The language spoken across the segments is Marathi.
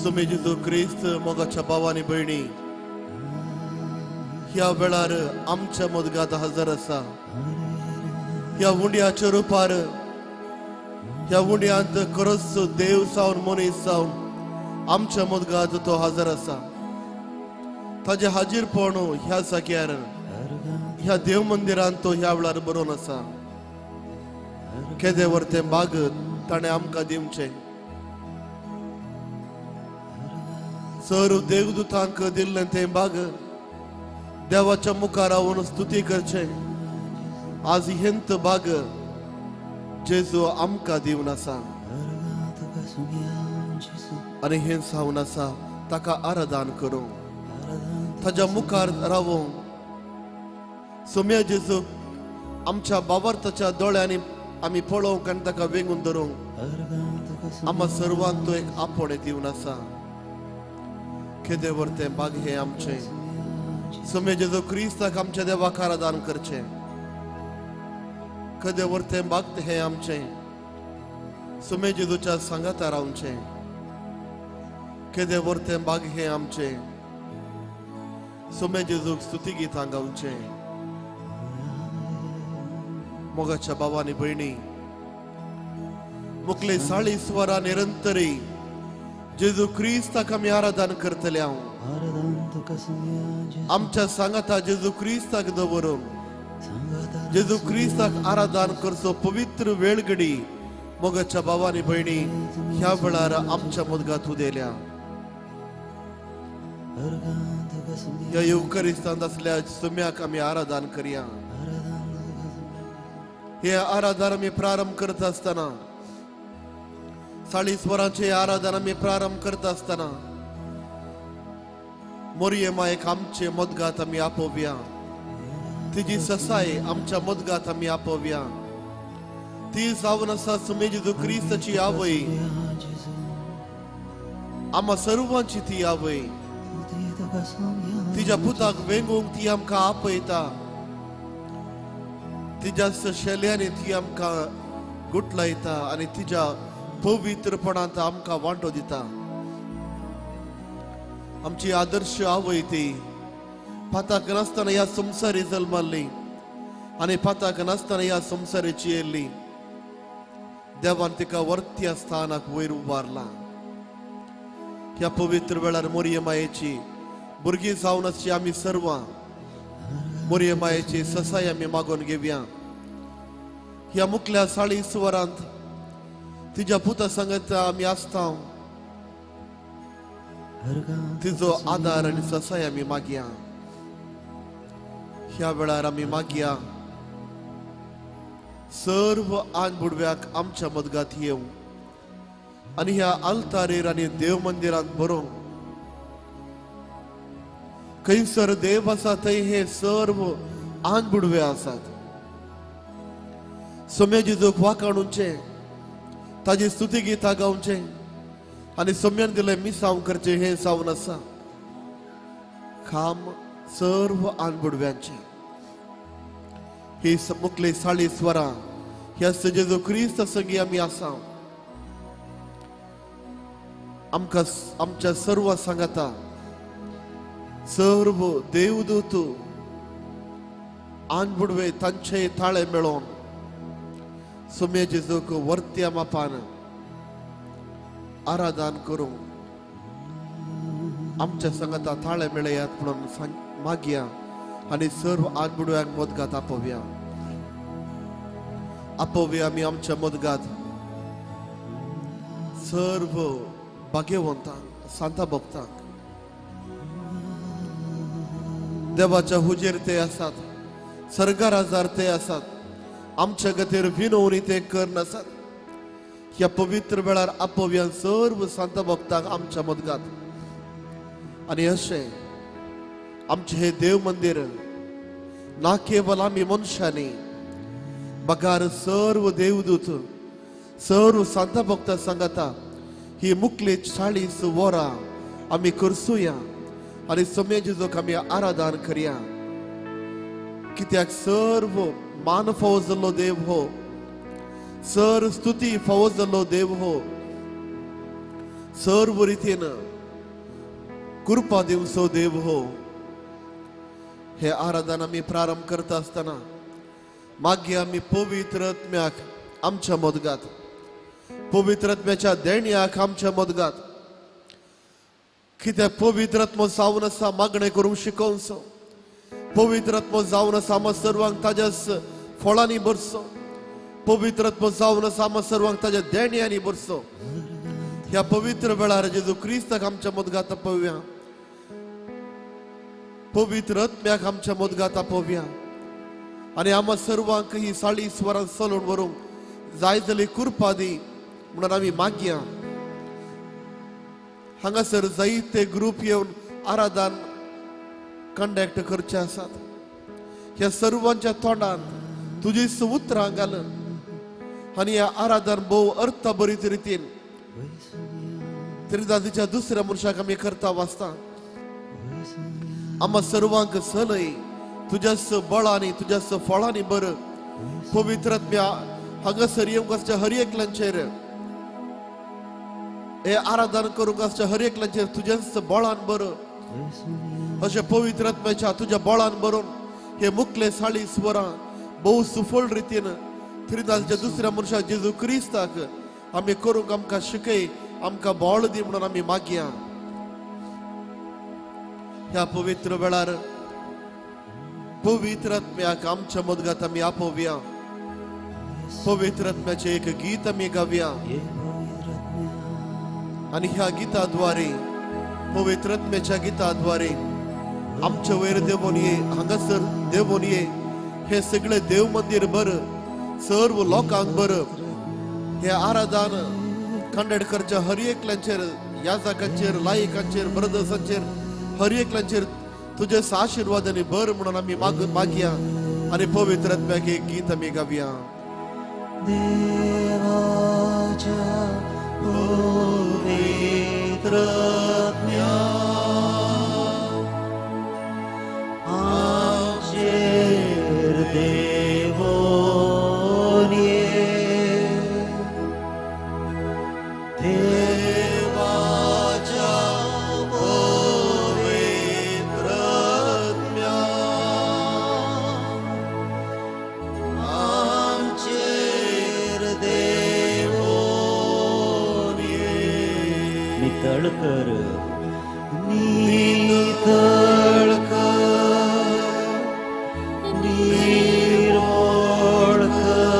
सुमे जेजू क्रिस्त मोगाच्या भावानी भयणी ह्या वेळार आमच्या मदगात हजर आसा. ह्या उंड्याच्या रुपार ह्या उंड्यांत खरोच देव सावन मनीस सावन आमच्या मदगात तो हजर आसा. ताजे हाजीरपण ह्या जाग्यार ह्या देव मंदिरांत तो ह्या वेळार बरोवन आसा. केदे वर्ते बाग ताणे आमकां दिवचे. सर्व देवदूतांक दिल्लें तें बाग देवाच्या मुखार रावन स्तुती करचे. आज हेंत बाग जेजू आमकां दिवन आसा आनी हें सावन आसा ताका आराधन करूं. ताच्या मुखार रावूं. सुम्या जेजू आमच्या बाबार्थाच्या दोळ्यांनी आमी पळोवंक आनी ताका वेंगून धरूंक आम्हा सर्वांक तो एक आपणे दिवन आसा. केदे वर्ते बाग हे आमचे. सुमे जेजू क्रिस्ताक आमच्या देवाक आराधन करचे. केदे वर्ते बाग हे आमचे. सुमे जेजूच्या सांगात रावचे. केदे वर्ते बाग हे आमचे. सुमे जेजूक स्तुती गितां गावचे. मोगाच्या भावानी भयणी मुखले 40 वरां निरंतरी जेजू क्रिस्ताक आमी आराधन करतले. आमच्या सांगाता जेजू क्रिस्ताक दवरून जेजू क्रिस्ताक आराधन करचो पवित्र वेळ घडी मोगाच्या भावानी भयणी ह्या वेळार आमच्या मदगात उदेल्या. ह्या युकरिस्तांत असल्या सुम्याक आमी आराधन करया. हे आराधन आमी प्रारंभ करता आसतना 40 वरांचे आराधन आमी प्रारंभ करता आसतना मोरयेमायेक आमचे मदगात आमी आपोवया. तिजी ससाय आमच्या मदगात आमी आपोवया. ती जावन आसा सुमे जेजू क्रिस्ताची आवय. आम्हा सर्वांची ती आवय. तिच्या पुताक वेंगूंक ती आमकां आपयता. तिच्या शेल्यांनी ती आमकां गुटलायता आनी तिच्या पवित्रपणांत आमकां वांटो दिता. आमची आदर्श आवय ती पाताक नासतना ह्या संवसारी जल्माल्ली आनी पाताक नासतना ह्या संवसाराची येयल्ली. देवान तिका वर्त्या स्थानाक वयर उबारला. ह्या पवित्र वेळार मोरयेमायेची भुरगीं जावन आसची आमी सर्वां मोरयेमायेची ससाय आमी मागून घेवया. ह्या मुखल्या 40 वरांत तिच्या पुता सांगत आमी आसता. तिजो आदार आनी ससाय आमी मागया. ह्या वेळार आमी मागया सर्व आन बुडव्याक आमच्या मदगात येवं आनी ह्या आल्तारेर आनी देव मंदिरांत बरोवंक. खंयसर देव आसा थंय हे सर्व आन बुडवे आसात. सुम्या जेजूक वाखाणुचे. ताजी स्तुती गितां गावचे आनी सुम्यान दिले मिसांव करचे. हे सावन आसा खाम सर्व आन बुडव्यांचे. ही मुखले 40 वरां ह्या जेजू क्रिस्त संगी आमी आसा. आमकां आमच्या सर्व सांगाता सर्व देवदूत आन बुडवे तांचे ताळे मेळोवन सुमे जेजूक वर्त्या मापान आराधन करूं. आमच्या संगता ताळे मेळयात म्हणून मागया आनी सर्व आन बुडव्यांक मदगात आपोवया. आपोवया आमी आमच्या मदगात सर्व भाग्यवंतांक सांता भक्तांक. देवाच्या हुजेर ते आसात. सर्गाराजार ते आसात. आमच्या गतेर विनवणी ते करन आसात. ह्या पवित्र वेळार आपोवया सर्व सांता भक्तांक आमच्या मदगात. आनी अशें आमचे हे देव मंदिर ना केवल आमी मनशांनी बगार सर्व देवदूत सर्व सांता भक्तां सांगता ही मुखली 40 वरां आमी करसुया आनी सुमे जेजूक आमी आराधन करया. कित्याक सर्व मान फावो जाल्लो देव हो. सर्व स्तुती फावो जाल्लो देव हो. सर्व रीतीनं कृपा दिवसो देव हो. हे आराधना आम्ही प्रारंभ करत असताना मागे आम्ही पवित्र आत्म्याक आमच्या मोदगात, पवित्र आत्म्याच्या देण्याक आमच्या मोदगात, कित्याक पवित्र आत्मो जावन आसा मागणे करूंक शिकोवचो, पवित्र आत्मो जावन आसा आम्हा सर्वांक ताज्याच फळांनी भरचो, पवित्र आत्मो जावन आसा आम्हा सर्वांक ताज्या देण्यांनी भरचो. ह्या पवित्र वेळार जेजू क्रिस्ताक आमच्या मोदगात आपोवया, पवित्र आत्म्याक आमच्या मोदगात आपोवया आणि आम्हा सर्वांक ही 40 वरां चलून व्हरूंक जाय जाली कृपा दी म्हणून आम्ही मागया. हांगासर जायते ग्रुप येवन आराधन कंडक्ट करचे आसात. ह्या सर्वांच्या तोंडात तुजीच उतरां घालून आणि ह्या आराधन भोव अर्थभरीत रितीन त्रिदादीच्या दुसऱ्या मनशाक आमी करता वाचता. आम्हा सर्वांक सलय तुझ्याच बळांनी तुझ्याच फळांनी बर. पवित्र आत्म्या हांगासर येवंक आसच्या हर एकल्यांचेर हे आराधन करूंक आसच्या हर एकल्यांचेर तुझ्याच बळान बर. अशें पवित्र आत्म्याच्या तुझ्या बळान बरोवन हे मुखले 40 वरां भोव सुफळ रितीन त्रिदादीच्या दुसऱ्या मनशाक जेजू क्रिस्ताक आमी करूंक आमकां शिकय, आमकां बळ दी म्हणून आमी मागया. ह्या पवित्र वेळार पवित्र आत्म्याक आमच्या मोदगात आमी आपोवया. पवित्र आत्म्याचे एक गीत आमी गावया आणि ह्या गीताद्वारे, पवित्र आत्म्याच्या गीताद्वारे आमच्या वयर देवून ये, हांगासर देवून ये. हे सगळे देव मंदिर बर, सर्व लोकांक बर. हे आराधन खांडेडकरच्या हर एकल्यांचेर, याजकांचेर, लायकांचेर, ब्रदर्सांचेर हर एकल्यांचेर तुझे आशीर्वादाने बर म्हणून आम्ही मागया आणि पवित्र आत्म्याक एक गीत आम्ही गावया. देवाच्या पवित्र आत्म्या आमचेर देवून ये. देवाच्या पवित्र आत्म्या आमचेर देवून ये. नितळ कर, नितळ कर, निर्मळ कर,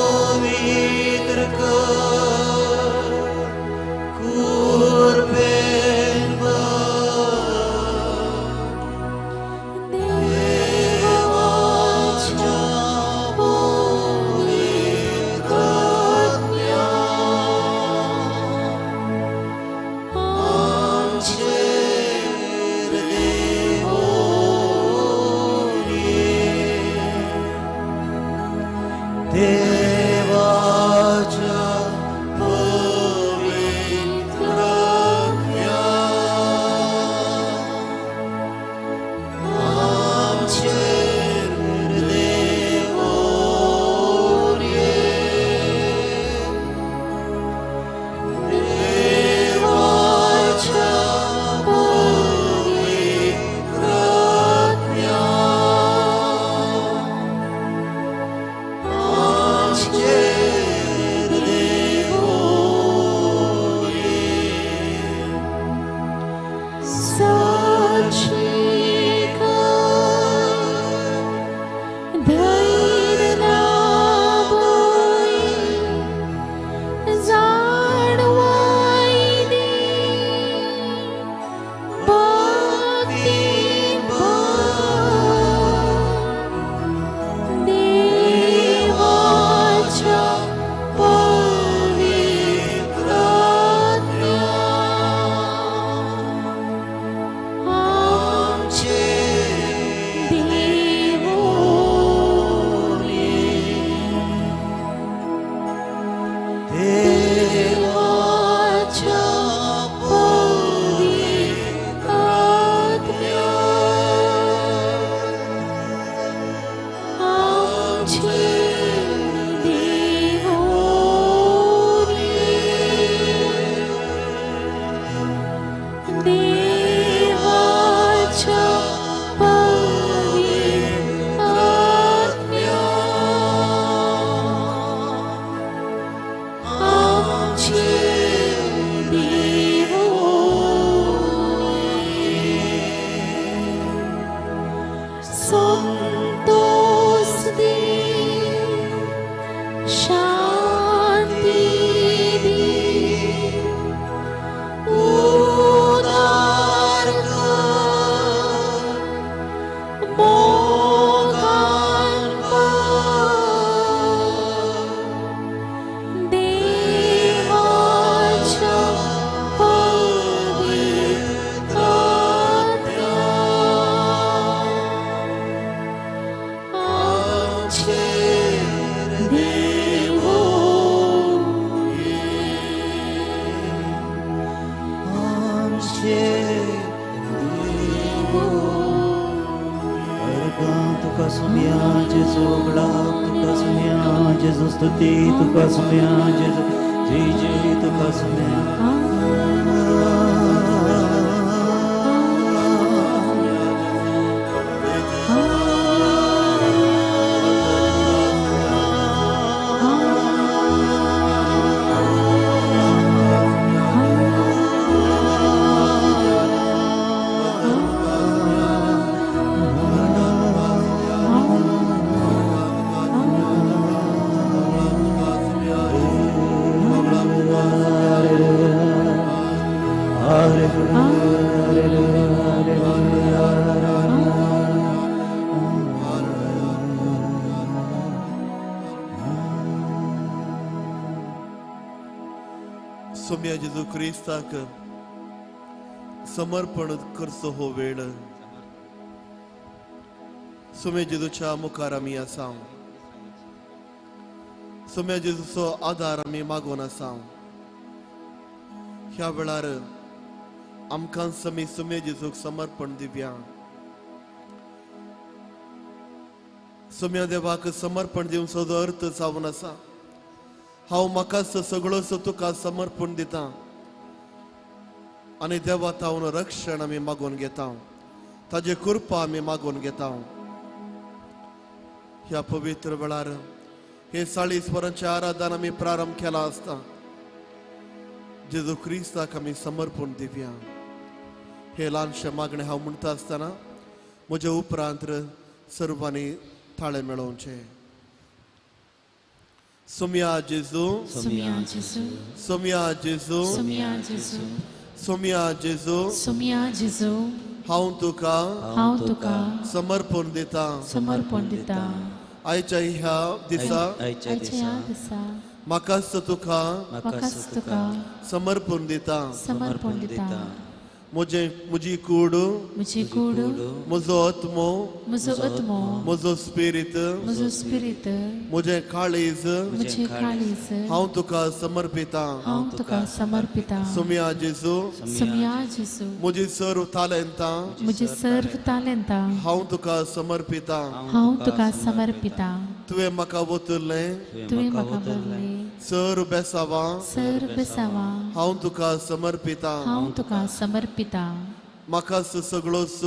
पवित्र कर, कृपेन भर. देवाच्या पवित्र आत्म्या आमचेर देवून सुम्या जेजू वगडाप तुका सुम्या जेजू स्तुती तुका सुम्या जेजू जय जय तुका सुम्या सोम्या जेजू क्रिस्ताक समर्पण करचो हो वेळ सोम्या जेजूच्या मुखार आमी आसा सोम्या जेजूचो आदार आमी मागून आसा ह्या वेळार आमकां आमी सोम्या जेजूक समर्पण दिवया सोम्या देवाक समर्पण दिवचो जो अर्थ जावन आसा हांव म्हाका सगळोच तुका समर्पण दिता आनी देवा तावन रक्षण आमी मागून घेता ताजे कृपा आमी मागून घेता ह्या पवित्र वेळार हे 40 वरांचे आराधन आमी प्रारंभ केला आसता जेजू क्रिस्ताक आमी समर्पण दिवया हे ल्हानशे मागणे हांव म्हणटा आसतना म्हजे उपरांत सर्वांनी थाळे मेळोवचे सोम्या जेजू सोम्या जेजू सोम्या जेजू सोम्या जेजू सोम्या जेजू सोम्या जेजू हांव तुका समर्पण दिता समर्पण दिता आयच्या ह्या दिसा आयच्या ह्या दिसा म्हाकाच तुका समर्पण दिता समर्पण दिता म्हजी कूड म्हजी कूड म्हजो आत्मो म्हजो आत्मो म्हजो स्पिरीट म्हजो स्पिरीट म्हजें काळीज म्हजें काळीज हांव तुका समर्पिता हांव तुका समर्पिता सोम्या जेजू सोम्या जेजू म्हजी सर्व तालंतां म्हजी सर्व तालंतां हांव तुका समर्पिता हांव तुका समर्पिता तुवें म्हाका वतरलें तुवें म्हाका भरलें सर्व बेसावां सर्व बेसावां हांव तुका समर्पिता हांव तुका समर्पिता म्हाकाच सगळोच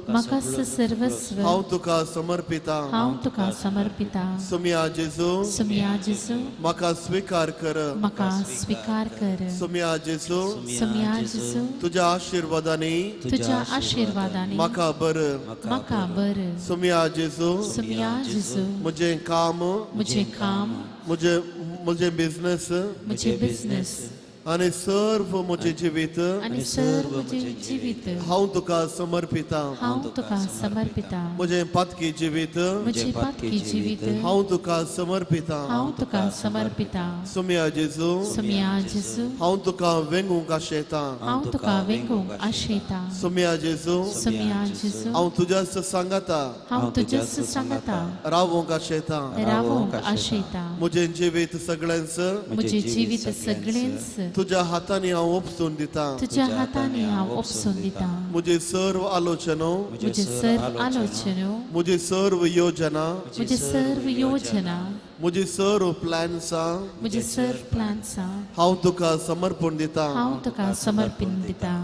म्हाकाच सर्वस्व हांव तुका समर्पिता हांव तुका समर्पिता सोम्या जेजू सोम्या जेजू म्हाका स्वीकार कर म्हाका स्वीकार कर सोम्या जेजू सोम्या जेजू तुज्या आशिर्वादांनी तुज्या आशिर्वादांनी म्हाका बर म्हाका बर सोम्या जेजू सोम्या जेजू म्हजें काम म्हजें काम म्हजें बिझनेस म्हजें बिझनेस आनी सर्व म्हजें जिवीत आनी सर्व म्हजें जिवीत हांव तुका समर्पिता हांव तुका समर्पिता म्हजें पातकी जिवीत म्हजें पातकी जिवीत हांव तुका समर्पिता हांव तुका समर्पिता सोम्या जेजू सोम्या जेजू हांव तुका वेंगूंक आशेता हांव तुका वेंगूंक आशेता सोम्या जेजू सोम्या जेजू हांव तुज्याच सांगाता हांव तुज्याच सांगता रावूंक आशेता रावूंक आशेता म्हजें जिवीत सगळ्यांच म्हजें जिवीत सगळेंच तुज्या हातांनी हांव उपसून दिता तुज्या हातांनी हांव उपसून दिता म्हजी सर्व आलोचनो म्हजे सर्व आलोचनो म्हजी सर्व योजना म्हजे सर्व योजना म्हजी सर्व प्लॅन्सां म्हजे सर्व प्लॅन्सां हांव तुका समर्पण दिता हांव तुका समर्पण दिता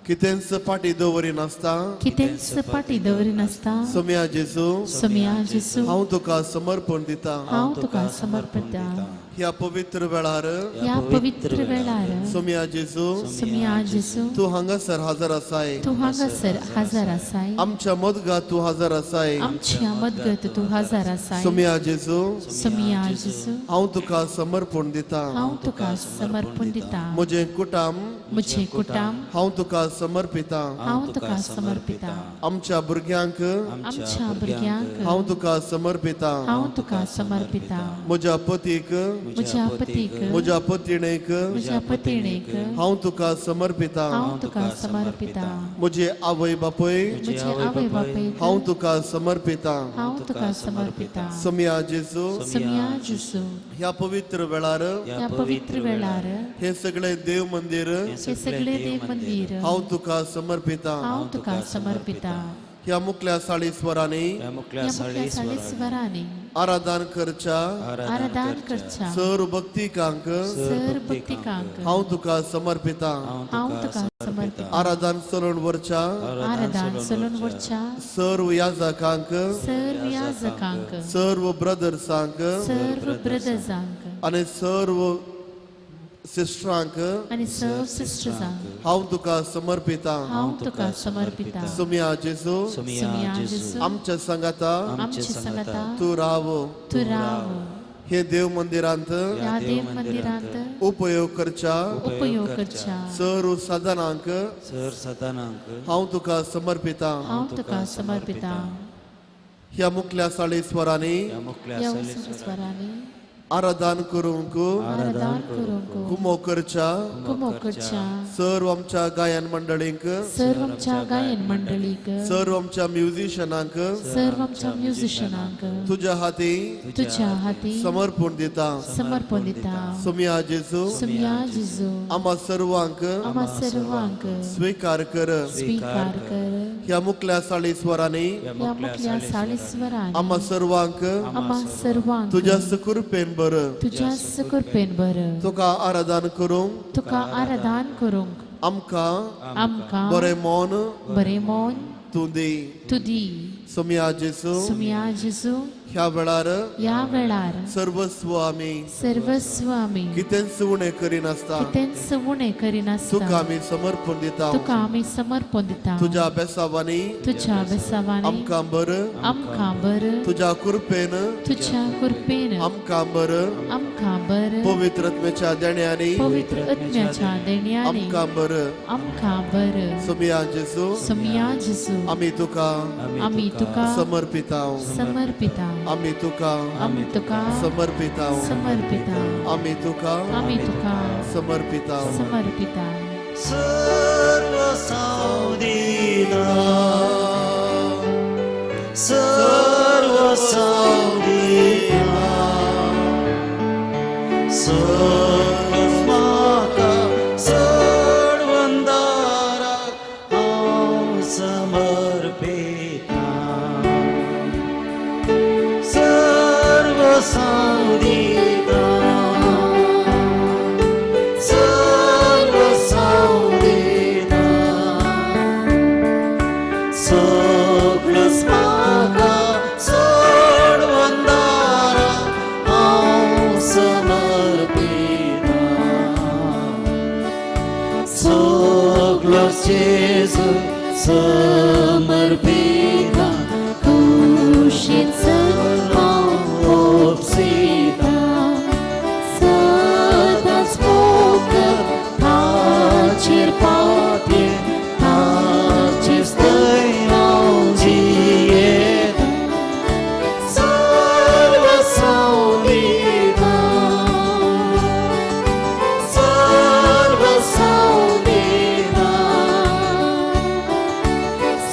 कितेंच फाटी दवरिनासता कितेंच फाटी दवरिनासता सोम्या जेजू सोम्या जेजू हांव तुका समर्पण दिता हांव तुका समर्पिता ह्या पवित्र वेळार ह्या पवित्र वेळार सोम्या जेजू सोम्या जेजू तूं हांगासर हजर आसाय तूं हांगासर हजर आसाय आमच्या मदगांत तूं हजर आसाय आमच्या मदगत तूं हजर आसाय सोम्या जेजू सोम्या जेजू हांव तुका समर्पण दिता हांव तुका समर्पण दिता म्हजें कुटाम म्हजें कुटाम हांव तुका समर्पिता हांव तुका समर्पिता आमच्या भुरग्यांक आमच्या भुरग्यांक हांव तुका समर्पिता हांव तुका समर्पिता म्हज्या पतीक म्हज्या पतीक म्हज्या पत्नीक म्हज्या पत्नीक हांव तुका समर्पिता हांव तुका समर्पिता म्हजे आवय बापूय म्हजे आवय बापायक हांव तुका समर्पिता हांव तुका समर्पिता सोम्या जेजू सोम्या जेजू ह्या पवित्र वेळार ह्या पवित्र वेळार हे सगळे देव मंदिर हे सगळे देव मंदिर हांव तुका समर्पिता हांव तुका समर्पिता ह्या मुकल्या साळीस्वराने या मुकल्या या साळी मुखल्या स्वराने आराधन करच्या आराधन करच्या सर्व भक्तिकांक सर भक्तिकांक हांव तुका समर्पिता हांव तुका समर्पिता आराधन सलूनवरच्या आराधन सलूनवरच्या सर्व याजकांक सर्व याजकांक सर्व ब्रदर्सांक सर्व ब्रदर्सांक आणि सर्व सिस्टरांक आणि सर्व सिस्टर्सांक हांव तुका समर्पिता हांव तुका समर्पिता सुम्या जेजू सुमिया जेजू आमच्या संगाता आमची संगता तू राव तू राव हे देव मंदिरांत या देव मंदिरांत उपयोग करच्या उपयोग करच्या सर्व साधनांक सर सदानांक हांव तुका समर्पिता हांव तुका समर्पिता ह्या मुकल्या साळीस्वराने या मुकल्या या साळी स्वराने आराधन करूंक आराधन करूंक कुमो करच्या कुमोकच्या सर्व आमच्या गायन मंडळींक सर्व आमच्या गायन मंडळीक सर्व आमच्या म्युझिशियनांक सर्व आमच्या म्युझिशियनांक तुझ्या हाती तुझ्या हाती समर्पण दिता समर्पण दिता सुम्या जेजू सुमिया जेजू आम्हा सर्वांक आम्हा सर्वांक स्वीकार कर स्वीकार कर ह्या मुकल्या साळीस्वराने या मुखल्या साळीस्वराने आम्हा सर्वांक आम्हा सर्वांक तुझ्या सुकृपेन बर तुझ्या सुकृपेन बर तुका आराधन करूंक तुका आराधन करूंक आमकां आमकां बरें मौन बरें मौन तूं दी तू दी सुम्या जेजू सुमिया जेजू ह्या वेळार या वेळार सर्वस्व आमी सर्वस्व आमी कितेंच उणें करिनासता कितेंच उणें तुका करिनासता आमी समर्पण दिता तुका आमी समर्पण दिता तुझ्या बेसावांनी तुझ्या बेसावांनी आमकां बर आमकां बर तुझ्या कृपेन तुझ्या कृपेन आमकां बर आमकां बर पवित्र आत्म्याच्या देण्यानी पवित्र आत्म्याच्या देण्याने आमकां बर आमकां बर सुम्या जेजू सुमिया जेजू आमी तुका आमी तुका समर्पिता समर्पिता आमी तुका आमी तुका समर्पिता समर्पिता आमी तुका आमी तुका समर्पिता समर्पिता सर्व सावदीना सर्व सावदीना सर्व म्हाका सर्वंदारा हांव समर्पिता सर्व सावदीना सर्व सावदीना सगळंच म्हाका सोडवंदारा हांव समर्पिता सगळंच जेजू समर्पिता कुशीच हांव ओपसिता सदांच मोग ताचेर पातये ताचेर स्तय हांव जियेता सर्व सावदीना सर्व सावदीना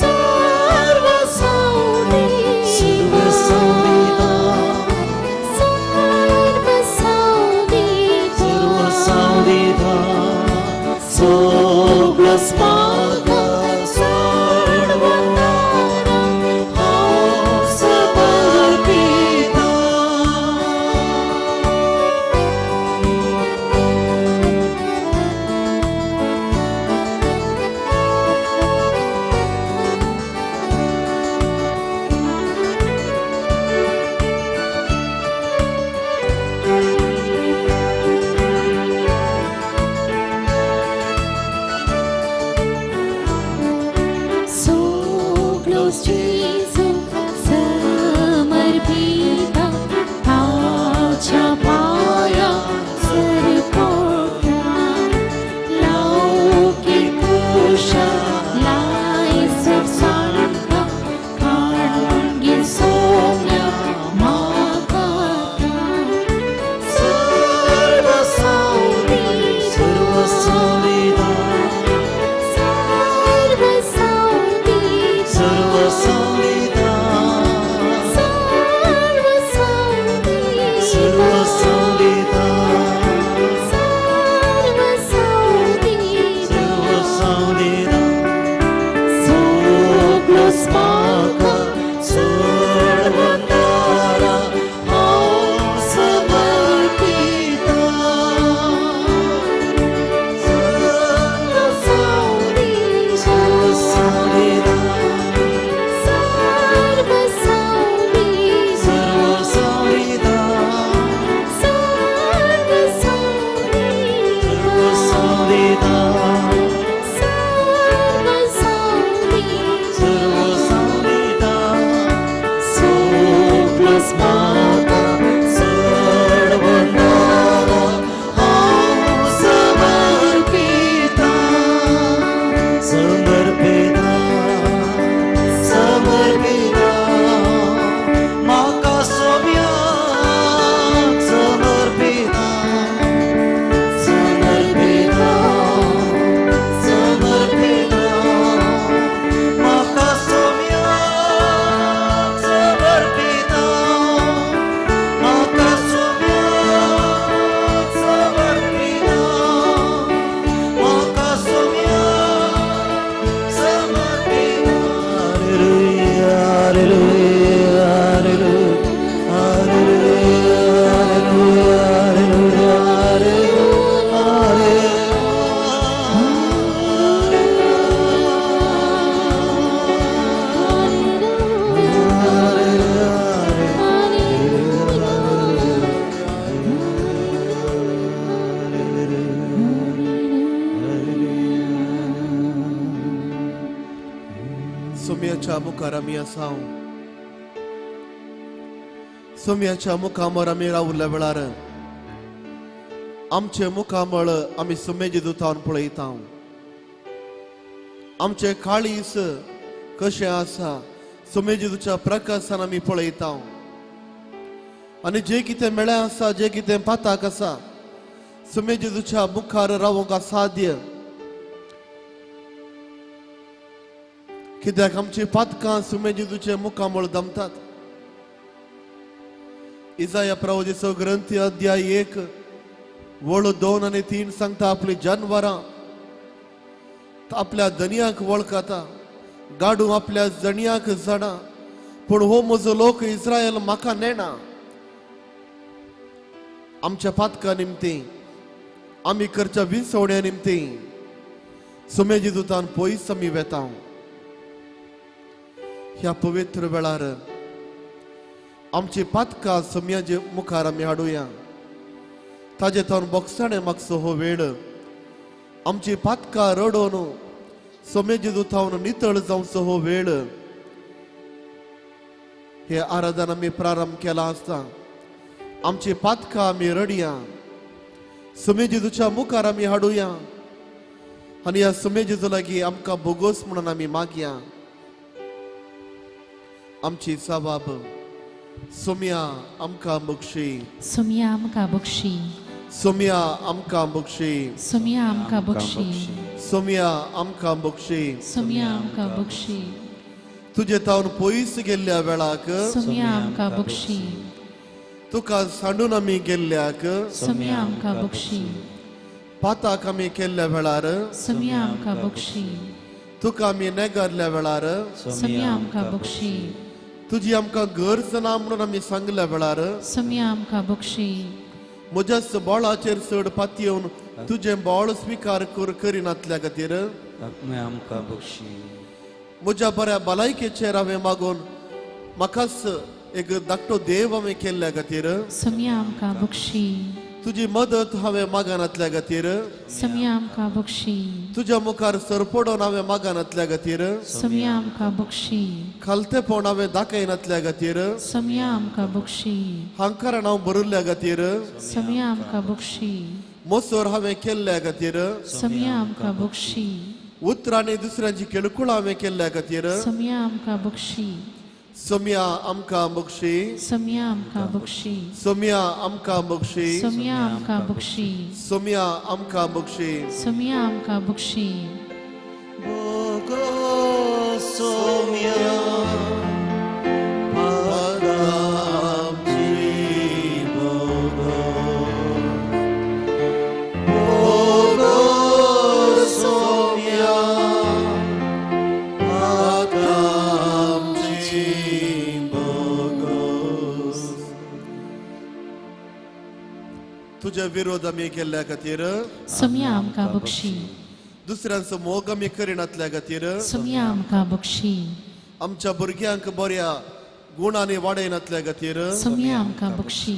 सर्व सावदीना सर्व सावदीना सगळंच म्हाका सोडवंदारा हांव समर्पिता सुम्याच्या मुखार आमी आसाव. सुम्याच्या मुखामोर आमी रावल्या वेळार आमचे मुखामळ आमी सुमेजी दुतावन पळयता. आमचे काळीस कशें आसा सुमेजी दुच्या प्रकाशान आमी पळयता. आनी जे कितें मेळ्ळें आसा, जे कितें पाताक आसा, सुमेजी दुच्या मुखार रावूंक असाध्य. कित्याक आमची पातकां सुमेजी दुचे मुखामळ दमतात. इसाया प्रवादीचो ग्रंथ अध्याय 1 वळो 2 आनी 3 सांगता आपली जानवरां आपल्या धन्याक वळखता, गाडू आपल्या जणयाक जाणा, पूण हो म्हजो लोक इस्रायल म्हाका नेना. आमच्या पातका निमती, आमी करच्या विसवण्या निमती सुमेजी दुतान पयस आमी वेता. ह्या पवित्र वेळार आमची पातकां सुम्याचे मुखार आमी हाडुया. ताजे थावन बोगसाणे मागचो हो वेळ आमची पातकां रडोवन सुमेजी दुतावन नितळ जावचो हो वेळ. हे आराधन आमी प्रारंभ केला आसता आमची पातकां आमी रडया, सुमेजी दुच्या मुखार आमी हाडुया आनी ह्या सुमेजीचो लागीं आमकां बोगोस म्हणून आमी मागया. आमची सबाब सुम्या आमकां बक्षी, सुम्या आमकां बक्षी, सुम्या आमकां बक्षी, सुम्या आमकां बक्षी, सुम्या आमकां बक्षी. सुम्या आमकां बक्षी, तुजे थावन पयस गेल्ल्या वेळाक सुम्या आमकां बक्षी, तुका सांडून आमी गेल्ल्याक सुम्या आमकां बक्षी, पाताक आमी केल्ल्या वेळार सुम्या आमकां बक्षी, तुका आमी नेगारल्या वेळार सुम्या आमकां बक्षी, तुजी आमकां गरज ना म्हणून आमी सांगल्या वेळार सुम्या आमकां बक्षी, म्हज्याच बोळाचेर चड पाती येवन तुजें बोळ स्विकार करिनातल्या खातीर आमकां बक्षी. म्हज्या बऱ्या भलायकेचेर हांवें मागून म्हाकाच एक धाकटो देव हांवें केल्ल्या खातीर सुम्या आमकां बक्षी, तुजी मदत हांवें मागानातल्या खातीर सुम्या आमकां बक्षी, तुज्या मुखार सरपडोन हांवें मागानातल्या खातीर सुम्या आमकां बक्षी, खालतेपण हांवें दाखयनातल्या खातीर सुम्या आमकां बक्षी, हांकारान हांव भरिल्ल्या खातीर सुम्या आमकां बक्षी, मोसोर हांवें केल्ल्या खातीर सुम्या आमकां बक्षी, उतरांनी दुसऱ्यांची केळकुळां हांवें केल्ल्या खातीर सुम्या आमकां बक्षी, सुम्या आमकां बक्षी, सुम्या आमकां बक्षी, सुम्या आमकां बक्षी, सुम्या आमकां बक्षी, सुम्या आमकां बक्षी. सुम्या आमकां बक्षी. बोगोस सोम्या तुझ्या विरोध आमी केल्ल्या खातीर सुम्या आमकां बक्षी, दुसऱ्यांचो मोग आमी करिनातल्या खातीर सुम्या आमकां बक्षी, आमच्या भुरग्यांक बऱ्या गुणांनी वाडयनातल्या खातीर सुम्या आमकां बक्षी,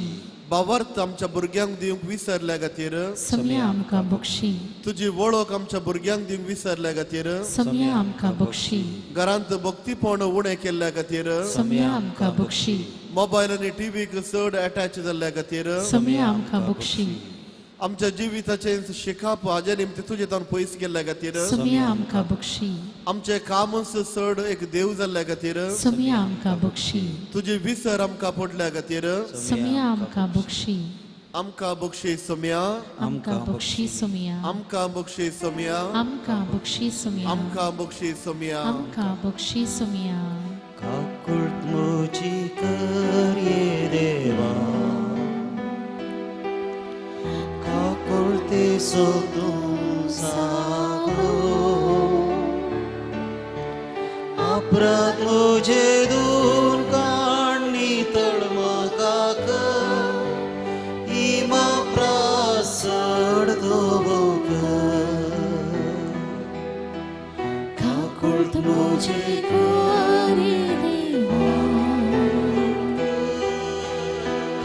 भावार्थ आमच्या भुरग्यांक दिवंक विसरल्या खातीर सुम्या आमकां बक्षी, तुजी वळख आमच्या भुरग्यांक दिवंक विसरल्या खातीर सुम्या आमकां बक्षी, घरांत भक्तीपण उणें केल्ल्या खातीर सुम्या आमकां बक्षी, मोबायल आनी टीव्हीक चड अटॅच जाल्ल्या खातीर सुम्या आमकां बक्षी, आमच्या जिविताचे शिकाप हाजे निमती तुजे थावन पयस गेल्ल्या खातीर सुम्या आमकां बक्षी, आमचे कामच चड एक देव जाल्ल्या खातीर सुम्या आमकां बक्षी, तुजी विसर आमकां पडल्या खातीर सुम्या आमकां बक्षी, आमकां बक्षी सुम्या, आमकां बक्षी सुम्या, आमकां बक्षी सुम्या, आमकां बक्षी सुम्या, आमकां बक्षी सुम्या. आमकां बक्षी सुम्या. काकुळ्त म्हजी करये देवा, काकुळते सोदूं सागो, अपराध म्हजे दूर काण नितळ म्हाका कर, इमा प्रासड कर. काकुळ्त म्हजे करये देवा,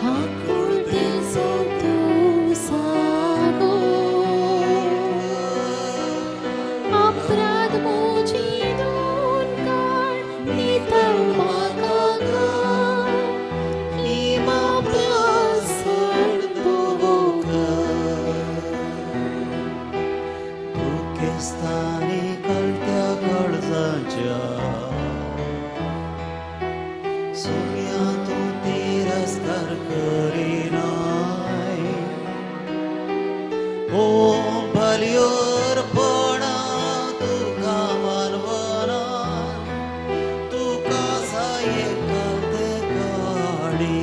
काकुळते सोदूं सागो, अपराध म्हजी दूर काण धोकेस्तानी कळत्या काळजांच्या सोम्या तू तिरस्कार करीनाय ओ बलियोर पणा तुका मानवना तुका साये काते काळी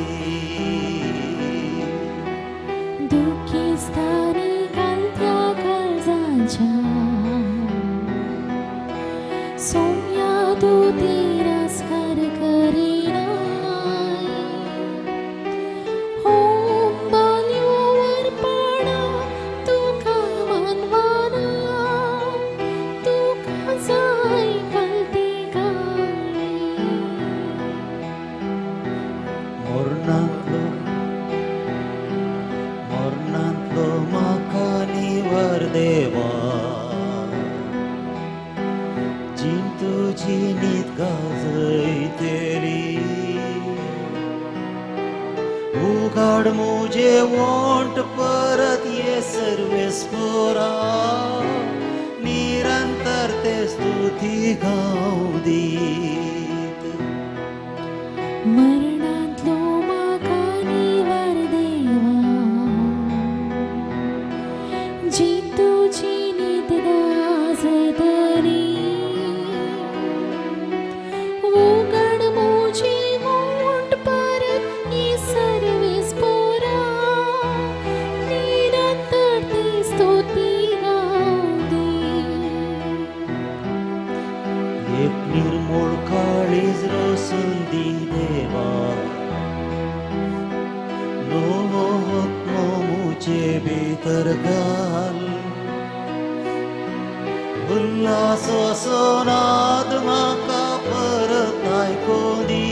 दुःखी स्थानी कालत्या काळजांच्या सोम्या तू तिरस्कार करीनाय हो बलियोर पणा तुका मानवना तुका जाय कालती काळी मोरणांतलो म्हाका निवर देवा जीण तुजी न्हीद गाजयतली उगाड मुजे वोंट परत ये सर्वेस्पोरा निरंतर ते स्तुती गाव दीत मरणांतलो म्हाका निवर देवा जी तुजी न्हीद गाजयतली उगड मुजी वोंट परत ही सर्वेस पोरा निरंतर ती स्तुती गावदी एक निर्मळ काळीज रोसून दी देवा नवो आत्मो मुजे भितर घाल उल्हास सोनाद म्हाका परत आयकूं दी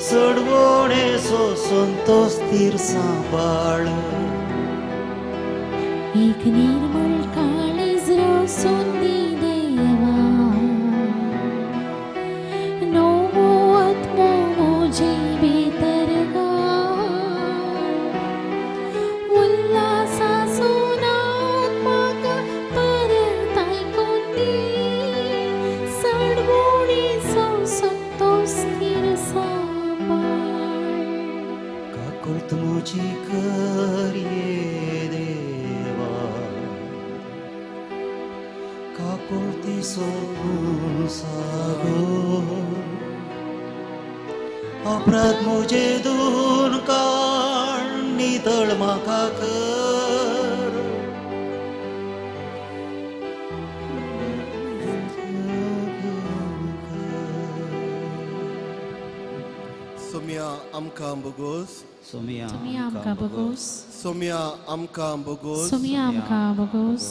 सडवणे सोसून तो स्थिर सांबाळ एक निर्मळ काळीज रोसून दी देवा नवो आत्मो मुजे भितर घाल उल्हासासून म्हाका परत आयकून दी सडवणी सोसून तो स्थिर सांबाळ काकुळत मुजी करये देवा काकुळती सोडून सागो अपराध मुजे दूर काढ नितळ म्हाका कर सोम्या आमकां बोगोस सोम्या तुमी आमकां बोगोस सोम्या आमकां बोगोस तुमी आमकां बोगोस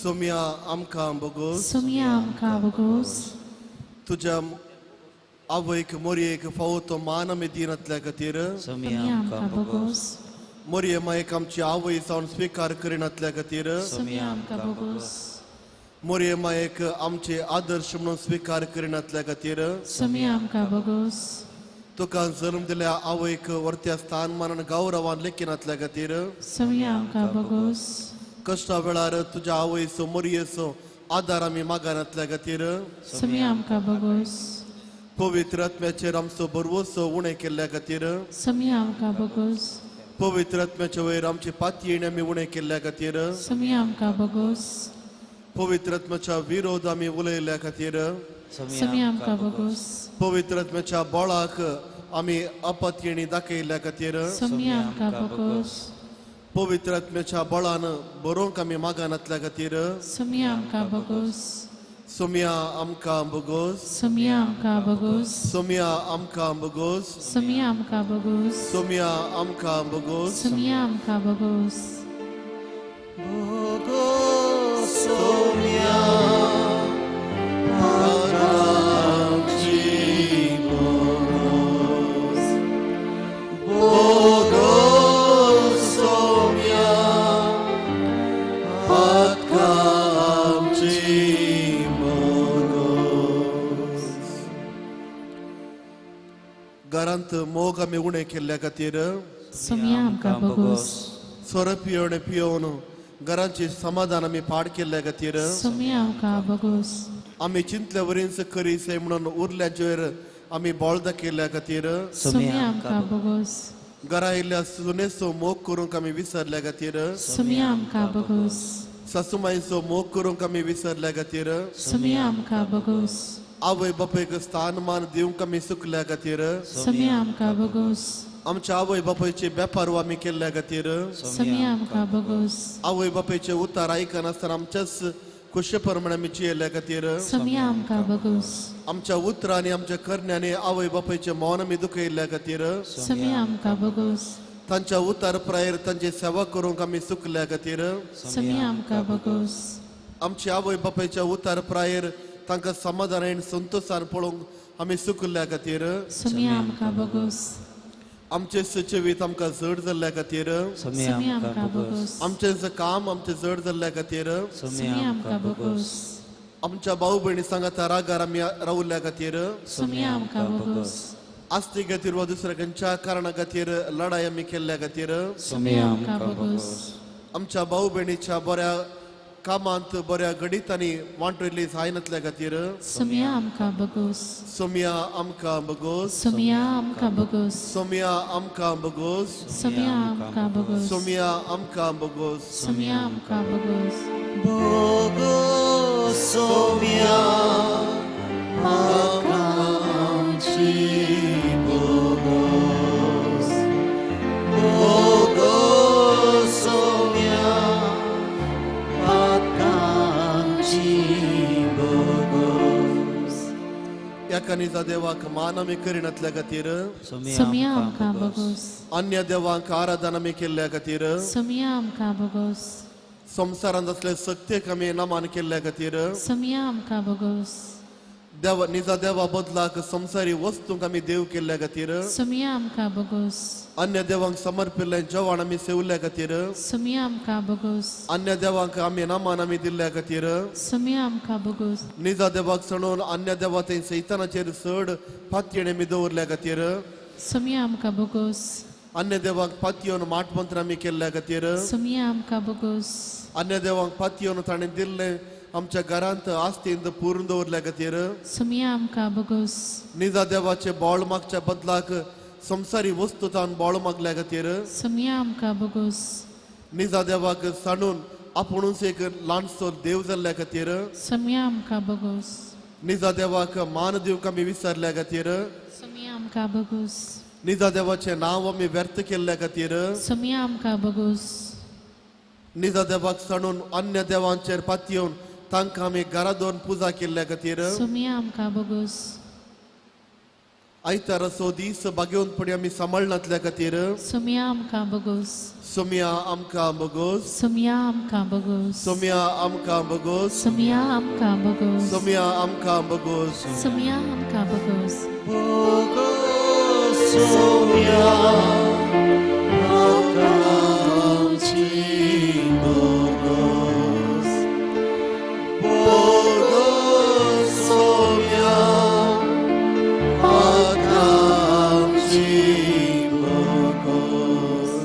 सोम्या आमकां बोगोस तुमी आमकां बोगोस तुज्या आवयक मोरयेक फावो तो मान आमी दिनातल्या खातीर तुमी आमकां बोगोस मोरये मायक आमची आवय जावन स्विकार करिनातल्या खातीर तुमी आमकां बोगोस मोरये मायक आमचे आदर्श म्हणून स्विकार करिनातल्या खातीर तुमी आमकां बोगोस तुका जन्म दिल्या आवयक वर्त्या स्थानमानान गौरवान लेखिनातल्या खातीर तुमी आमकां बोगोस कश्टा वेळार तुज्या आवयचो मोरयेचो आदार आमी मागानातल्या खातीर तुमी आमकां बोगोस पवित्र आत्म्याचेर आमचो भरवोसो उणें केल्ल्या खातीर तुमी आमकां बोगोस पवित्र आत्म्याच्या वयर आमची पातयेणी आमी उणें केल्ल्या खातीर तुमी आमकां बोगोस पवित्र आत्म्याच्या विरोध आमी उलयल्ल्या खातीर तुमी आमकां बोगोस पवित्र आत्म्याच्या बळाक आमी अपतयेणी दाखयल्ल्या खातीर तुमी आमकां बोगोस पवित्र आत्म्याच्या बळान बरोवंक आमी मागानातल्या खातीर तुमी आमकां बोगोस सोम्या आमकां बोगोस तुमी आमकां बोगोस सोम्या आमकां बोगोस तुमी आमकां बोगोस सोम्या आमकां बोगोस तुमी आमकां बोगोस बोगोस सोम्या आमची बोगोस बोगोस सोम्या आमची बोगोस घरांत मोग आमी उणें केल्ल्या खातीर तुमी आमकां बोगोस सोर पियोवन पियोवन घरांचे समाधान आम्ही पाड केल्ल्या खातीर सुमी आमकां बगोस आम्ही चिंतल्या वरींच करीसे म्हणून उरल्याचेर आम्ही बोळदा केल्ल्या खातीर सुमी आमकां बगोस घरा येयल्ल्या सुनेचो मोग करूंक आमी विसरल्या खातीर सुमी आमकां बगोस सासूमाईचो मोग करूंक आमी विसरल्या खातीर सुमी आमकां बगोस आवय बापायक स्थानमान दिवंक आमी चुकल्या खातीर सुमी आमकां बगोस आमच्या आवय बापायचे बेपारू आमी केल्ल्या खातीर सुमी आमकां बगोस आवय बापायचे उतार आयकनासतना आमच्याच खुशे प्रमाणे आमी जियेल्या खातीर सुमी आमकां बगोस आमच्या उतरांनी आमच्या करण्याने आवय बापायचे मौन आमी दुखयल्ल्या खातीर सुमी आमकां बगोस तांच्या उतार प्रायर तांची सेवा करूंक आमी चुकल्या खातीर सुमी आमकां बगोस आमची आवय बापायच्या उतार प्रायर तांकां समाधानान संतोषान पळोवंक आमी चुकल्या खातीर सुमी आमकां बगोस आमचे सचिवीत आमकां जड जाल्ल्या खातीर सुमी आमकां बगोस आमचें काम आमचें जड जाल्ल्या खातीर सुमी आमकां बगोस आमच्या भाऊ भयणी सांगात रागार आमी रावल्ल्या खातीर सुमी आमकां बगोस आस्ती खातीर वा दुसऱ्या खंयच्या कारणा खातीर लढाई आमी केल्ल्या खातीर सुमी आमकां बगोस आमच्या भाऊ भयणीच्या बऱ्या कामांत बऱ्या गणितांनी वांटयल्ली जायनातल्या खातीर सुमी आमकां बगोस सोम्या आमकां बगोस सुमिया आमकां बगोस सोम्या आमकां बगोस सुमिया आमकां बगोस सोम्या आमकां बगोस सुमिया आमकां बगोस Bogos Somia Akanchi Bogos Bogos Somia Akanchi Bogos एका निजा देवाक मान आमी करिनातल्या खातीर सुमिया आमकां बगोस अन्य देवांक आराधना आमी केल्ल्या खातीर सुमिया आमकां बगोस संवसारांत असले सत्येक आमी नमान केल्ल्या खातीर सुमिया आमकां बगोस देव निजा देवा बदलाक संवसारी वस्तूंक आमी देव केल्ल्या खातीर सुमिया आमकां बगोस अन्य देवांक समर्पिल्लें जेवण आमी सेवल्या खातीर सुमिया आमकां बगोस अन्य देवांक आमी नामान आमी दिल्ल्या खातीर सुमिया आमकां बगोस निजा देवाक सणून अन्य देवा थंय सैतानाचेर चड पातयेणे आमी दवरल्या खातीर सुमिया आमकां बगोस अन्य देवाक पातयेवन माटमंत्र आमी केल्ल्या खातीर सुमिया आमकां बगोस अन्य देवाक पातयेवन ताणें दिल्लें आमच्या घरांत आस्तींत पूर्ण दवरल्या खातीर सुमिया आमकां बगोस निजा देवाचे बोळ मागच्या बदलाक संवसारी वस्तू तान बोळ मागल्या खातीर सुमिया आमकां बगोस निजा देवाक सांडून आपुणूच एक ल्हानसो देव जाल्ल्या खातीर सुमिया आमकां बगोस निजा देवाक मान दिवंक आमी विसरल्या खातीर सुमिया आमकां बगोस निजा देवाचें नांव आमी व्यर्थ केल्ल्या खातीर सुमिया आमकां बगोस निजा देवाक सांडून अन्य देवांचेर पातयेवन तांकां आमी घरा दवरून पुजा केल्ल्या खातीर सुमिया आमकां बगोस आयतार असो दीस बागेवनपणी आमी सांबाळनातल्या खातीर सुमिया आमकां बगोस सोम्या आमकां बगोस सुमिया आमकां बगोस सोम्या आमकां बगोस सुमिया आमकां बगोस सोम्या आमकां बगोस सुमिया आमकां बगोस Bogos Somia Akanchi Bogos Bogos Saumya आकांक्षी बगोस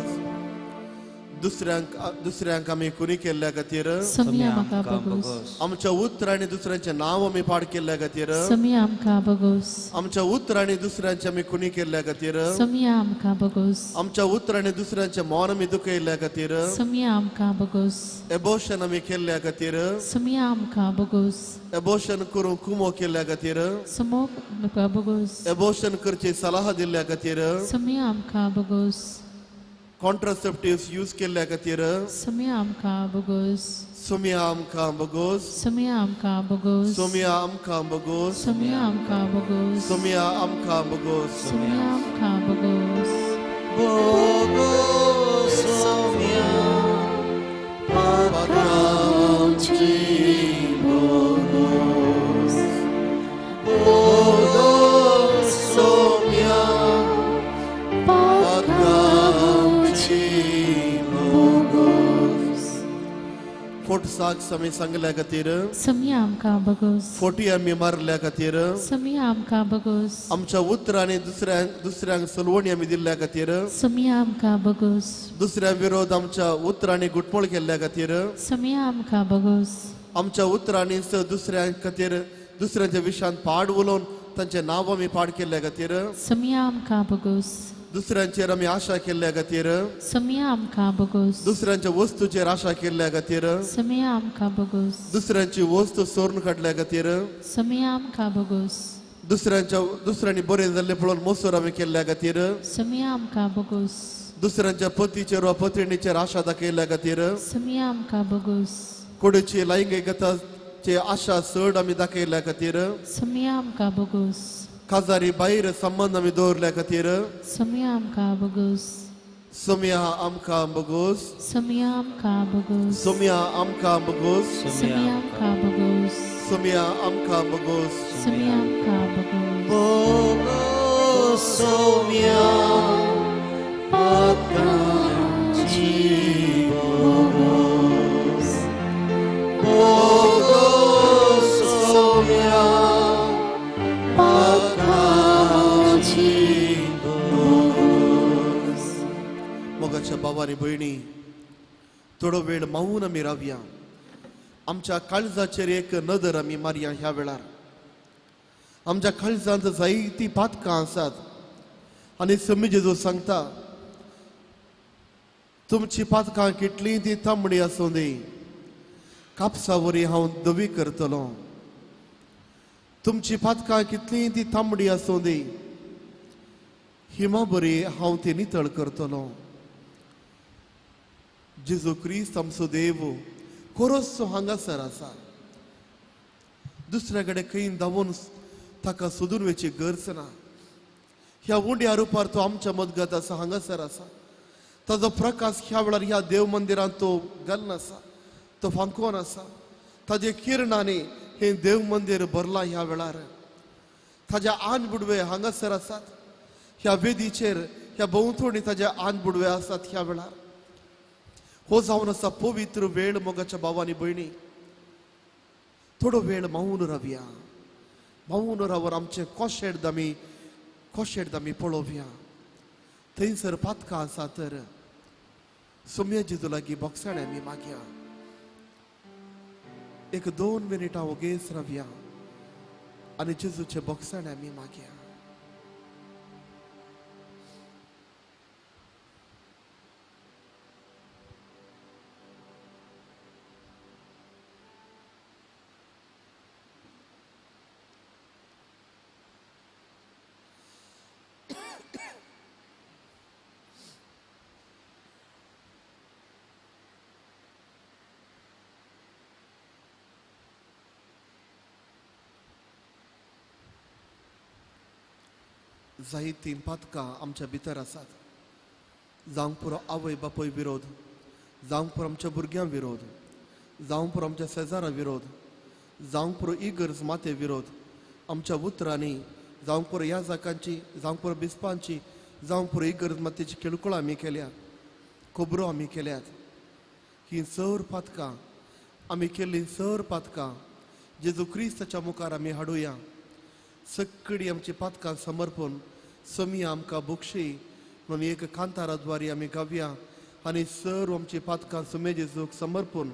दुसऱ्यांक आमी कुणी केल्ल्या खातीर सुमिया आमकां बगोस आमच्या उतरांनी दुसऱ्यांचे नांव आमी पाड केल्ल्या खातीर सुमिया आमकां बगोस आमच्या उतरांनी दुसऱ्यांचे आमी कुणी केल्ल्या खातीर सुमिया आमकां बगोस आमच्या उतरांनी दुसऱ्यांचे मौन आमी दुखयल्ल्या खातीर सुमिया आमकां बगोस एबोशन आमी केल्ल्या खातीर सुमिया आमकां बगोस एबोशन करूंक कुमो केल्ल्या खातीर समोक आमकां बगोस एबोशन करची सलाह दिल्ल्या खातीर सुमिया आमकां बगोस कॉन्ट्रासेप्टिव्स यूज केल्ल्या खातीर सुमिया आमकां बगोस सोम्या आमकां बगोस सुमिया आमकां बगोस सोम्या आमकां बगोस सुमिया आमकां बगोस सोम्या आमकां बगोस सुमिया आमकां बगोस Bogos Somia Akanchi Bogos Bogos Somia आकांक्षी बगोस मोठ साग समी सांगल्या खातीर समी आमकां बगोस फोटी आमी मारल्या खातीर समी आमकां बगोस आमच्या उतरांनी दुसऱ्यांक सलवणी आमी दिल्ल्या खातीर समी आमकां बगोस दुसऱ्या विरोध आमच्या उतरांनी गुटमोळ केल्ल्या खातीर समी आमकां बगोस आमच्या उतरांनी दुसऱ्यां खातीर दुसऱ्यांच्या विशयान पाड उलोवन तांचे नांव आमी पाड केल्ल्या खातीर समी आमकां बगोस दुसऱ्यांचेर आमी आशा केल्ल्या खातीर समी आमकां बगोस दुसऱ्यांच्या वस्तूचेर आशा केल्ल्या खातीर समी आमकां बगोस दुसऱ्यांची वस्त सोरून काडल्या खातीर समी आमकां बगोस दुसऱ्यांनी बरें जाल्लें पळोवन मोसोर आमी केल्ल्या खातीर समी आमकां बगोस दुसऱ्यांच्या पतीचेर वा पत्नीचेर आशा दाखयल्ल्या खातीर समी आमकां बगोस कोडेची लैंगिकताचे आशा चड आमी दाखयल्ल्या खातीर समी आमकां बगोस काजारी भायर संबंध आमी दवरल्या खातीर समी आमकां बगोस सोम्या आमकां बगोस समी आमकां बगोस सोम्या आमकां बगोस समी आमकां बगोस सोम्या आमकां बगोस समी आमकां बगोस बगोस सोम्या पातकांची बगोस बगोस सोम्या पातकांची बगोस. मोगाच्या भावांनी भयणी थोडो वेळ मावून आमी रावया आमच्या काळजाचेर एक नदर आमी मारया ह्या वेळार आमच्या काळजांत जायतीं पातकां आसात आनी समी जेजू सांगता तुमची पातकां कितलीं ती तांबडी आसूं दी कापसा वरी हांव दवी करतलो तुमची पातकां कितलीं ती तांबडी आसूं दी हिमा बरी हांव ती नितळ करतलो जेजू क्रिस्त आमचो देव खरोच हांगासर आसा दुसऱ्या कडेन खंय धांवून ताका सोदून वयची गरज ना ह्या उंड्या रुपार तो आमच्या मदगत आसा हांगासर आसा ताजो प्रकाश ह्या वेळार ह्या देव मंदिरांत तो घालून आसा तो फांकोन आसा ताजे किरणांनी हे देव मंदिर भरला ह्या वेळार ताज्या आन बुडवे हांगासर आसात ह्या वेदीचेर ह्या भोंवतणी ताज्या आन बुडवे आसात ह्या वेळार हो जावन आसा पवित्र वेळ मोगाच्या भावांनी भयणी थोडो वेळ मावून रावया मावून रावर आमचे कोशेड आमी पळोवया थंयसर पातकां आसा तर सोम्या जेजू लागीं बोगसाणे आमी मागया एक 2 मिनिटां ओगेच रावया आनी जेजूचे बोगसाणे आमी मागया जायतीं पातकां आमच्या भितर आसात जावंक पुरो आवय बापूय विरोध जावंक पुरो आमच्या भुरग्यां विरोध जावंक पुरो आमच्या शेजारा विरोध जावंक पुरो इगर्ज माते विरोध आमच्या उतरांनी जावंक पुरो ह्या जाकांची जावंक पुरो बिस्पांची जावंक पुरो इगर्ज मातेची किळकुळां आमी केल्या खबरो आमी केल्यात ही सर पातकां आमी केल्लीं सर पातकां जेजू क्रिस्ताच्या मुखार आमी हाडुया सगळीं आमची पातकां समर्पण समी आमकां बक्षी म्हणून एक कांताराद्वारी आमी गावया आनी सर आमची पातकां सुमे जेजूक समर्पण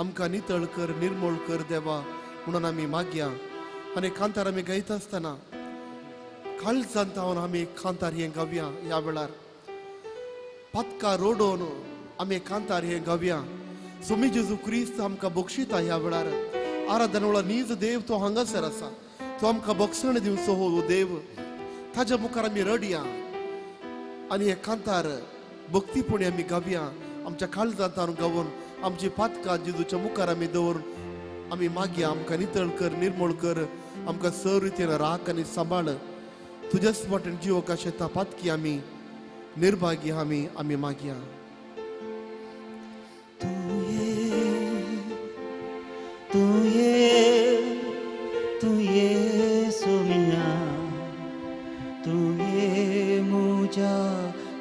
आमकां नितळ कर निर्मळ कर देवा म्हणून आमी मागया आनी कांतार आमी गायता आसतना काळजांत हांवन आमी कांतार हें गावया ह्या वेळार पातकां रोडोवन आमी कांतार हें गावया सुमी जेजू क्रिस्त आमकां बक्षिता ह्या वेळार आराधना नीज देव तो हांगासर आसा तो आमकां बक्षण दिवचो हो देव ताज्या मुखार आमी रडया आनी हे कांतार भक्तीपणी आमी गावया आमच्या काळजांत गावून आमची पातकां जेजूच्या मुखार आमी दवरून आमी मागया आमकां नितळ कर निर्मळ कर आमकां सर रितीन राख आनी सांबाळ तुज्याच वाटेन जिवोक अशें ता पातकी आमी निर्भागी आमी मागया तू ये सोमिया तू ये मुझ्या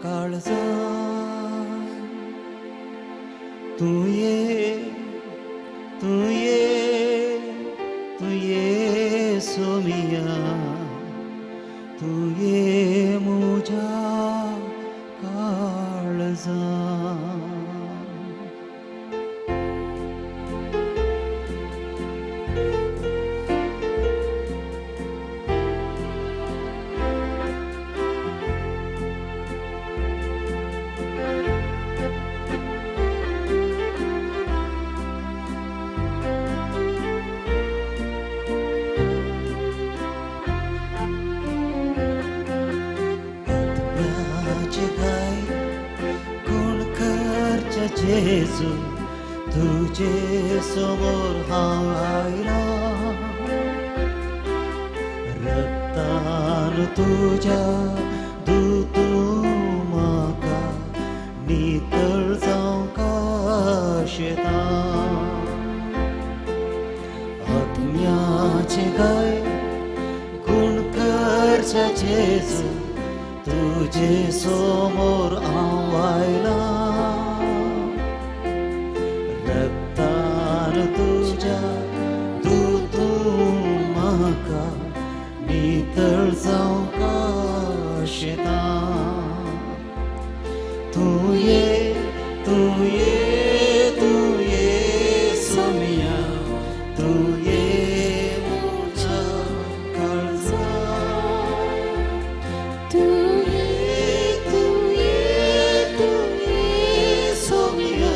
काळजा तू ये जेजू तुझे समोर हांव आयला रक्तान तुझ्या तूं म्हाका नितळ जावंका शेता आत्म्याचे गाय गुण करच्या जेजू तुझे समोर हांव आयला रक्तान तुझ्या तूं म्हाका नितळ जावंका शेता तूं ये सोमिया तूं ये म्हज्या काळजा सोमिया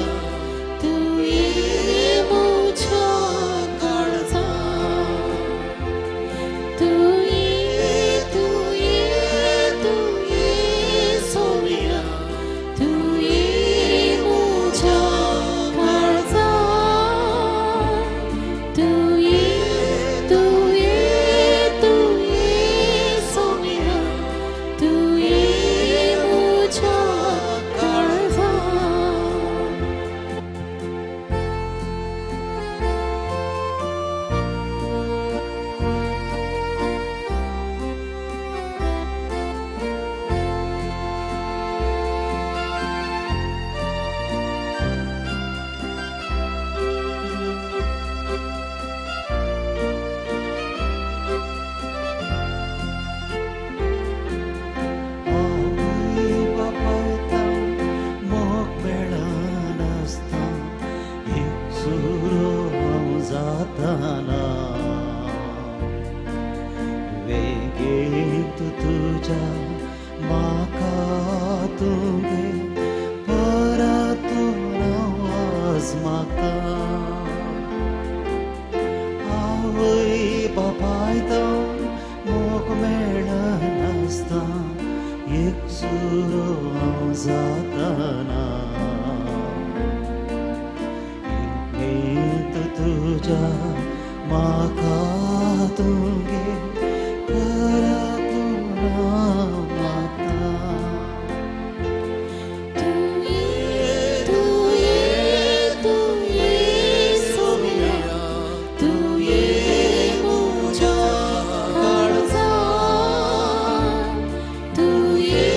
तू ये म्हज्या काळजा तू ये सोमिया तू ये म्हज्या काळजा तू ये सोमिया तू ये म्हज्या काळजा आवय बापायता मोग मेळनासता एक सुरो हांव जाताना वेगीत तुझ्या म्हाका तुगे परतून आवाज म्हाका आवय बापायता मोग मेळनासता एक सुरो हांव जाताना एक तुझ्या म्हाका तुगे परतून माता तू ये सोमिया तू ये म्हज्या काळजा तू ये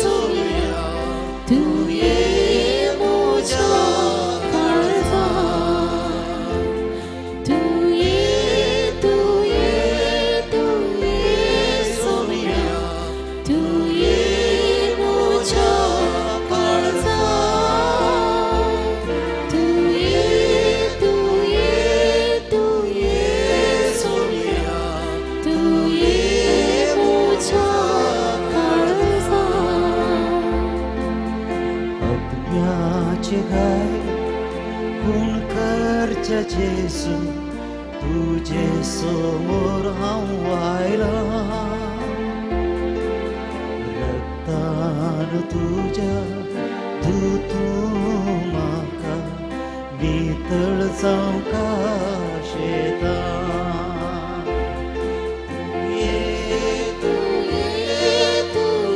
सोमिया तू ये म्हज्या काळजा तू ये सोमिया तू ये म्हज्या काळजा तू ये सोमिया तू ये म्हज्या काळजा आत्म्याचे गाय गुण करच्या जेजू तुझे समोर हांव आयला रक्तान तुझ्या तूं म्हाका नितळ जावंका शेता तू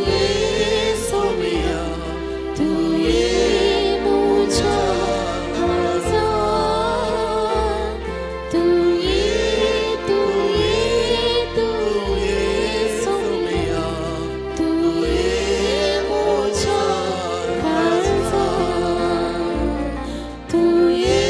ये सोमिया तू ये म्हज्या काळजा तू ये सोमिया तू ये म्हज्या काळजा तू ये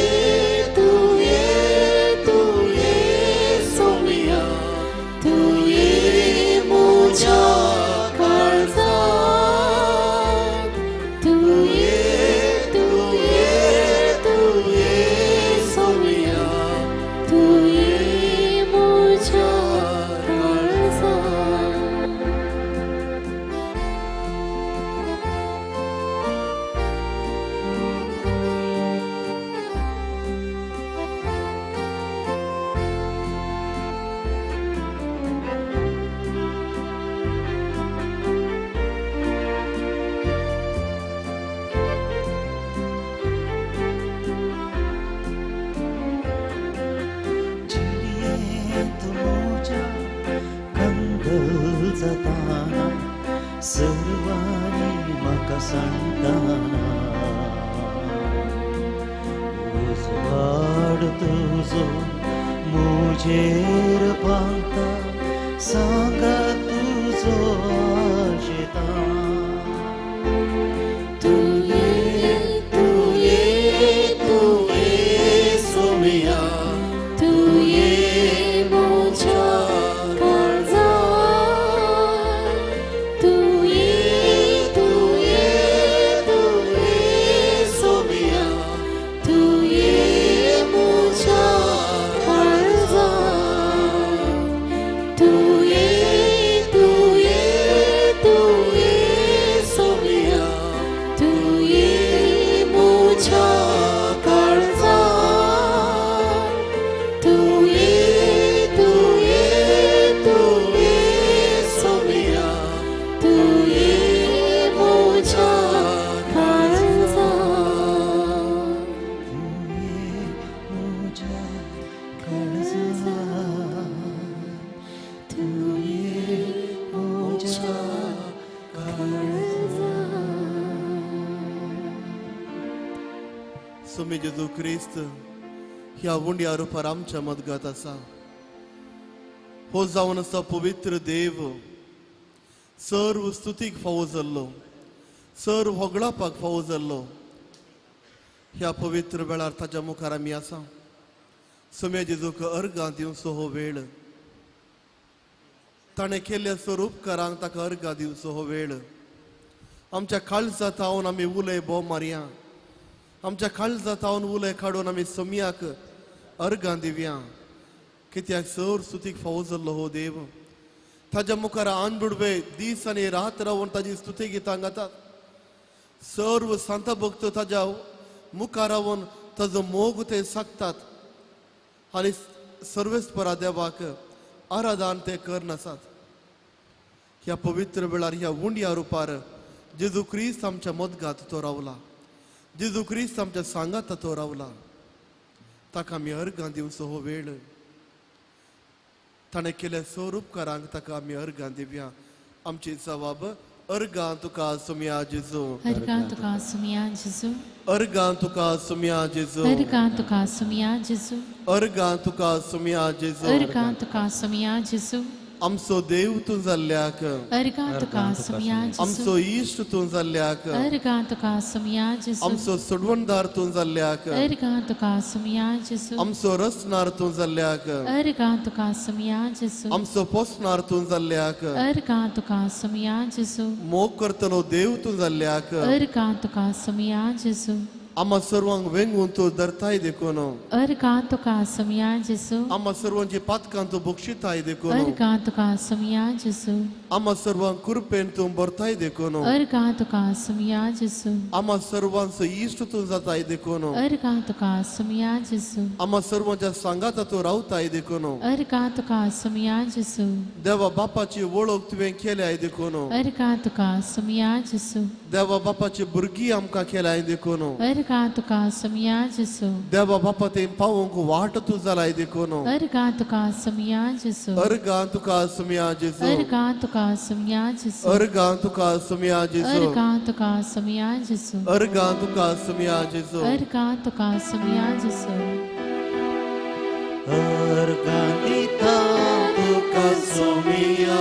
सांगताना उजवाड तुझो मुझेर पावता सांगा तुझो आशेता तू ये सोमया तू ये मोजा काळजा तू ये सोमया तू ये मोजा काळजा तू ये सोमया तू ये मोजा काळजा तू ये सोमया तू ये मोजा काळजा तू ये मोजा सुमी जेजू क्रिस्त ह्या उंड्या रुपार आमच्या मदगात असा हो जावन असा पवित्र देव सर्व स्तुतीक फावो जाल्लो सर्व होगळापाक फावो जाल्लो ह्या पवित्र वेळार ताच्या मुखार आमी आसा सुम्या जेजूक अर्गां दिवचो हो वेळ ताणें केल्ल्या स्वरूपकारांक ताका अर्गां दिवचो हो वेळ आमच्या काळजांत हांवन आमी उलय बोव मारया आमच्या काळजांत हांवन उलय काडून आमी सोमयाक अर्गां दिवया कित्याक सर स्तुतीक फावो जाल्लो हो देव ताच्या मुखार आंदुडवे दीस आनी रात रावन ताजी स्तुती गितां गातात सर्व संत भक्त ताच्या मुखार रावन ताजो मोग ते सांगतात आनी सर्वेस्परा देवाक आराधन ते करनासात ह्या पवित्र वेळार ह्या उंड्या रुपार जेजू क्रिस्त आमच्या मदगात तो रावला जेजू क्रिस्त आमच्या सांगात तो रावला ताका आमी अर्गां दिवचो हो वेळ ताणें केल्या स्वरूपकारांक ताका आमी अर्गां दिवया आमची जबाब अर्गां तुका सुम्या जेजू अर्गां तुका सुम्या जेजू अर्गां तुका सुम्या जेजू अर्गां तुका सुम्या जेजू अर्गां तुका सुम्या जेजू अर्गां तुका सुम्या जेजू आमचो देव तूं जाल्ल्याक अर्गां तुका सुम्या जेजू आमचो इश्ट तूं जाल्ल्याक अर्गां तुका सुम्या जेजू आमचो सोडवणदार तूं जाल्ल्याक अर्गां तुका सुम्या जेजू आमचो रचनार तूं जाल्ल्याक अर्गां तुका सुम्या जेजू आमचो पोसनार तूं जाल्ल्याक अर्गां तुका सुम्या जेजू मोग करतलो देव तूं जाल्ल्याक अर्गां तुका सुम्या जेजू आम्हा सर्वांक वेंगून तूं धरताय देखून अर्गां तुका सुम्या जेजू आम्हा सर्वांची पातकां तूं बक्षिताय देखून अर्गां तुका सुम्या जेजू आम्हा सर्वांक कृपेन तूं भरताय देखून अर्गां तुका सुम्या जेजू आम्हा सर्वांचो इश्ट तूं जाताय देखून अर्गां तुका सुम्या जेजू आम्हा सर्वांच्या सांगात तूं रावताय देखून अर्गां तुका सुम्या जेजू देवा बापाची वळख तुवें केल्याय देखून अर्गां तुका सुम्या जेजू देवा बापाची भुरगीं आमकां केल्याय देखून अर्गां तुका सुम्या जेजू देवा बापा ते पावोंक वाट तूं जालाय देखून अर्गां तुका सुम्या जेजू अर्गां तुका सुम्या जेजू अर्गां तुका सुम्या जेजू अर्गां तुका सुम्या जेजू अर्गां तुका सुम्या जेजू अर्गां तुका सुम्या जेजू अर्गां तुका सुम्या जेजू अर्गां दिता तुका सोमया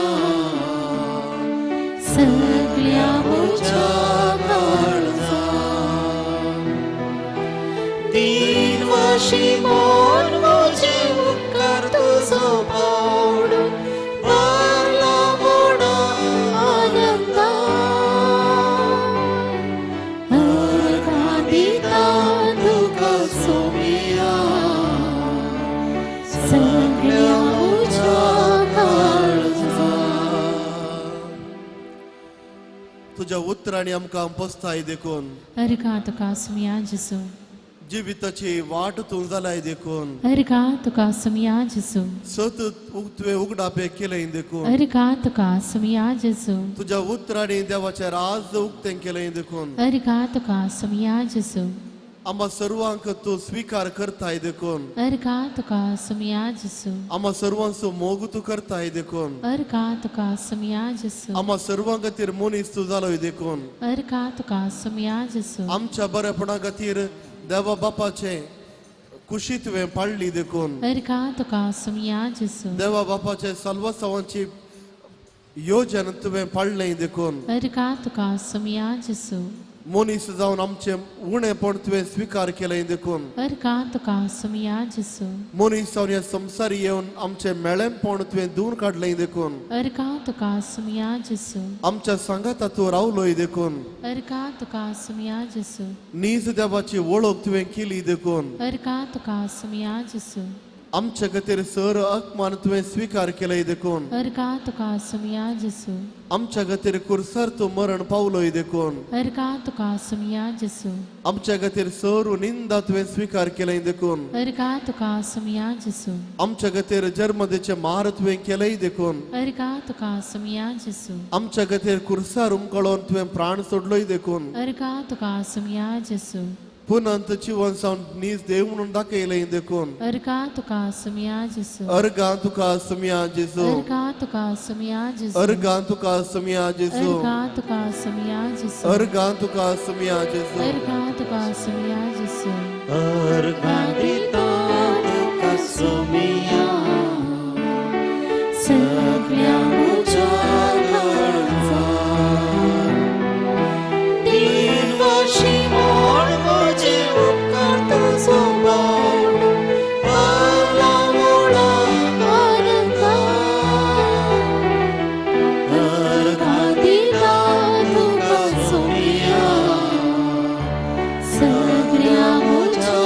सगळ्या म्हज्या काळजा दिनवाशी मोन मुझे उपकार तुझो पावडून भरला मोडा आनंदा अर्गां दिता तुका सोमया सगळ्या म्हज्या काळजा तुझ्या उतरांनी आमकां पोसताय देखून अर्गां तुका सुम्या जेजू जिविताची वाट तूं जालाय देखून अर्गां तुका सुम्या जेजू सतत तुवें उगडापे केलंय देखून अर्गां तुका सुम्या जेजू तुझ्या उतरांनी देवाचे राज उक्तें केलंय देखून अर्गां तुका सुम्या जेजू आम्हा सर्वांक तू स्वीकार करताय देखून अर्घा तुका सुमिया जसू आम्हा सर्वांचो मोग तू करताय देखून अर्घा तुका सुमिया जसू आम्हा सर्वांक खातीर मनीस तू जालोय देखून अर्घा तुका सुमिया जसू आमच्या बरेपणा खातीर देवा बापाचे कुशीतवे पाळली देखून अर्घा तुका सुमिया जसू देवा बापाचे साल्वासावांची योजन तुवें पाळलें देखून अर्घा तुका सुमिया जसू मनीस जावन आमचे उणेपण तुवें स्वीकार केलें देखून अर्घा तुका सुमिया जसू मनीस जावन ह्या संवसारी येवन आमचे मेळेपण तुवें दूर काडलें देखून अर्घा तुका सुमिया जसू आमच्या सांगाता तूं रावलोय देखून अर्घा तुका सुमिया जसू नीज देवाची वळख तुवें केली देखून अर्घा तुका सुमिया जसू आमचे खातीर सर अपमान तुवें स्वीकार केलें देखून अर्घा तुका सुमिया जसू आमच्या खातीर कुर्सार तूं मरण पावलोय देखून अर्घा तुका सुमिया जसू आमच्या खातीर सर निंदा तुवें स्वीकार केलें देखून अर्घा तुका सुमिया जसू आमच्या खातीर जन्मदेचे मार तुवें केलें देखून अर्घा तुका सुमिया जसू आमच्या खातीर कुर्सार उमकळोन तुवें प्राण सोडलोय देखून अर्घा तुका सुमिया जसू पुनंत जीवन सावन नीज देव म्हणून दाखयलें देखून अर्घा तुका सुमिया जसू अर्गा तुका सुमिया जेजू अर्घा तुका सुमिया जसू अर्गा तुका सुमिया जेजू अर्घा तुका सुमिया जसू अर्गा तुका सुमिया जेजू अर्घा तुका सुमिया जसू अर्घा दिता तुका सुमिया सगळ्या म्हज्या काळजान दिनवशी म्हण म्हजे उपकार तुजो बाळ पावला मोडा अर्घा दिता तुका सुमिया सगळ्या म्हज्या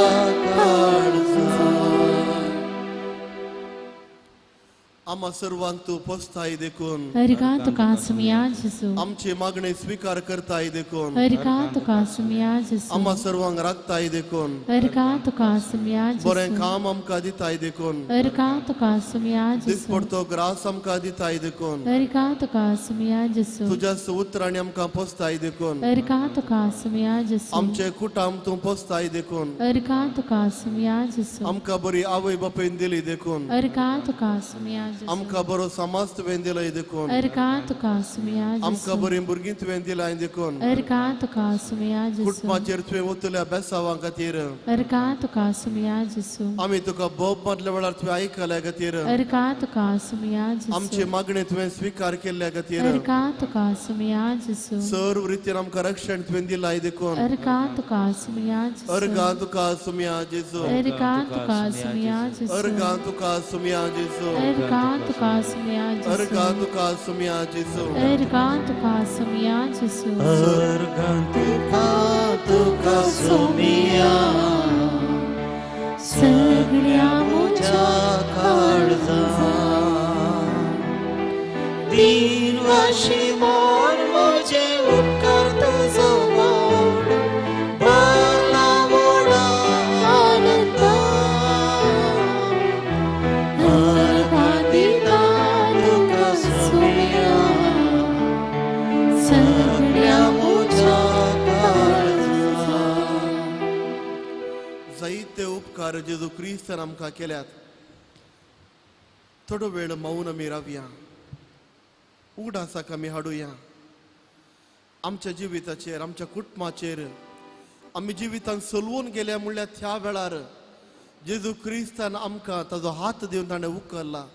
आम्हा सर्वांक तू पोसताय देखून अर्घा तुका सुमिया जसू आमची मागणी स्वीकार करताय देखून अर्घा तुका सुमिया जसू आम्हा सर्वांक राखताय देखून अर्घा तुका सुमिया बरें जसू काम आमकां दिताय देखून अर्घा तुका सुमिया जसू दिसपडतो ग्रास आमकां दिताय देखून अर्घा तुका सुमिया जसू तुज्या उतरांनी आमकां पोसताय देखून अर्घा तुका सुमिया जसू आमचे कुटुंब तू पोसताय देखून अर्घा तुका सुमिया जसू आमकां बरी आवय बापायन दिली देखून अर्घा तुका सुमिया जसू आमकां बरो समाज तुवें दिलय देखून अर्घा तुका सुमिया आमकां जसू बरीं भुरगीं तुवें दिलाय देखून अर्घा तुका सुमिया जसू कुटुंबाचेर तुवें वतल्या बेसावां खातीर अर्घा तुका सुमिया जसू आमी तुका बोब मदल्या वेळार तुवें आयकल्या खातीर अर्घा तुका सुमिया जसू आमची मागणी तुवें स्वीकार केल्ल्या खातीर अर्घा तुका सुमिया जसू सर्व रितीन आमकां रक्षण तुवें दिलाय देखून अर्घा तुका सुमिया जसू अर्गा तुका सुमिया जेजू अर्घा तुका सुमिया जसू अर्गा तुका सुमिया जेजू अर्घा तुका सुमिया जसू अर्गा तुका सुमिया जेजू अर्घा तुका सुमिया जसू अर्घा तुका सुमिया सगळ्या म्हज्या काळजान दिनवशी म्हण म्हजे उपकार तुजो बाळ पावला मोडा अर्घा दिता तुका सुमिया सगळ्या म्हज्या जायते उपकार जेजू क्रिस्तान आमकां केल्यात थोडो वेळ मौन आमी रावया उगडासाक आमी हाडुया आमच्या जिविताचेर आमच्या कुटुंबाचेर आमी जिवितान चलवून गेल्या म्हणल्यार त्या वेळार जेजू क्रिस्तान आमकां ताजो हात दिवन ताणें उखल्ला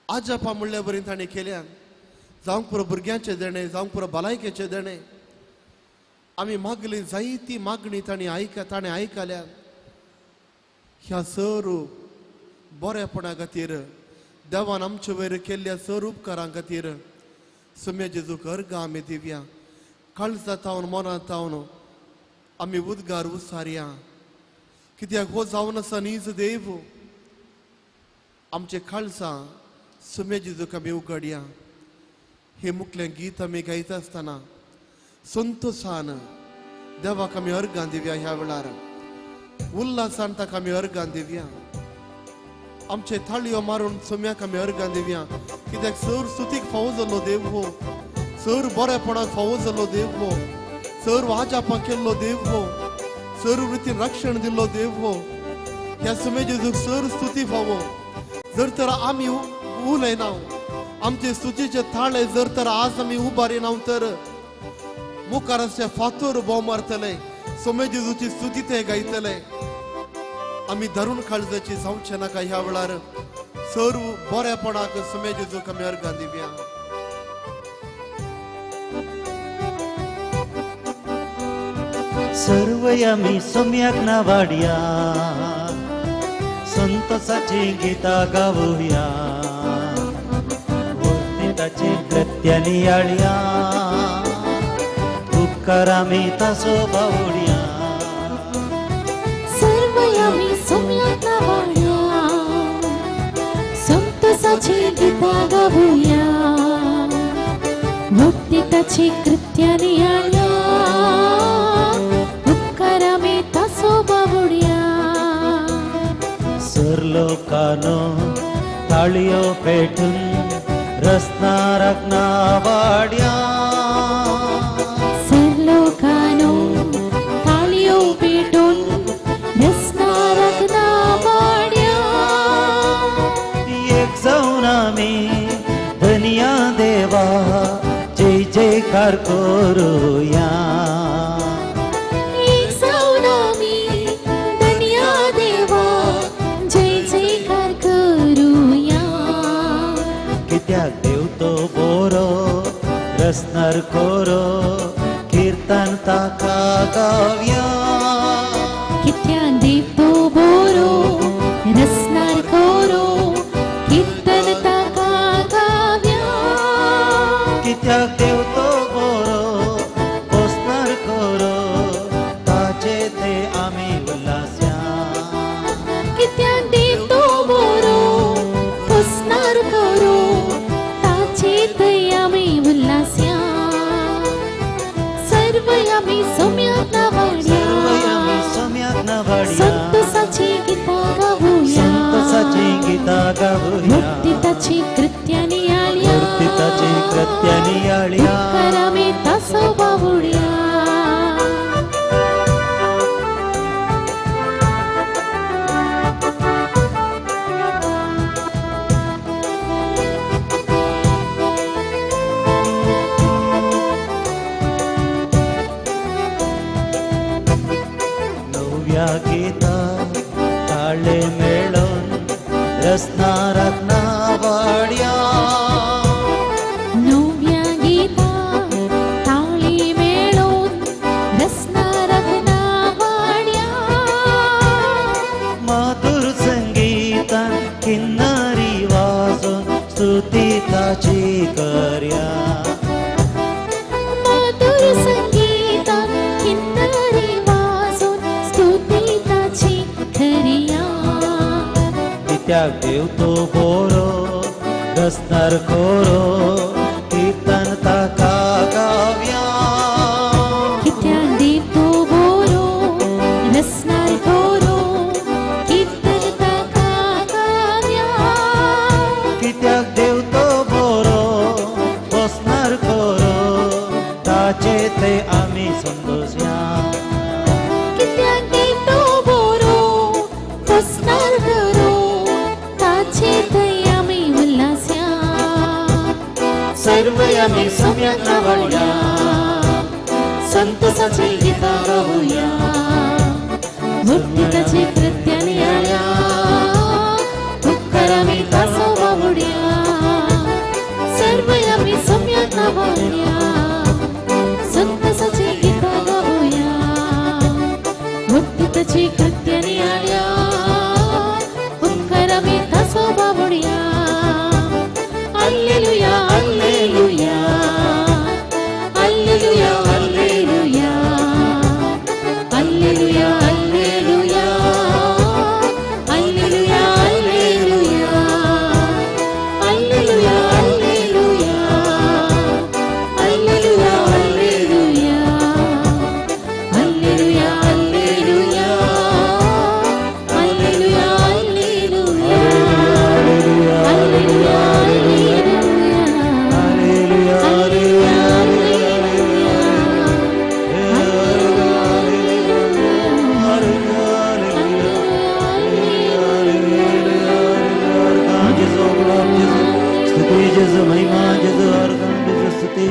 आजपा म्हणल्या बरी ताणें केल्या जावंक पुरो भुरग्यांचें देणें जावंक पुरो भलायकेचें देणें आमी मागली जायती मागणी ताणें आयकल्या ह्या सर बरेपणा खातीर देवान आमचे वयर केल्ल्या सर उपकारां खातीर सुम्या जेजूक अर्घा आमी दिवया काळजांतावन मनांतावन आमी उद्गार उसारया कित्याक हो जावन आसा नीज देव आमचे काळजां सुम्या जेजूक आमी उगडया हे मुखलें गीत आमी गायता आसतना संतोषान देवाक आमी अर्घां दिवया ह्या वेळार उल्हासान ताका आमी अर्घां दिवया आमचे थाळयो मारून सुम्याक आमी अर्घां दिवया कित्याक सर स्तुतीक फावो जाल्लो देव हो सर बरेपणाक फावो जाल्लो देव हो सर वाजापां केल्लो देव हो सर्व रीतीन रक्षण दिल्लो देव हो ह्या समय जेजूक सर स्तुती फावो जर तर आम्ही उलय नाव आमचे स्तुतीचे थाळे जर तर आज आम्ही उभारी नाव तर मुखाराच्या फातोर बोव मारतले समय जेजूची स्तुती ते गायतले आम्ही धरून काळजाची जावचे नाका ह्या वेळार सर्व बऱ्यापणाक समय जेजूक आम्ही अर्घा दिव्या सर्व आम्ही सम्यक नावाड्या संतोषाची गीता गावूया वर्तिताची कृत्यानी आळया उपकार आम्ही तासो बावड्या सर्व आम्ही सम्यक नावाड्या संतोषाची गीता गाऊया वर्तिताची कृत्यानी आळया उपकार आम्ही तासो बावड्या सर्लोकानो ताळयो पेटून रसनारक नावाड्या सर्लोकानो ताळयो पेटून रसनारक नावाड्या एक जाऊन आम्ही धनिया देवा जय जयकार करूया एक जाऊन आम्ही धन्या देवा जय जयकार करूया कित्याक देव तो बोरो रसनार कोरो कीर्तन ताका गावया कित्या देतो बोरो रसनार कोरो कीर्तन ताका गाव्या कित्याक देव तो बोरो बसनार कोरो ताचे ते आम्ही उल्हास्या कित्या देतो बोरो पुसनार कोरो ताचे थंय आमी उल्हास्या सर्व आमी सम्यक नावाड्या सम्यक नावाड्या संतोषाची गीता गाऊया संतोषाची गीता गावूया वर्तिताची कृत्यानी आळया वर्तिताची कृत्यानी आळया उपकार आमी तासो बावड्या नव्या गीता ताळे मेळून रसनारक नावाड्या नव्या गीता ताळी मेळून रसनारक नावाड्या माधुर संगीतान किन्नरी वाजून स्तुती ताची कर्या मधुर संगीतान किन्नरी वाजून स्तुती ताची खरिया कित्याक देव तो बोरो रसनार कोरो कीर्तन ताका गावया कित्या देतो बोरो रसनार कोरो कीर्तन ताका गाव्या कित्याक देव तो बोरो बसनार कोरो ताचे ते आम्ही संतोषया कित्याक देतो बोरो पुसनार कोरो ताचे थंय आमी उल्हास्या सर्व आम्ही सम्यक नावाड्या संतोषाची गीता गाऊया वर्तिताची कृत्यानी आळया उपकार आमी तासो बावड्या सर्व आमी सम्यक नावाड्या संतोषाची गीता गाऊया वर्तिताची कृत्यानी आळया उपकार आमी तासो बावड्या Alleluia, alleluia, alleluia, alleluia, alleluia, alleluia,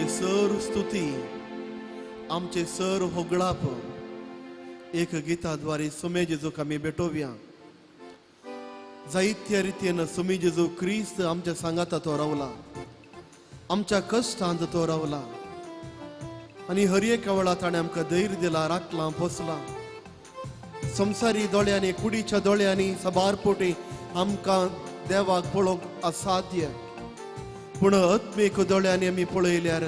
आमचे सर स्तुती, आमचे सर होगळाप एक गीताद्वारे सुमे जेजूक आमी भेटोवया. जायत्या रितीन सुमी जेजू क्रिस्त आमच्या सांगाता तो रावला, आमच्या कश्टांत तो रावला आणि हर एका वेळा ताणें आमकां धैर्य दिला, राखला, पोसला. संवसारी दोळ्यांनी, कुडीच्या दोळ्यांनी सबारपोटी आमकां देवाक पळोवंक असाध्य, पूण आत्मीक दोळ्यांनी आमी पळयल्यार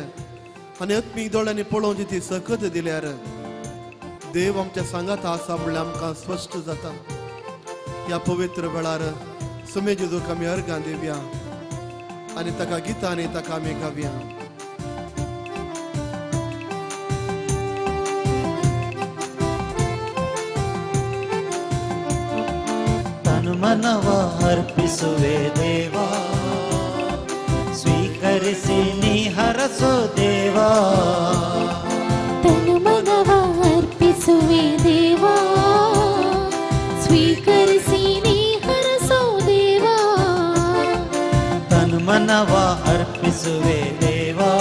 आनी आत्मीक दोळ्यांनी पळोवची ती सकत दिल्यार देव आमच्या सांगात आसा म्हणल्यार आमकां स्पश्ट जाता. ह्या पवित्र वेळार सुमे जेजूक आमी अर्गां दिवया आनी ताका गितांनी ताका आमी गावया. ತನು ಮನವ ಅರ್ಪಿಸುವೆ ದೇವಾ, ಸ್ವೀಕರಿಸಿ ನೀ ಹರಸೋ ದೇವಾ. ತನು ಮನವ ಅರ್ಪಿಸುವೆ ದೇವಾ, ಸ್ವೀಕರಿಸಿ ನೀ ಹರಸೋ ದೇವಾ. ತನು ಮನವ ಅರ್ಪಿಸುವೆ ದೇವಾ,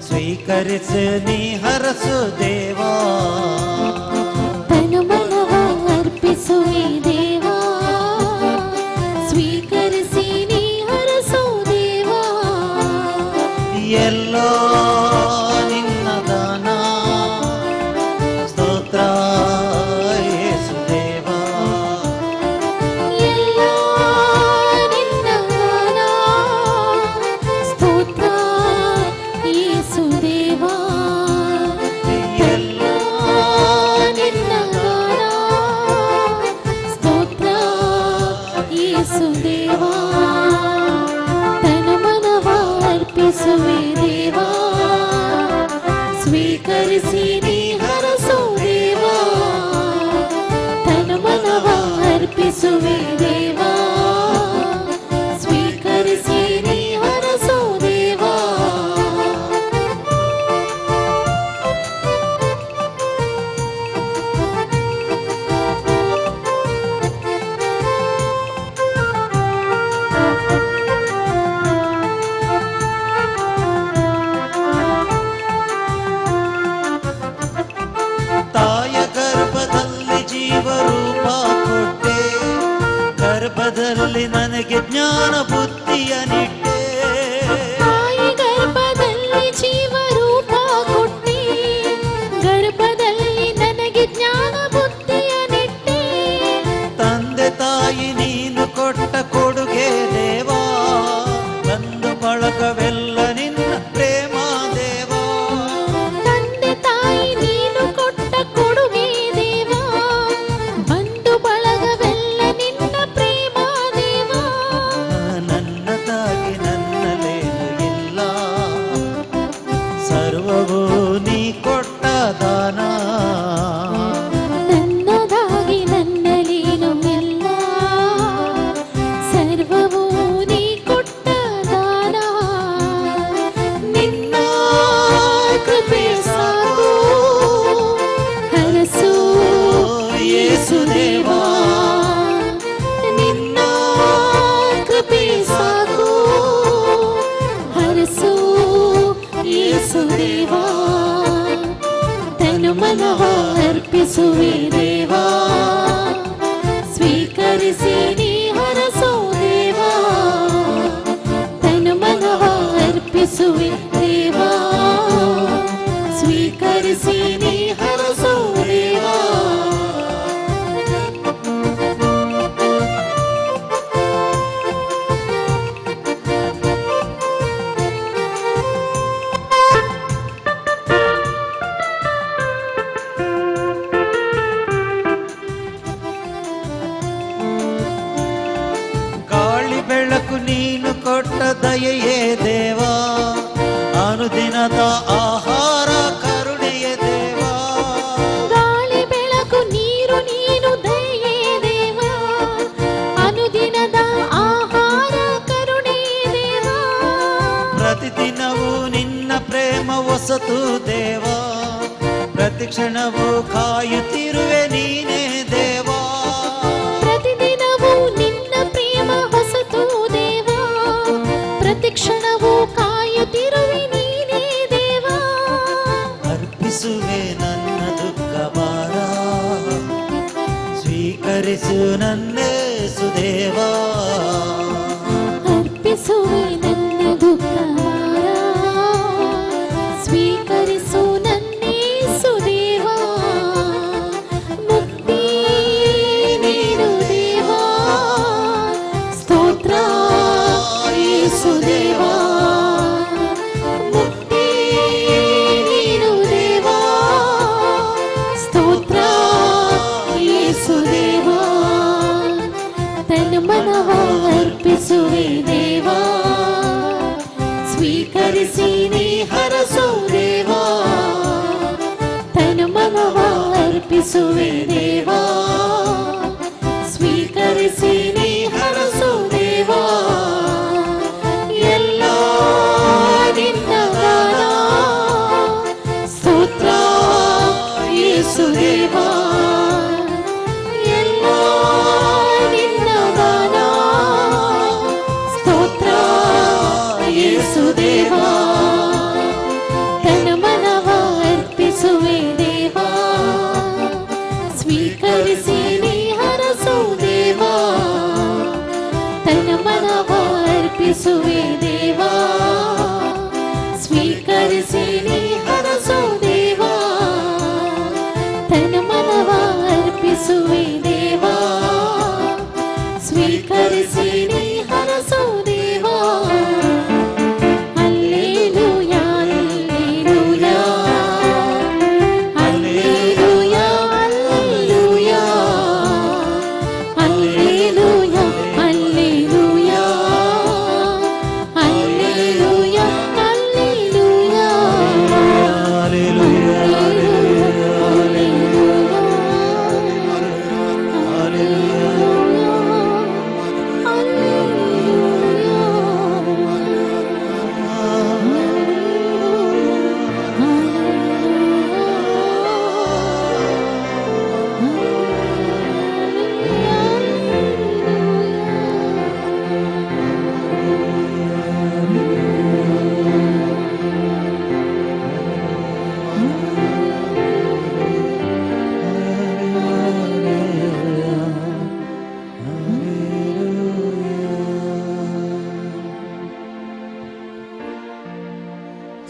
ಸ್ವೀಕರಿಸಿ ನೀ ಹರಸೋ ದೇವಾ. ತನು ಮನವ ಅರ್ಪಿಸುವೆ ದೇವಾ, ಸ್ವೀಕರಿಸಿ ನೀ ಹರಸೋ ದೇವಾ. ಎಲ್ಲೋ ನಿನ್ನ ದಾನ, ಸ್ತೋತ್ರ ಯೇಸುದೇವಾ. ಎಲ್ಲ ನಿನ್ನ ದಾನ, ಸ್ತೋತ್ರ ಯೇಸುದೇವಾ. ಎಲ್ಲ ನಿನ್ನ ದಾನ, ಸ್ತೋತ್ರ ಯೇಸುದೇವಾ. ತನು ಮನವ ಅರ್ಪಿಸುವೆ ದೇವಾ, ಸ್ವೀಕರಿಸಿ ನೀ ಹರಸೋ ದೇವಾ. ತನು ಮನವ ಅರ್ಪಿಸುವೆ ದೇವಾ, ಸ್ವೀಕರಿಸಿ ನೀ ಹರಸೋ ದೇವಾ. ತಾಯ ಗರ್ಭದಲ್ಲಿ ಜೀವರೂಪ ಕೊಟ್ಟೆ, ಗರ್ಭದಲ್ಲಿ ನನಗೆ ಜ್ಞಾನ ಬುದ್ಧಿಯ ನಿಟ್ಟೆ. ತಾಯಿ ಗರ್ಭದಲ್ಲಿ ಜೀವರೂಪ ಕೊಟ್ಟೆ, ಗರ್ಭದಲ್ಲಿ ನನಗೆ ಜ್ಞಾನ ಬುದ್ಧಿಯ ನೆಟ್ಟೆ. ತಂದೆ ತಾಯಿ ನೀನು ಕೊಟ್ಟ ಕೊಡುಗೆ ದೇವಾ, ಬಂಧು ಬಳಗವೆಲ್ಲ ನಿನ್ನ ಪ್ರೇಮ ದೇವಾ. ತಂದೆ ತಾಯಿ ನೀನು ಕೊಟ್ಟ ಕೊಡುಗೆ ದೇವಾ, ಬಂಧು ಬಳಗವೆಲ್ಲ ನಿನ್ನ ಪ್ರೇಮ ದೇವಾ. ನನ್ನದಾಗಿ ನನ್ನಲ್ಲೇನು ಇಲ್ಲ, ಸರ್ವವೂ ನೀ ಕೊಟ್ಟ ದಾನ. ನನ್ನದಾಗಿ ನನ್ನಲೇನು ಇಲ್ಲ, ಸರ್ವವೂ ನೀ ಕೊಟ್ಟ ದಾನ. ನಿನ್ನ ಕೃಪೆ ಸಾಕು, ಹರಸು ಯೇಸುದೇವಾ. ನಿನ್ನ ಕೃಪೆ ಸಾಕು, ಹರಸು ಯೇಸುದೇವಾ. ತನು ಮನವ ಅರ್ಪಿಸುವೆ ದೇವಾ, ಸ್ವೀಕರಿಸಿ ನೀ ಹರಸೋ ದೇವಾ. ತನು ಮನವ ಅರ್ಪಿಸುವೆ ದೇವಾ, ಸ್ವೀಕರಿಸಿ ನೀ ಹರಸೋ ದೇವಾ. ಗಾಳಿ ಬೆಳಕು ನೀನು ಕೊಟ್ಟ ದಯೆಯೇ ದೇವಾ, ಅನುದಿನದ ಆಹಾರ ಕರುಣೆಯ ದೇವಾ. ಗಾಳಿ ಬೆಳಕು ನೀರು ನೀನು ದಯೆ ದೇವಾ, ಅನುದಿನದ ಆಹಾರ ಕರುಣೆ ದೇವಾ. ಪ್ರತಿದಿನವೂ ನಿನ್ನ ಪ್ರೇಮ ಹೊಸತು ದೇವಾ, ಪ್ರತಿ ಕ್ಷಣವೂ ಕಾಯುತ್ತಿರುವೆ ನೀನೇ ದೇವಾ. ಪ್ರತಿದಿನವೂ ನಿನ್ನ ಪ್ರೇಮ ಹೊಸತು ದೇವಾ, ಪ್ರತಿ ಕ್ಷಣವೂ ಕಾಯುತ್ತಿರುವೆ ನನ್ನೇಸು ದೇವಾ ಅರ್ಪಿಸುವೆ ನನ್ನ ದುಃಖಭಾರ ಸ್ವೀಕರಿಸು ನನ್ನೇಸು ದೇವಾ ಮುಕ್ತಿ ನೀಡು ದೇವಾ ಸ್ತೋತ್ರ ಯೇಸು ದೇವಾ ಮುಕ್ತಿ ನೀಡು ದೇವಾ ಸ್ತೋತ್ರ ಯೇಸು ದೇವಾ ತನು ಮನವ ಅರ್ಪಿಸುವೆ ದೇವಾ ಸ್ವೀಕರಿಸಿ ನೀ ಹರಸು ದೇವಾ ತನು ಮನವ ಅರ್ಪಿಸುವೆ ದೇವಾ ಸ್ವೀಕರಿಸಿ ನೀ ಹರಸು ದೇವಾ ಎಲ್ಲ ನಿನ್ನ ಗಾನ ಸ್ತೋತ್ರ ಯೇಸು ದೇವಾ ಎಲ್ಲ ನಿನ್ನ ಗಾನ ಸ್ತೋತ್ರ ಯೇಸು ದೇವಾ ತನ ಮನವ ಅರ್ಪಿಸುವೆ ದೇವಾ ಸ್ವೀಕರಿಸಿ ನೀ ಹರಸು ದೇವಾ ತನ ಮನವ ಅರ್ಪಿಸುವೆ ದೇವಾ ಸ್ವೀಕರಿಸಿ ನೀ ಹರಸು ದೇವಾ ತನ ಮನವ ಅರ್ಪಿಸುವೆ ದೇವಾ ಸ್ವೀಕರಿಸಿ ನೀ ಹರಸು ದೇವಾ hallelujah hallelujah hallelujah hallelujah hallelujah hallelujah hallelujah Hallelujah,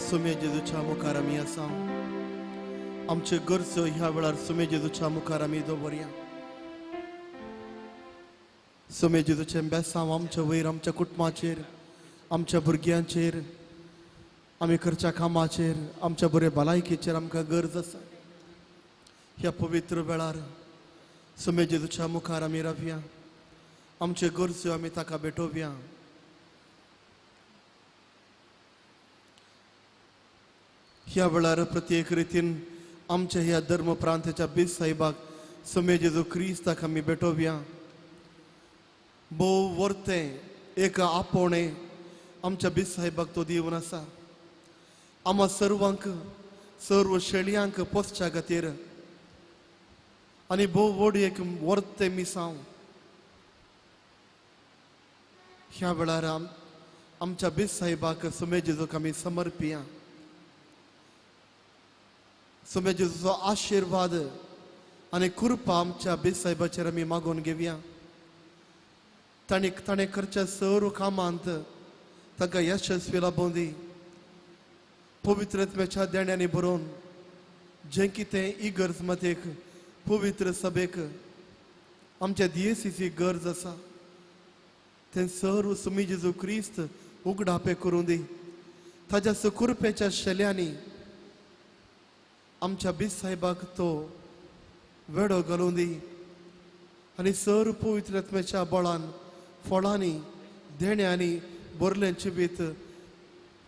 सुमे जेजूच्या मुखार आमी आसा आमचे गरजो ह्या वेळार सुमे जेजूच्या मुखार आमी दवरया सुमे जेजूचें बेसांव आमच्या वयर आमच्या कुटुंबाचेर आमच्या भुरग्यांचेर आमी करच्या कामाचेर आमच्या बरे भलायकेचेर आमकां गरज आसा ह्या पवित्र वेळार सुमे जेजूच्या मुखार आमी रावया आमचे गरजो आमी ताका भेटोवया ह्या वेळार प्रत्येक रितीन आमच्या ह्या धर्म प्रांताच्या बीज साहेबाक सुमे जेजू क्रिस्ताक आमी भेटोवया भोव वर्ते एक आपोणे आमच्या बीज साहेबाक तो दिवन आसा आम्हा सर्वांक सर्व शेळयांक पोसच्या खातीर आनी भोव व्हड एक वर्ते मिसांव ह्या वेळार आमच्या बीज साहेबाक सुमे जेजूक आमी समर्पिया सुमे जेजूचो आशीर्वाद आनी कृपा आमच्या बीज साहेबाचेर आमी मागून घेवया ताणें करच्या सर्व कामांत ताका यशस्वी लाभोवन दी पवित्रत्म्याच्या देण्यांनी बरोवन जें कितें इगर्ज मतेक पवित्र सभेक आमच्या दियेसीची गरज आसा तें सर्व सुमे जेजू क्रिस्त उगडापे करून दी ताच्या सुकुरपेच्या शेल्यांनी आमच्या बीज साहेबाक तो वेडो घालून दी आनी सर्व पवित्रत्म्याच्या बळान फळांनी देण्यांनी बरलें जिवीत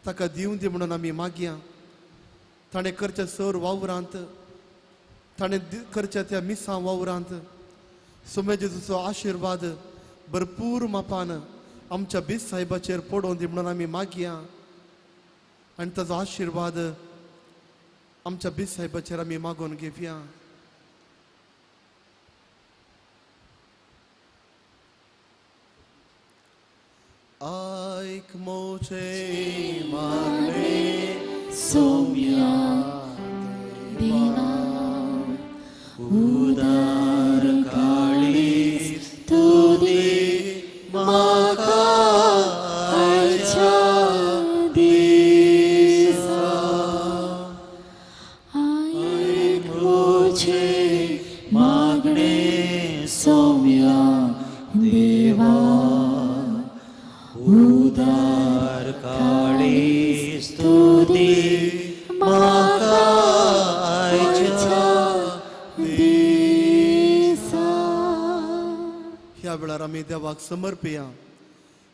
ताका दिवं दी म्हणून आमी मागया ताणें करच्या सर्व वावरांत ताणें करच्या त्या मिसां वावरांत सुमे जेजूचो आशिर्वाद भरपूर मापान आमच्या बीज साहेबाचेर पडोवन दी म्हणून आमी मागया आनी ताजो आशिर्वाद आमच्या बीज साहेबाचेर आमी मागून घेवया आयक मोचे मारले सौम्या देवा उदार काळी संसार काळी स्तुती म्हाका आयच्या दिसा. ह्या वेळार आमी देवाक समर्पया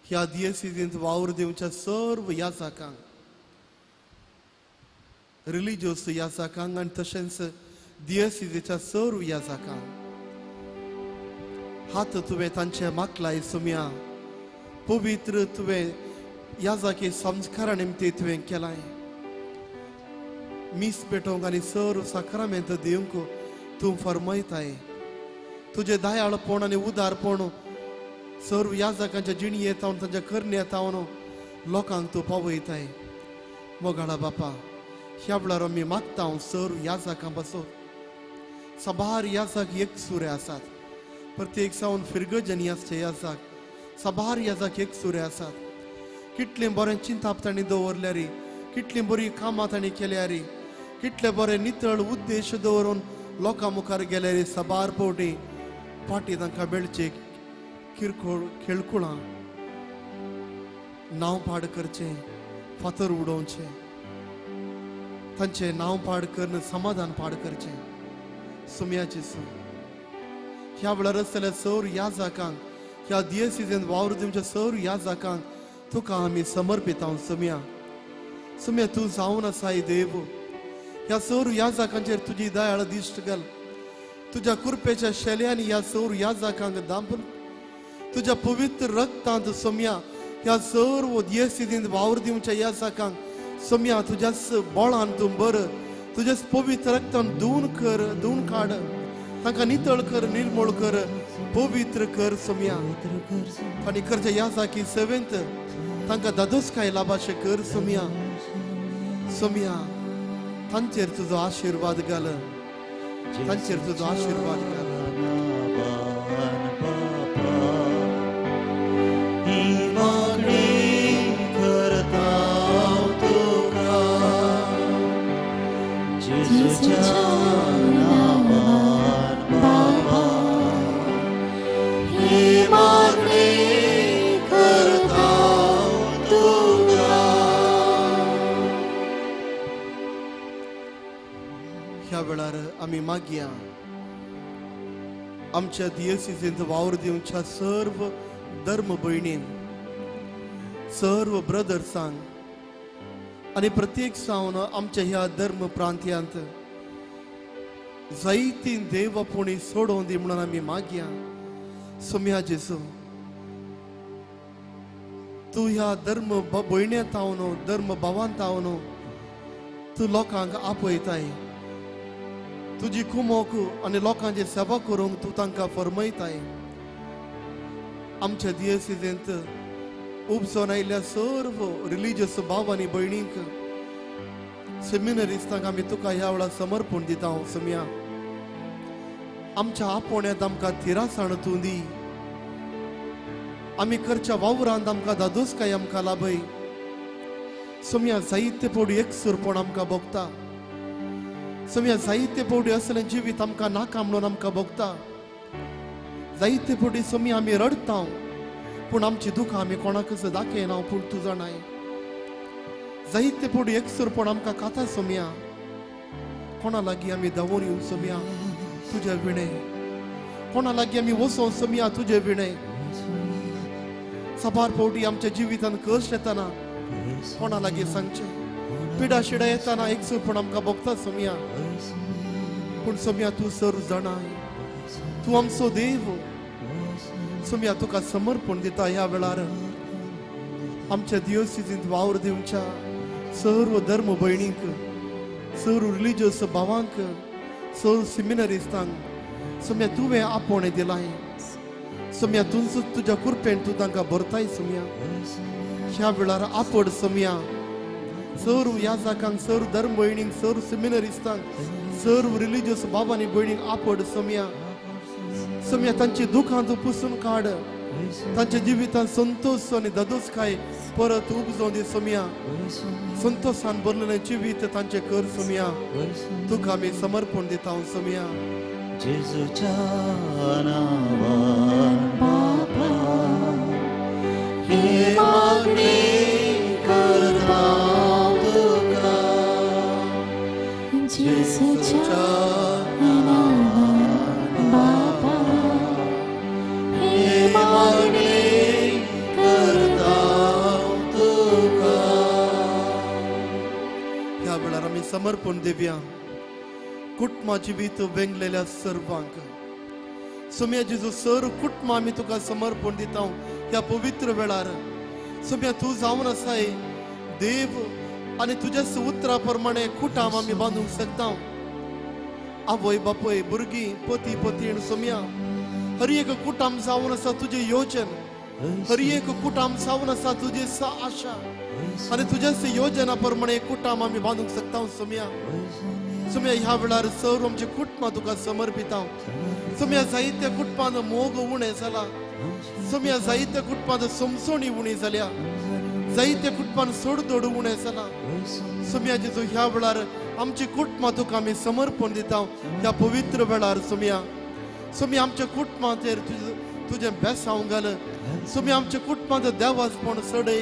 ह्या दियेसींत वावर दिवच्या सर्व याजकांक, रिलिजियस याजकांक आनी तशेंच दियेसीच्या सर्व याजकांक. हात तुवें तांचे मागलाय सुम्या, पवित्र तुवें याजकी संस्कारा निमती तुवें केलाय. मीस पेटोवंक आनी सर्व साक्रामेंत दिवंक तूं फरमयताय. तुझे दयाळपण आनी उदारपण सर्व याजकांच्या जिणी येता तांच्या करणे येता लोकांक तूं पावयताय. मोगाळा बापा, ह्या वेळार आमी मागता सर्व याजकां बसोन. सबार याजक एक सुरे आसात, प्रत्येक सावन फिरगजनी आसचे याजक सबार याजक एक सुरे आसात. कितलें बरें चिंताप तांणी दवरल्या रे, कितलीं बरी कामां तांणी केल्या रे, कितले बरे नितळ उद्देश दवरून लोकां मुखार गेले रे. सबार पोवटी पाटी तांकां बेळचे किरकोळ खेळकुळां, नांव पाड करचें, फातर उडोवचें, तांचें नांव पाड करून समाधान पाड करचें. सुम्याची सू ह्या वेळार आसतल्या सौर याजकांक, ह्या दियेसीजेंत वावर दिवच्या सौर याजकांक तुका आमी समर्पिता. सुम्या तूं जावन आसाय देव. ह्या सौर याजकांचेर तुजी दयाळ दिश्ट घाल. तुज्या कुरपेच्या शेल्यांनी ह्या सौर याजकांक दांपून तुज्या पवित्र रक्तांत सोम्या ह्या सर्व दियेसीजेंत वावर दिवच्या याजकांक सोम्या तुज्याच बळान तूं बर, तुज्याच पवित्र रक्तान धुवन काड, तांकां नितळ कर, निर्मळ कर, पवित्र कर. सोम्या आनी करच्या याजकी सेवेंत तांकां दादोसकाय लाभाशे कर. सोम्या तांचेर तुजो आशिर्वाद घाल, तांचेर तुजो आशिर्वाद घाल. ह्या वेळार आमी मागया आमच्या दियेसीजेंत वावर दिवच्या सर्व धर्म भयणीं, सर्व ब्रदर्सांक आनी प्रत्येक सावन आमच्या ह्या धर्म प्रांत्यांत जायतीं देवपुणी सोडोवन दी म्हणून आमी मागया. सोम्या जेजू, तूं ह्या धर्म भयण्यांत तावन, धर्म भावांत तावन तूं लोकांक आपयताय. तुजी कुमोक आनी लोकांची सेवा करूंक तूं तांकां फरमयताय. आमच्या दियेसीजेंत उपसून आयिल्ल्या सर्व रिलिजियस भाव आनी भयणींक, सेमिनरिस्तांक आमी तुका ह्या वेळार समर्पण दिता. सोम्या आमच्या आपोण्यात आमकां तिरासाण तूं दी. आमी करच्या वावरांत आमकां दादोसकाय आमकां लाभय. सोम्या जायते पडी एकसुरपण आमकां भोगता. सोम्या जायते पडी असलें जिवीत आमकां नाका म्हणून आमकां भोगता. जायते पडी सोम्या आमी रडता, पूण आमची दुखां आमी कोणाकच दाखयना, पूण तूं जाणाय. जायते पडी एकसुरपण आमकां खाता. सोम्या कोणा लागीं आमी धांवून येवं. सोम्या तुजे विणे कोणा लागीं आमी वचों. सोम्या तुजे विणे सबार फावटी आमच्या जिवितांत कश्ट येताना कोणा लागीं सांगचें, पिडा शिडा येताना एकसुरपण आमकां भोगता. सोम्या पूण सोम्या तूं सर्व जाणाय, तूं आमचो देव. सोम्या तुका समर्पण दिता. ह्या वेळार आमच्या दियेसीजेंत वावर दिवच्या सर्व धर्म भयणींक, सर्व रिलिजियस भावांक, सर्व सेमिनरिस्तांक सोम्या तुवें आपोवणें दिलाय. सोम्या तुज्या कुरपेन तूं तांकां भरताय. सोम्या ह्या वेळार आपड. सोम्या सर्व याजकांक, सर्व धर्म भयणींक, सर्व सेमिनरिस्तांक, सर्व रिलिजियस भावांनी भयणींक आपड. सोम्या तांची दुखां तूं पुसून काड. तांच्या जिवितांत संतोष आनी दादोसकाय परत उपजोवन दी. सोम्या संतोषान भरलेलें जिवीत तांचें कर. सोम्या तुका आमी समर्पण दिता. सोम्या जेजूच्या नांवान बापा, हे मागणी वेळार आम्ही समर्पण देवया कुटुंबा जिवीत वेंगलेल्या सर्वांक सुम्या जेजू सर कुटुंब आम्ही तुका समर्पण दिता ह्या पवित्र वेळार सुम्या तू जावन आसाय देव आणि तुझ्या उतरा प्रमाणे कुटाम आम्ही बांधूंक शकता आवय बापय भुरगी पती पतीण सुम्या हर एक कुटाम जावन आसा तुझे योजन हर एक कुटाम जावन आसा तुझे आशा आणि तुझ्या योजना प्रमाणे कुटाम आम्ही बांधूंक शकता सुम्या सुम्या ह्या वेळार सर्व आमचे कुटुंबा तुका समर्पिता सुम्या जायत्या कुटुंबान मोग उणे जाला सुम्या जायत्या कुटुंबान समसोणी उणी जाल्या जायत्या कुटुंबान सोडदोड उणे जाला सुम्या जेजू ह्या वेळार आमची कुटुंबा तुका आम्ही समर्पण दिता ह्या पवित्र वेळार सुम्या सुम्या आमच्या कुटुंबाचेर तुझे बेसांव घाल सुम्या आमच्या कुटुंबात देवासपण सडय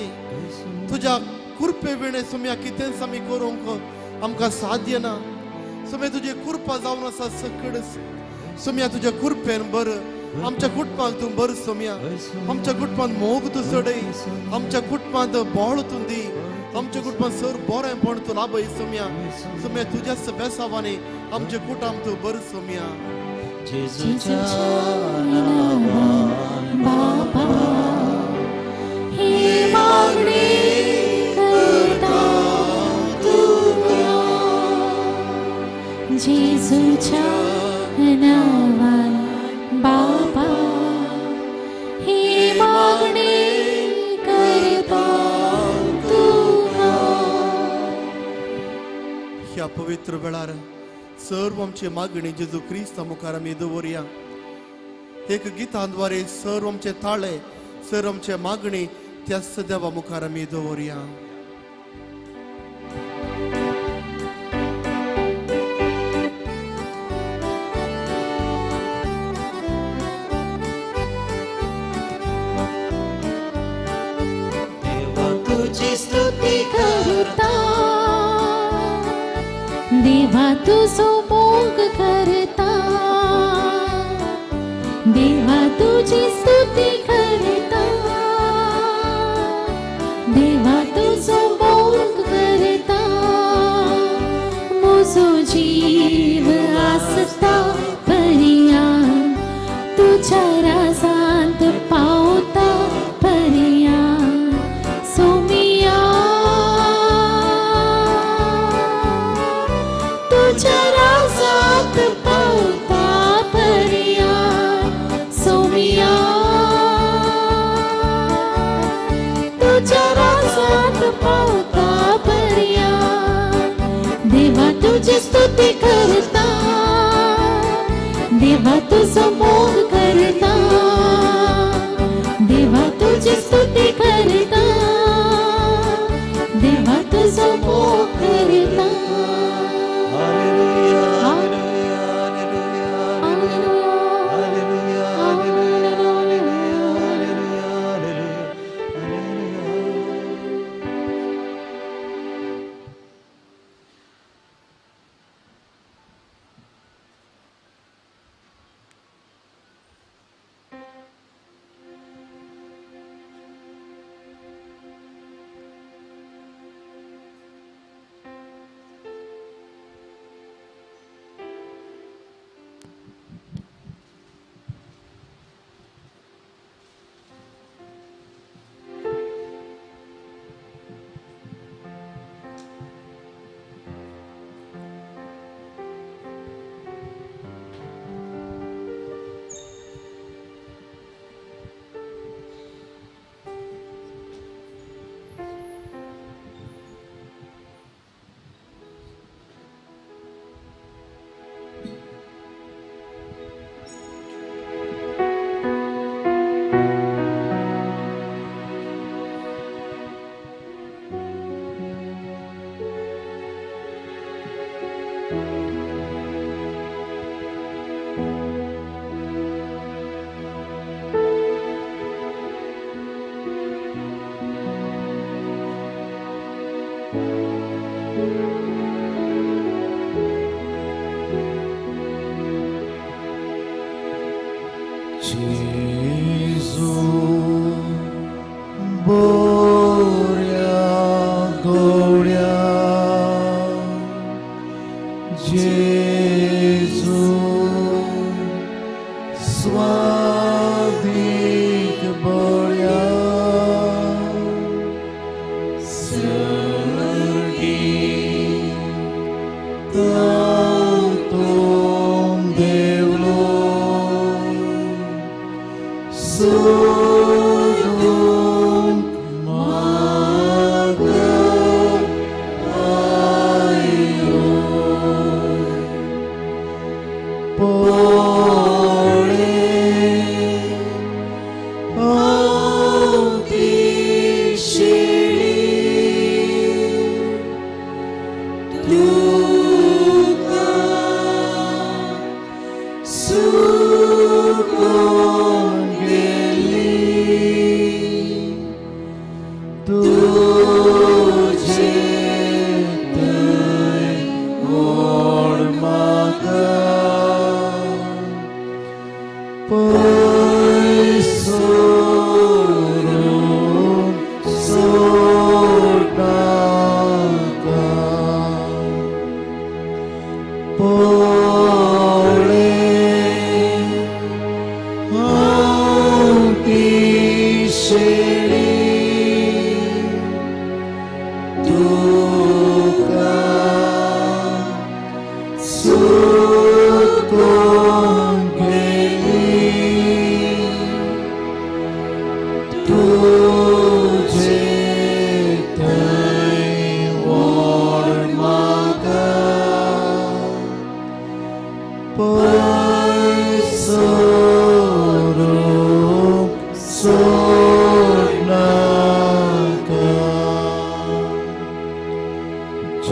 तुझ्या कृपे विणे सुम्या कितेंच आमी करूंक आमकां साध्य ना सुम्या तुझी कृपा जावन आसा सकड सुम्या तुझ्या कृपेन बर आमच्या कुटुंबाक तू बर सुम्या आमच्या कुटुंबात मोग तू सडय आमच्या कुटुंबात बोळ तू दी आमच्या कुटुंबात सर बरेपण तू लाभय सुम्या सुम्या तुझ्याच बेसावाने आमचे कुटुंब तू बर सुम्या जेजूच्या नावान बाबा हे मागणे करता तुका जेजूच्या नावान बाबा हे मागणे करता तुका ह्या पवित्र वेळार सर्व आमची मागणी जेजू ख्रिस्ता मुखार आमी दवरया एक गीतांद्वारे सर्व आमचे ताळे सर्व आमचे मागणी त्या देवा मुखार आमी दवरया देवा तुझी स्तुती करता देवा तुझो मोग करता देवा तुझी स्तुती करता देवा तुझो मोग करता म्हजो जीव आसता पर्यान तुझ्या राजांत पावता पर्यान सोमिया तुझ्या राजांत पावता पर्यान सोमिया तुझ्या राजांत पावता पर्यान देवा तुझी स्तुती करता देवा तुझो मोग करता देवा तुझी स्तुती करता देवा तुझो मोग करता hallelujah hallelujah hallelujah hallelujah hallelujah hallelujah hallelujah.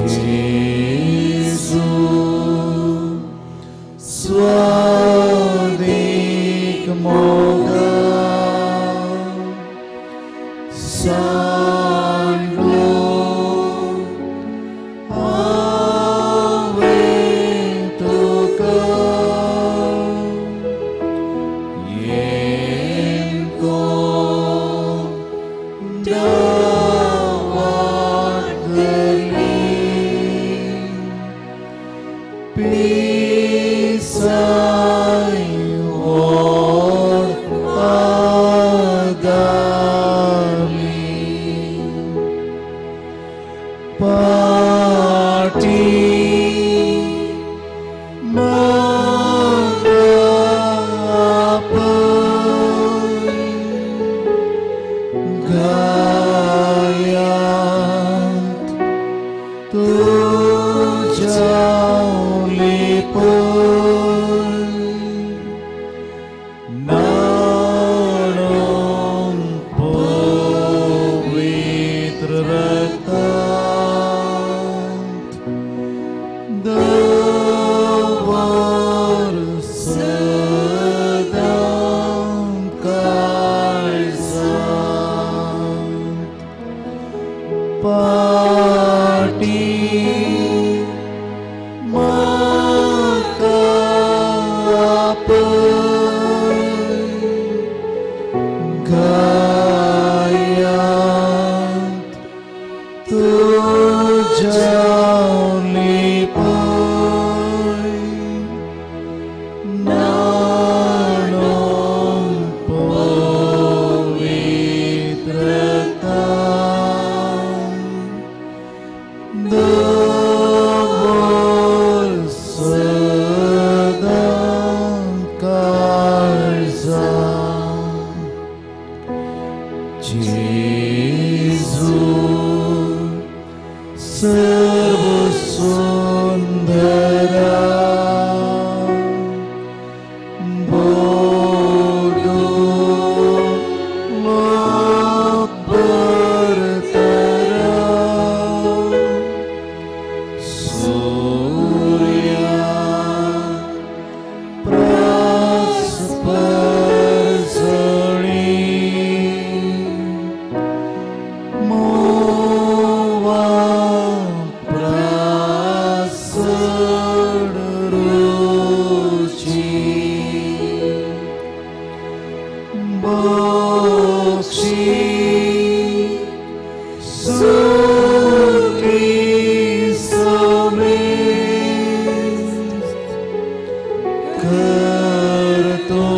Gesù, स्वादिक मोगा sandu ave tuka yenko dawat dari pisai or agami parti magapai gayat tu jauh lipun nanong pavitra rakat dawar sedang kaisan parti gayat tu jauh lipay nanong pawitrakan dawal sedang karzan Jesus serba sundara bodoh bertera surya prasperseri moa praseruci boksi suki somis kerto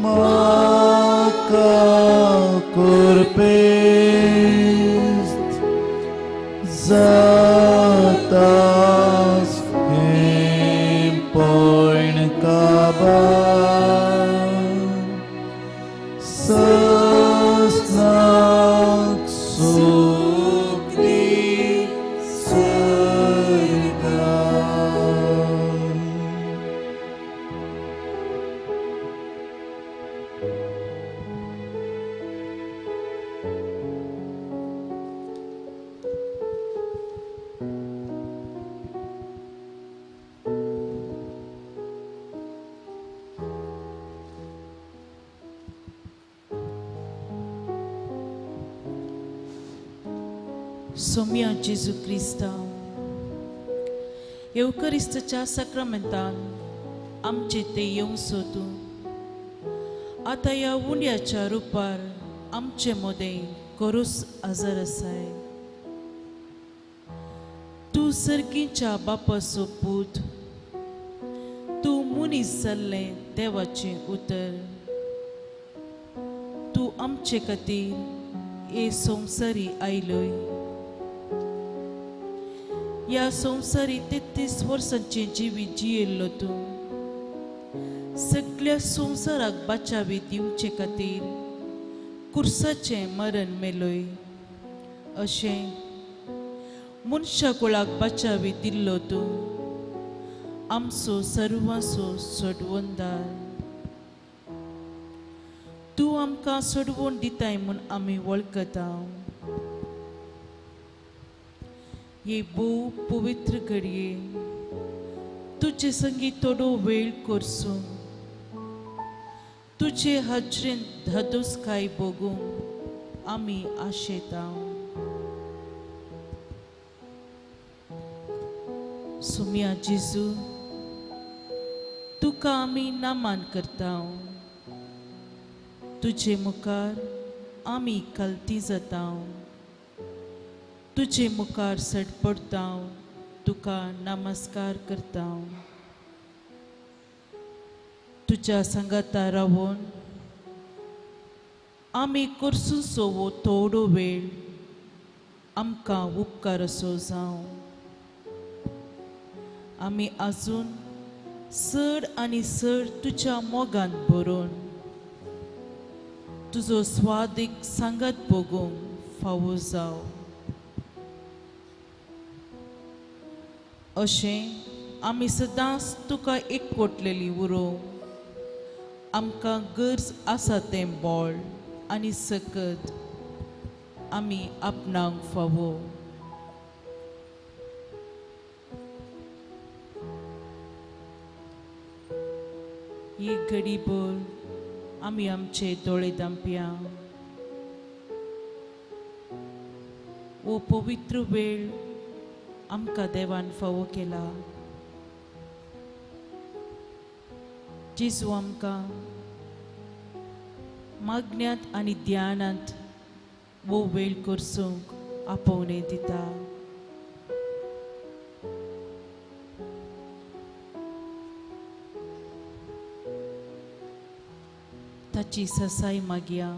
maka kurpest zatas empoin kabar sesnak sukti serga. Soumia Jesu Hrista, Eucharistच्या सक्रमेंतान आमचे ते येवंक सोदू आता ह्या उंड्याच्या रुपार आमचे मोदें करूस हजर आसाय तूं सर्गीच्या बापाचो पूत तूं मनीस जाल्लें देवाचें उतर तूं आमचे खातीर हे संवसारी आयलोय ह्या संवसारी 33 वर्सांचे जिवीत जियेल्लो तूं सगळ्या संवसाराक बाचावी दिवचे खातीर कुर्साचें मरण मेलोय अशें मनशाकुळाक बाचावी दिल्लो तूं आमचो सर्वांचो सोडवणदार तूं आमकां सोडवण दिताय म्हूण आमी वळखता हे भोव पवित्र घडये तुझे संगी थोडो वेळ करसून तुझे हजरेन धदोस काय बघूंक आमी आशेता. सुम्या जेजू तुका आमी नामान करता. तुझे मुखार आमी कलती जाता. तुझे मुखार सडपडता. तुका नमस्कार करता. तुझ्या संगता रावून आमी करसूं सोवो थोडो वेळ आमकां उपकार असो जावं. आमी आजून चड आनी चड तुज्या मोगान भरून तुजो स्वादीक सांगत भोगूंक फावो जावं. अशें आमी सदांच तुका एकवटलेली उरोवंक आमकां गरज आसा तें बोळ आनी सकत आमी आपणावंक फावो. ही घडीभर आमी आमचे दोळे धांपया. वो पवित्र वेळ आमकां देवान फावो केला. जेजू आमकां मागण्यांत आनी ध्यानांत वो वेळ करसूंक आपोवणे दिता. ताची ससाय मागया.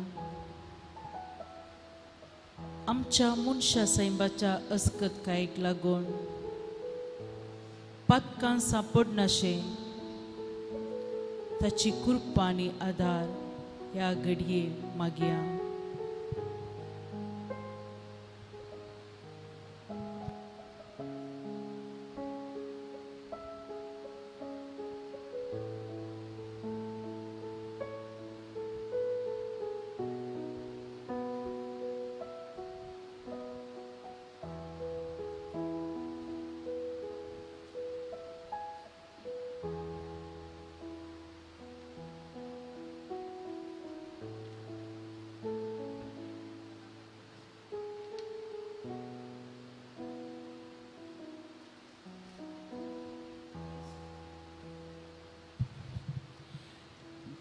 आमच्या मनशा सैमाच्या अस्कतकायेक लागून पातकां सांपडनाशे ताची कृपा आनी आदार ह्या घडये मागया.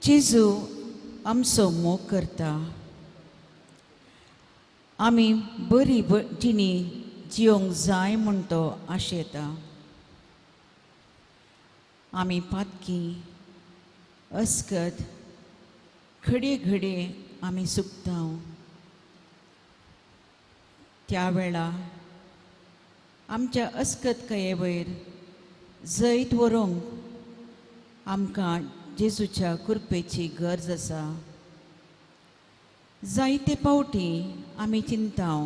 जेजू आमचो मोग करता. आमी बरी जिणी जियोंक जाय म्हूण तो आशेता. आमी पातकी अस्कत घडये घडये आमी सुकता. त्या वेळा आमच्या अस्कतकाये वयर जैत व्हरूंक आमकां जेजूच्या कृपेची गरज आसा. जायते पावटी आमी चिंताव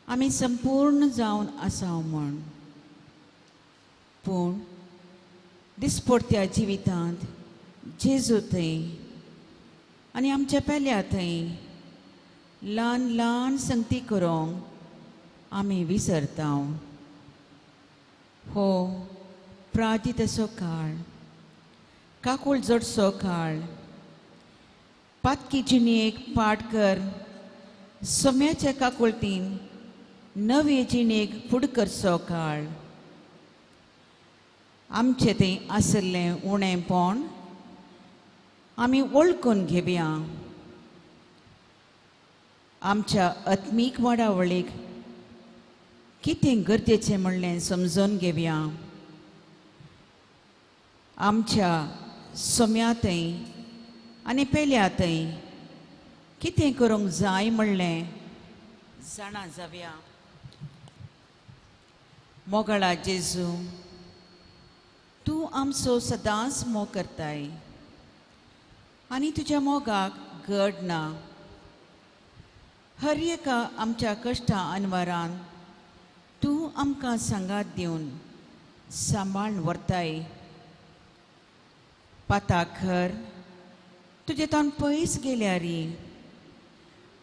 आमी संपूर्ण जावन आसाव म्हूण. पूण दिसपट्ट्या जिवितांत जेजू थंय आनी आमच्या पेल्या थंय ल्हान ल्हान संगती करूंक आमी विसरता. हो प्राजितसो काळ, काकूळ जोडसो काळ, पातकी जिणेक पाटकर सोम्याच्या काकुळतीन नवे जिणेक फुड करचो काळ. आमचें तें आसलें उणेंपण आमी वळखून घेवया. आमच्या आत्मीक वाडावळीक कितें गरजेचें म्हणलें समजून घेवया. आमच्या सोम्यातय आनी पेल्यातय कितें करूंक जाय म्हणलें जाणा जावया. मोगळा जेजू, तूं आमचो सदांच मोग करताय आनी तुज्या मोगाक घड ना. हर एका आमच्या कश्टां अनवरान तूं आमकां सांगात दिवन सांबाळून व्हरताय. पाताखर तुजे तोंड पयस गेल्यारी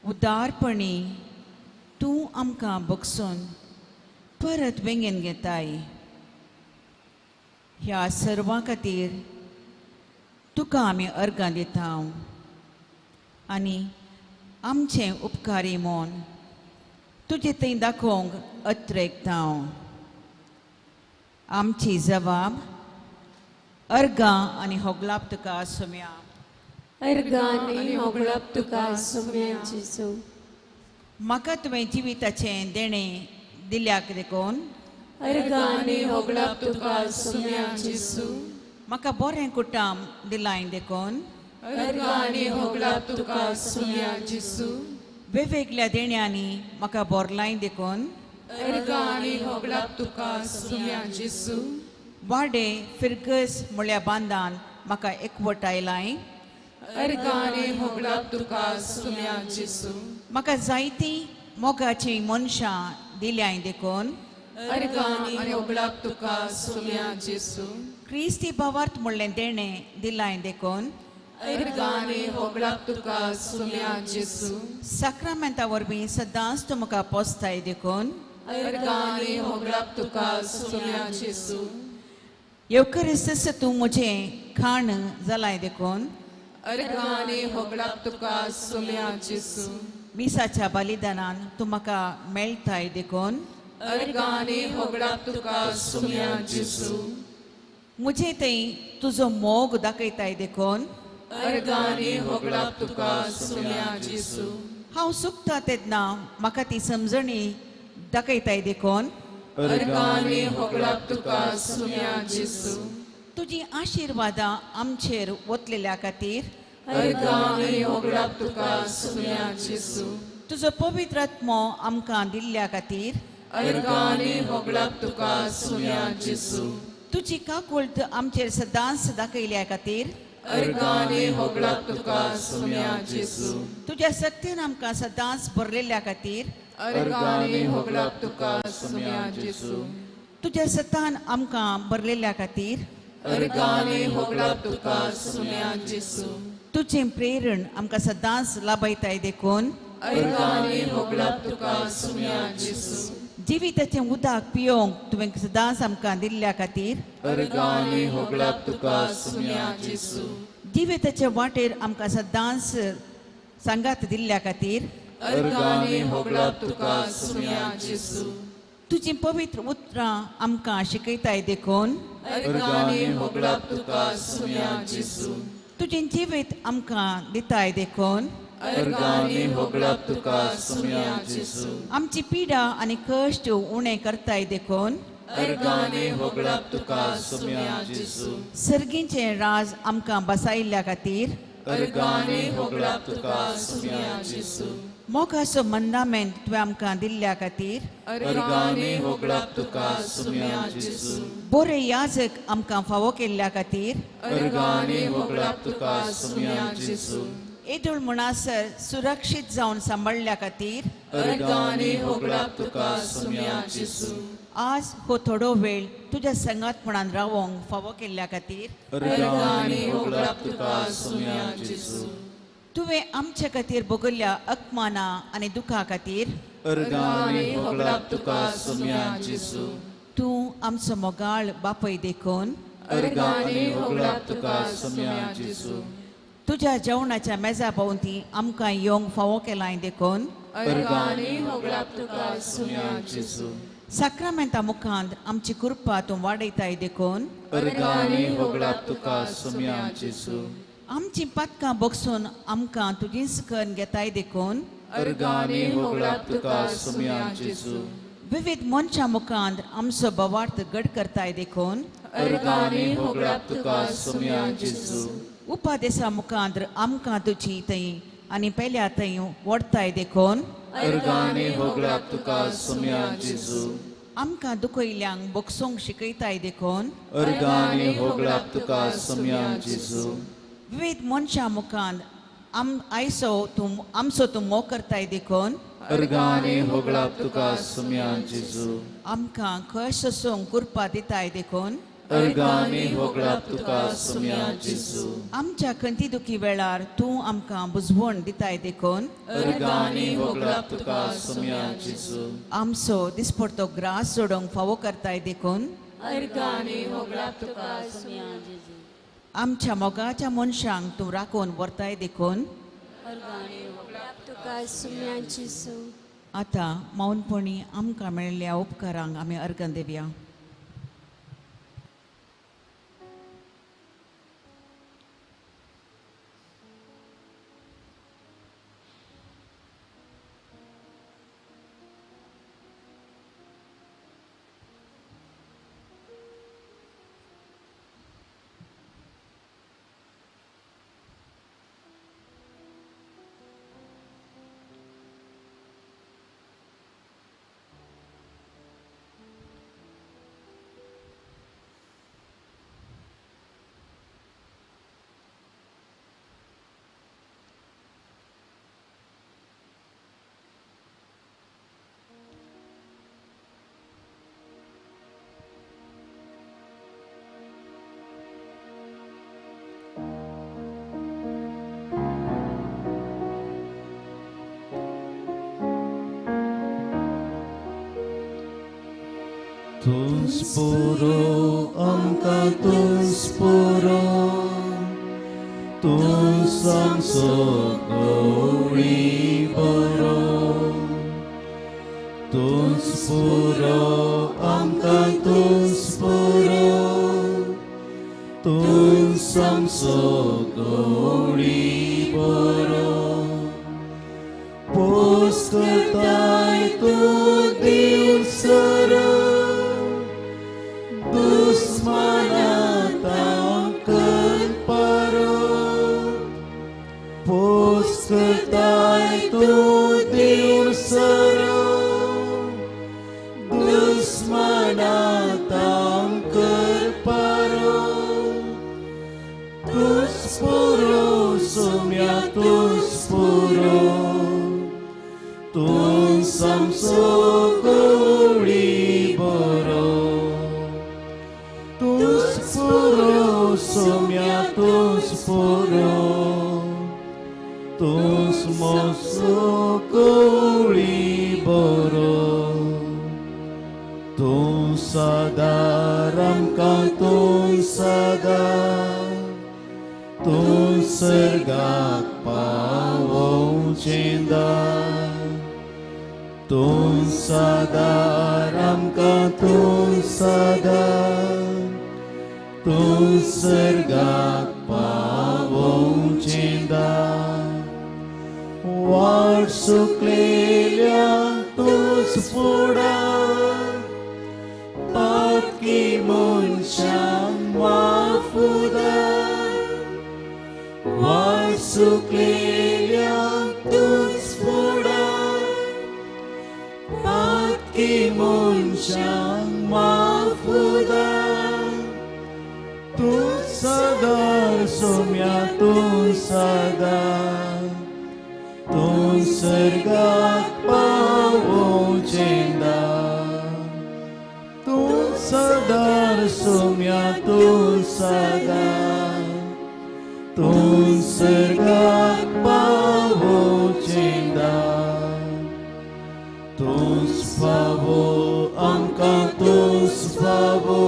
उदारपणी तूं आमकां बगसून परत वेंगेन घेताय. ह्या सर्वां खातीर तुका आमी अर्गां दिता आनी आमचे उपकारी मोन तुजे थंय दाखोवंक अत्रेकता. आमची जबाब अर्गां आनी होगलाप तुका सुम्या. अर्गाने होगळप तुका सुम्या जेजू. म्हाका तुवें जिविताचें देणें दिल्याक देखून अर्गाने होगळप तुका सुम्या जेजू. म्हाका बरें कुटुंब दिलाय देखून अर्गाने होगळप तुका सुम्या जेजू. वेगवेगळ्या देण्यांनी म्हाका बोरलाय देखून अर्गाने होगळप तुका सुम्या जेजू. वाडे फिरगस म्हळ्या बांदान म्हाका एकवटायलाय. अर्गाने होगळप तुका सुम्या जेजू. म्हाका जायतीं मोगाचीं मनशां दिल्याय देखून अर्गाने होगळप तुका सुम्या जेजू. क्रिस्ती भावार्थ म्हणलें देणें दिलाय देखून अर्गाने होगळप तुका सुम्या जेजू. साक्रामेंता वरवीं सदांच तूं म्हाका पोसताय देखून अर्गाने होगळप तुका सुम्या जेजू. येवकरिस्त तूं म्हजें खाण जालाय देखून अर्गाने होगळप तुका सुम्या जेजू. मिसाच्या बलिदानान तूं म्हाका मेळटाय देखून अर्गाने होगळप तुका सुम्या जेजू. म्हजे थंय तुजो मोग दाखयताय देखून अर्गाने होगळप तुका सुम्या जेजू. हांव चुकता तेन्ना म्हाका ती समजणी दाखयताय देखून अर्गाने होगळप तुका सुम्या जेजू. तुजी आशिर्वादां आमचेर वतलेल्या खातीर अर्गाने होगळप तुका सुम्या जेजू. तुजो पवित्र आत्मो आमकां दिल्ल्या खातीर अर्गाने होगळप तुका सुम्या जेजू. तुजी काकुळट आमचेर सदांच दाखयल्या खातीर अर्गाने होगळप तुका सुम्या जेजू. तुज्या सक्तीन आमकां सदांच भरलेल्या खातीर अर्गाने होगळप तुका सुम्या जेजू. तुज्या सतान आमकां भरलेल्या खातीर अर्गाने होगळप तुका सुम्या जेजू. तुजें प्रेरण आमकां सदांच लाभयताय देखून अर्गाने होगळप तुका सुम्या जेजू. जिविताचें उदक पियोंक तुवें सदांच आमकां दिल्ल्या खातीर अर्गाने होगळप तुका सुम्या जेजू. जिविताच्या वाटेर आमकां सदांच सांगात दिल्ल्या खातीर अर्गाने होगळप तुका सुम्या जेजू. तुजीं पवित्र उतरां आमकां शिकयताय देखून अर्गाने होगळप तुका सुम्या जेजू. तुजें जिवीत आमकां दिताय देखून अर्गाने होगळप तुका सुम्या जेजू. आमची पिडा आनी कश्ट उणें करताय देखून अर्गाने होगळप तुका सुम्या जेजू. सर्गीचें राज आमकां बसायल्ल्या खातीर अर्गाने होगळप तुका सुम्या जेजू. मोगाचो मंदामेंट तुवें आमकां दिल्ल्या खातीर अर्गाने होगळप तुका सुम्या जेजू. बरे याजक आमकां फावो केल्ल्या खातीर अर्गाने होगळप तुका सुम्या जेजू. येदोळ म्हणसर सुरक्षीत जावन सांबाळल्या खातीर अर्गाने होगळप तुका सुम्या जेजू. आज हो थोडो वेळ तुज्या संगातपणान रावोंक फावो केल्ल्या खातीर अर्गाने होगळप तुका सुम्या जेजू. तुवें आमचे खातीर भोगल्ल्या अपमानां आनी दुखां खातीर अर्गाने होगळप तुका सुम्या जेजू. तूं आमचो मोगाळ बापय देखून अर्गाने होगळप तुका सुम्या जेजू. तुज्या जेवणाच्या मेजा भोंवती आमकां येवंक फावो केलाय देखून अर्गाने होगळप तुका सुम्या जेजू. साक्रामेंता मुखांत आमची कृपा तूं वाडयताय देखून अर्गाने होगळप तुका सुम्या जेजू. आमची पातकां बगसून आमकां तुजी सकन घेताय देखून अर्गाने होगळप तुका सुम्या जेजू. विविध मनशां मुखांत आमचो भवार्थ घड करताय देखून अर्गाने होगळप तुका सुम्या जेजू. उपादेसा मुखांत आमकां तुजी थंय आनी पेल्या थंय व्हरताय देखून अर्गाने होगळप तुका सुम्या जेजू. आमकां दुखयल्यांक बगसूंक शिकयताय देखून अर्गाने होगळप तुका सुम्या जेजू. विविध मनशां मुखांत आयसो आमचो तूं मोग करताय देखून अर्गाने होगळप तुका सुम्या जेजू. आमकां खंय सोसूंक कृपा दिताय देखून अर्गांनी होगळाप तुका सुम्या जेजू आमच्या खंती दुखी वेळार तूं आमकां बुजवण दिताय देखून अर्गांनी होगळाप तुका सुम्या जेजू आमचो दिसपडतो ग्रास सोडूंक फावो करताय देखून अर्गानी होगळाप तुका सुम्या जेजू आमच्या मोगाच्या मनशांक तूं राखून व्हरताय देखून अर्गानी होगळाप तुका सुम्या जेजू आतां मौनपणी आमकां मेळिल्ल्या उपकारांक आमी अर्गन दिवया. Tun sporo amka tun sporo tun samso gori boro tun sporo amka tun sporo tun samso gori boro poskatai tu div sara Dusmanatan paro Poskatai tu dirsaro Dusmanatan paro Tuspuro sumya tuspuro Tun samso gori boro Tuspuro somia tuspuro Tusmoso kuli boro Tusadaram ka tusadar Tussergak pawong cendar Tusadaram ka tusadar Tun sergak pawong cinta War sukleliang tun sepuda Patki munsyang wafuda War sukleliang tun sepuda Patki munsyang wafuda Tu sadar somya tu sadar Tu sergak pawong cinta Tu sadar somya tu sadar Tu sergak pawong cinta Tu spavo angka tu spavo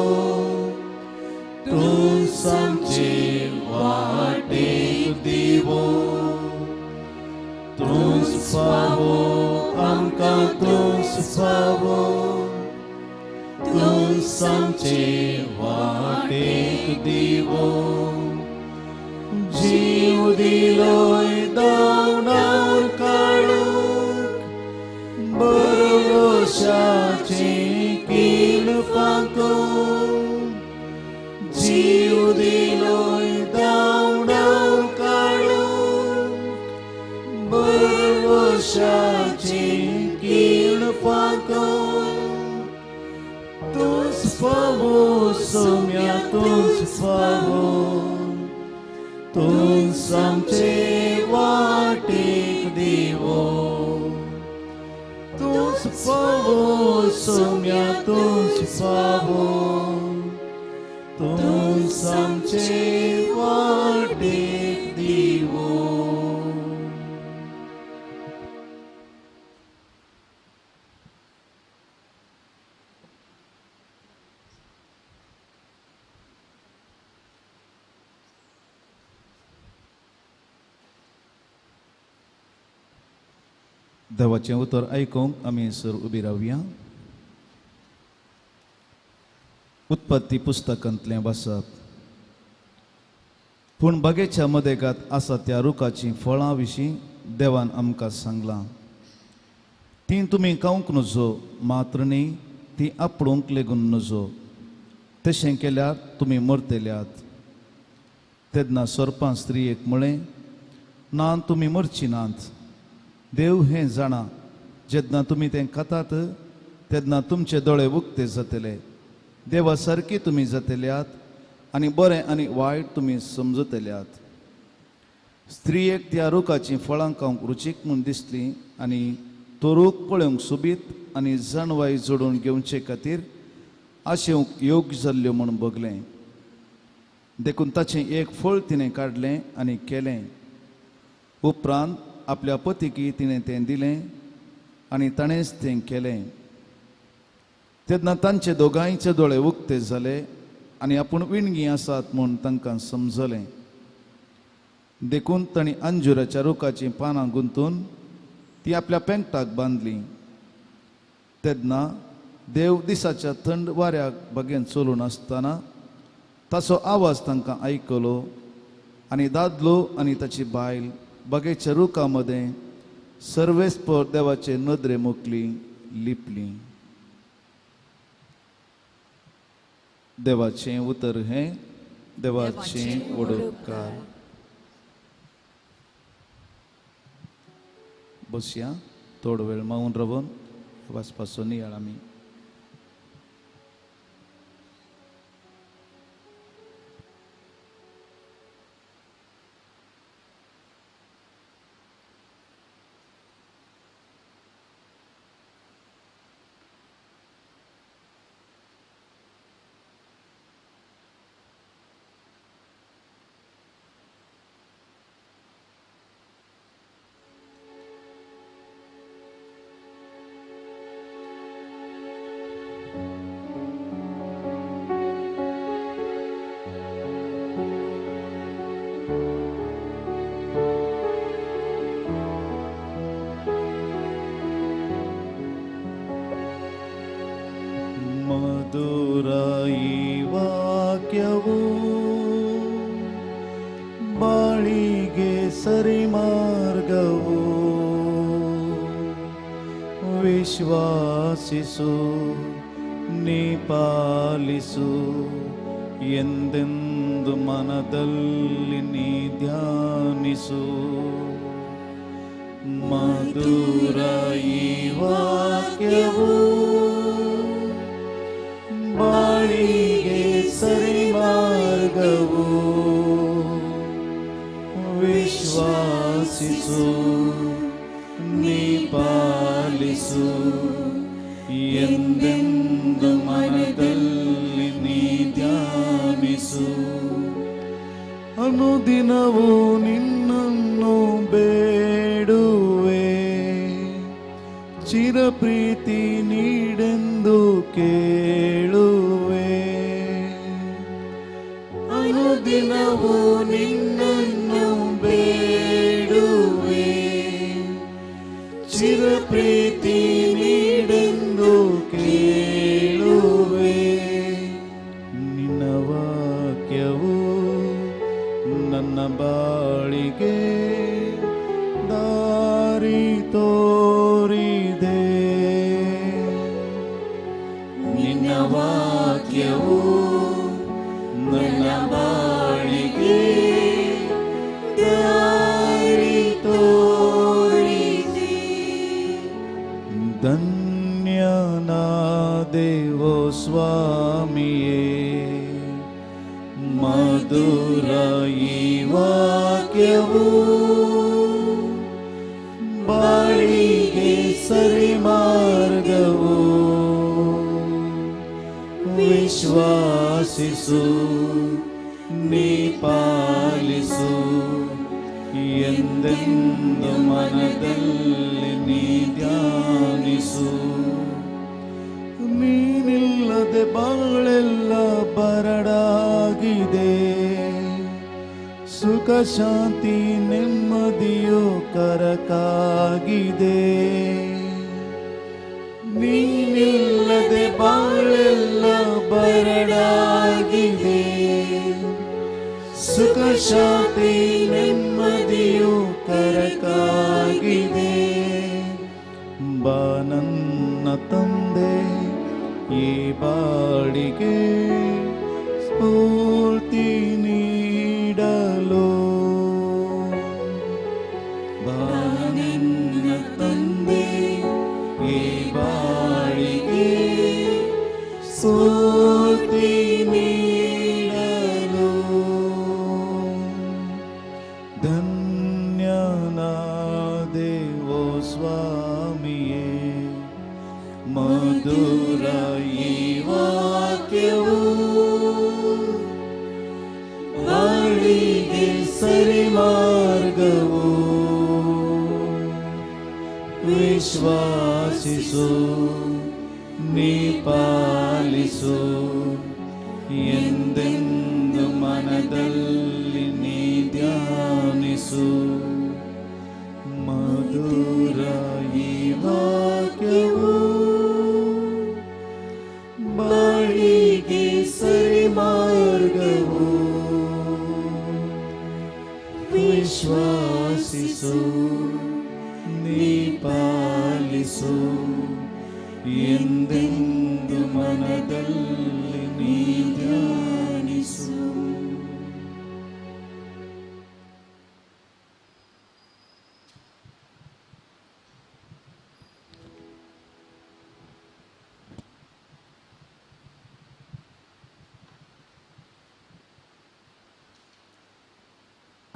Tun samche vate divo Tun spavo amka tun spavo Tun samche vate divo Jiv diloi daunar kaluk Berosha cikin pangkong Jiv diloi daunar kaluk Berosha cikin pangkong Tus pavo somya tus pavo Tun samche vatik divo Tus pavo somya tus pavo आमचे वाटेक दिवो. देवाचें उतर आयकूंक आमी सर उबी रावया. उत्पत्ती पुस्तकांतलें वाचप. पूण बागेच्या मदेगांत आसा त्या रुखाची फळां विशीं देवान आमकां सांगलां. ती तुमी खावंक नजो, मात्र न्ही ती आपणूंक लेगून नजो, तशें केल्यार तुमी मरतल्यात. तेन्ना सर्पां स्त्रियेक म्हळें, ना तुमी मरची नात. देव हें जाणा, जेन्ना तुमी तें खातात तेन्ना तुमचे दोळे उक्ते जातले. देवा सारकी तुमी जातल्यात आनी बरें आनी वायट तुमी समजतल्यात. स्त्रियेक त्या रुखाची फळां खावंक रुचीक म्हूण दिसली आनी तो रूख पळोवंक सोबीत आनी जणवाय जोडून घेवचे खातीर आशेवंक योग्य जाल्ल्यो म्हूण बगलें. देखून ताचें एक फळ तिणें काडलें आनी केलें. उपरांत आपल्या पतीकी तिणें तें दिलें आनी ताणेंच तें केलें. तेन्ना तांचे दोगांयचे दोळे उक्ते जाले आनी आपूण विणगी आसात म्हूण तांकां समजलें. देखून तांणी अंजुराच्या रुखाचीं पानां गुंतून ती आपल्या पेंगटाक बांदली. तेन्ना देव दिसाच्या थंड वाऱ्याक बागेंत चलून आसतना ताचो आवाज तांकां आयकलो आनी दादलो आनी ताची बायल बागेच्या रुखा मदें सर्वेस्पर देवाचे नदरे मुखली लिपली. देवाचें उतर हें. देवाचें ओडकार. बसया. थोडो वेळ मावून रावन वाचपाचो नियाळ आमी. ಮಧುರಾಯಿ ವಾಕ್ಯವು ಬಾಳಿಗೆ ಸರಿ ಮಾರ್ಗವು. ವಿಶ್ವಾಸಿಸು ನೀ ಪಾಲಿಸು, ಎಂದೆಂದು ಮನದಲ್ಲಿ ನೀ ಧ್ಯಾನಿಸು. ಮಧುರಾಯಿ ವಾಕ್ಯವು ಬಾಳಿಗೆ ಸರಿ ಮಾರ್ಗವು. ವಿಶ್ವಾಸಿಸು ನೀ ಪಾಲಿಸು, ಎಂದೆಂದು ಮನದಲ್ಲಿ ನೀ ಧ್ಯಾನಿಸು. ಅನುದಿನವೂ ನಿನ್ನನ್ನು ಬೇಡುವೆ, ಚಿರಪ್ರೀತಿ ನೀಡೆಂದು ಕೇಳುವೆ. ಅನುದಿನವೂ ನಿನ್ನನ್ನು ಬೇಡುವೆ, ಚಿರಪ್ರೀತಿ ನೀಡೆಂದು ಕೇಳುವೆ. ನಿನ್ನ ವಾಕ್ಯವು ನನ್ನ ಬಾಳಿಗೆ ದಾರಿ ತೋರಿದೆ. ನಿನ್ನ ವಾಕ್ಯವು ನನ್ನ ಬಾಳಿಗೆ ದಾರಿ ತೋರಿದೆ. ಧನ್ಯನಾದೆವೋ ಸ್ವಾಮಿಯೇ, ಮಧುರ ಈ ವಾಕ್ಯವು ಬಾಳಿಗೆ ಸರಿ ಮಾರ್ಗವು. ವಿಶ್ವಾಸಿಸು ನೀ ಪಾಲಿಸು ಎಂದೆಂದು ಮನದಲ್ಲಿ ನೀ ಧ್ಯಾನಿಸು. ನೀನಿಲ್ಲದೆ ಬಾಳೆಲ್ಲ ಬರಡಾಗಿದೆ, ಸುಖ ಶಾಂತಿ ನೆಮ್ಮದಿಯು ಕರಕಾಗಿದೆ. ನೀನಿಲ್ಲದೆ ಬಾಳೆಲ್ಲ ಬರಡಾಗಿದೆ, ಸುಖ ಶಾಂತಿ ನೆಮ್ಮದಿಯು ಕರಕಾಗಿದೆ. ಬಾ ನನ್ನ ತಂದೆ ಈ ಬಾಡಿಗೆ ಸ್ಫೂರ್ತಿ ನೀಡಲು. ಬಾ ನನ್ನ ತಂದೆ ಈ ಬಾಡಿಗೆ ಸ್ಫೂರ್ತಿ ನೀಡಲು. ಧನ್ಯನಾದೇವೋ ಸ್ವಾಮಿಯೇ, ಮಧುರ ಈ ವಾಕ್ಯವು ಬಾಳಿಗೆ ಸರಿ ಮಾರ್ಗವು. ವಿಶ್ವಾಸಿಸು ನೀ ಪಾಲಿಸು ಎಂದೆಂದು ಮನದಲ್ಲಿ ನೀ ಧ್ಯಾನಿಸು. ಮಧುರ ಈ ವಾಕ್ಯವು ಬಾಳಿಗೆ ಸರಿ ಮಾರ್ಗವು. ವಿಶ್ವಾಸಿಸು ನೀ ಪಾಲಿಸು ಎಂದೆಂದು ಮನದಲ್ಲಿ ನೀ ಧ್ಯಾನಿಸು.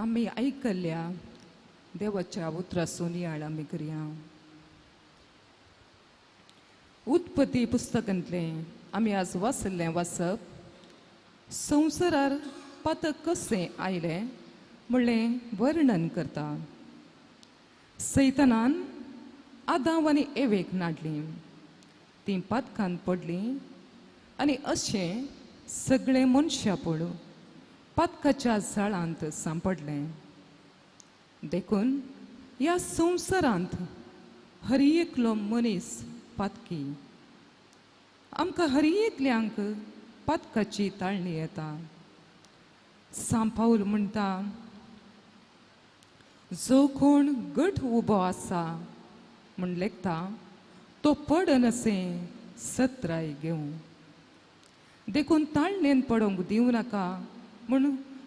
आम्ही ऐकल्या देवाच्या उतरासून आम्ही करया. उत्पत्ती पुस्तकांतले आम्ही आज वाचलें वाचप. संवसारार पातक कशें आयलें म्हणलें वर्णन करता. सैतानान आदाम आनी एवेक नाडली, तीं पातकांत पडलीं आनी अशें सगळे मनशापळ पातकाच्या जाळांत सांपडलें. देखून ह्या संवसारांत हर एकलो मनीस पातकी. आमकां हर एकल्यांक पातकाची ताळणी येता. सांपावल म्हणटा, जो कोण गट उबो आसा म्हूण लेखता, तो पडन असे सत्राय घेवं. देखून ताळणेन पडोंक दिवं नाका म्हूण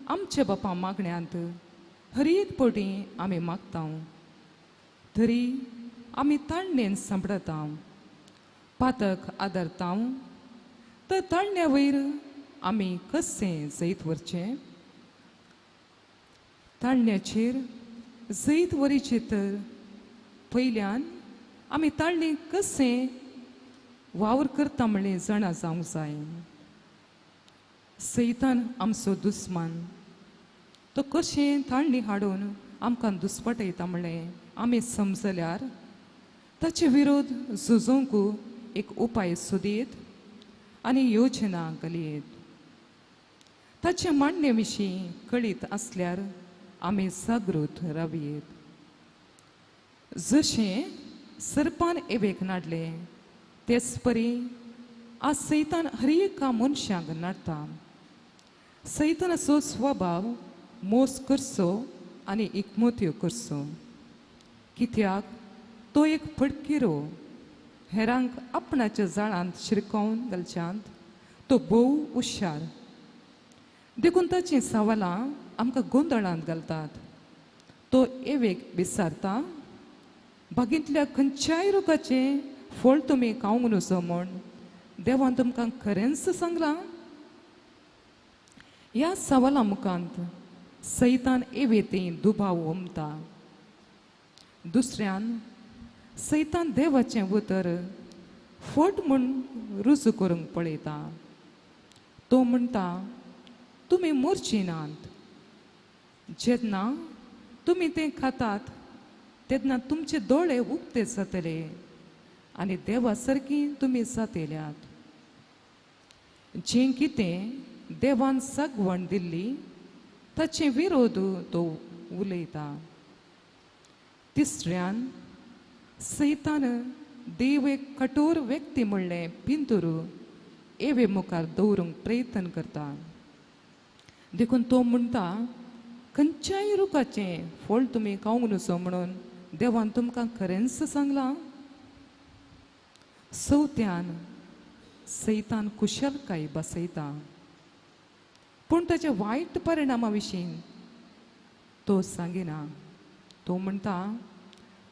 आमच्या बापा मागण्यांत हर एक पटी आमी मागता. तरी आमी ताळणेन सांपडता, पातक आदरता. तर ताळण्या वयर आमी कशें जैत व्हरचें? ताळण्याचेर जैत वरीचें तर पयल्यान आमी ताळणी कशें वावर करता म्हणलें जाणा जावंक जाय. सैतान आमचो दुस्मान, तो कशें ताळणी हाडून आमकां दुस्पटयता म्हणलें आमी समजल्यार ताचे विरोध झुजोवंक एक उपाय सोदीत आनी योजना घालयत. ताचे मांडणे विशीं कळीत आसल्यार आमी जागृत रावयत. जशें सर्पान एवेक नाडलें तेच परी आज सैतान हर एका मनशाक नाडटा. सैतानाचो स्वभाव मोस करचो आनी एकमत्यो करचो. कित्याक तो एक फडकिरो, हेरांक आपणाच्या जाळांत शिरकावन घालच्यांत तो भोव हुशार. देखून ताचीं सवालां आमकां गोंदळांत घालतात. तो एवेक विचारता, बागेंतल्या खंयच्याय रोगाचें फळ तुमी खावंक नजो म्हूण देवान तुमकां खरेंच सांगलां? ह्या सवालां मुखांत सैतान एवेती दुबाव उमता. दुसऱ्यान सैतान देवाचें उतर फट म्हूण रुजू करूंक पळयता. तो म्हणटा, तुम्ही मुर्चिनांत. जेन्ना तुम्ही ते खातात तेन्ना तुमचे दोळे उक्ते जातले आनी देवा सारकी तुमी जातल्यात. जें कितें देवान सागवण दिल्ली ताचे विरोध तो उलयता. तिसऱ्यान सैतान देव एक कठोर व्यक्ती म्हणलें भिंतूर एवे मुखार दवरूंक प्रयत्न करता. देखून तो म्हणटा खंयच्याय रुखाचें फळ तुमी खावंक नसो म्हणून देवान तुमकां खरेंच सांगलां. चवथ्यान सैतान कुशलकाय बसयता, पूण ताच्या वायट परिणामा विशीं तो सांगिना. तो म्हणटा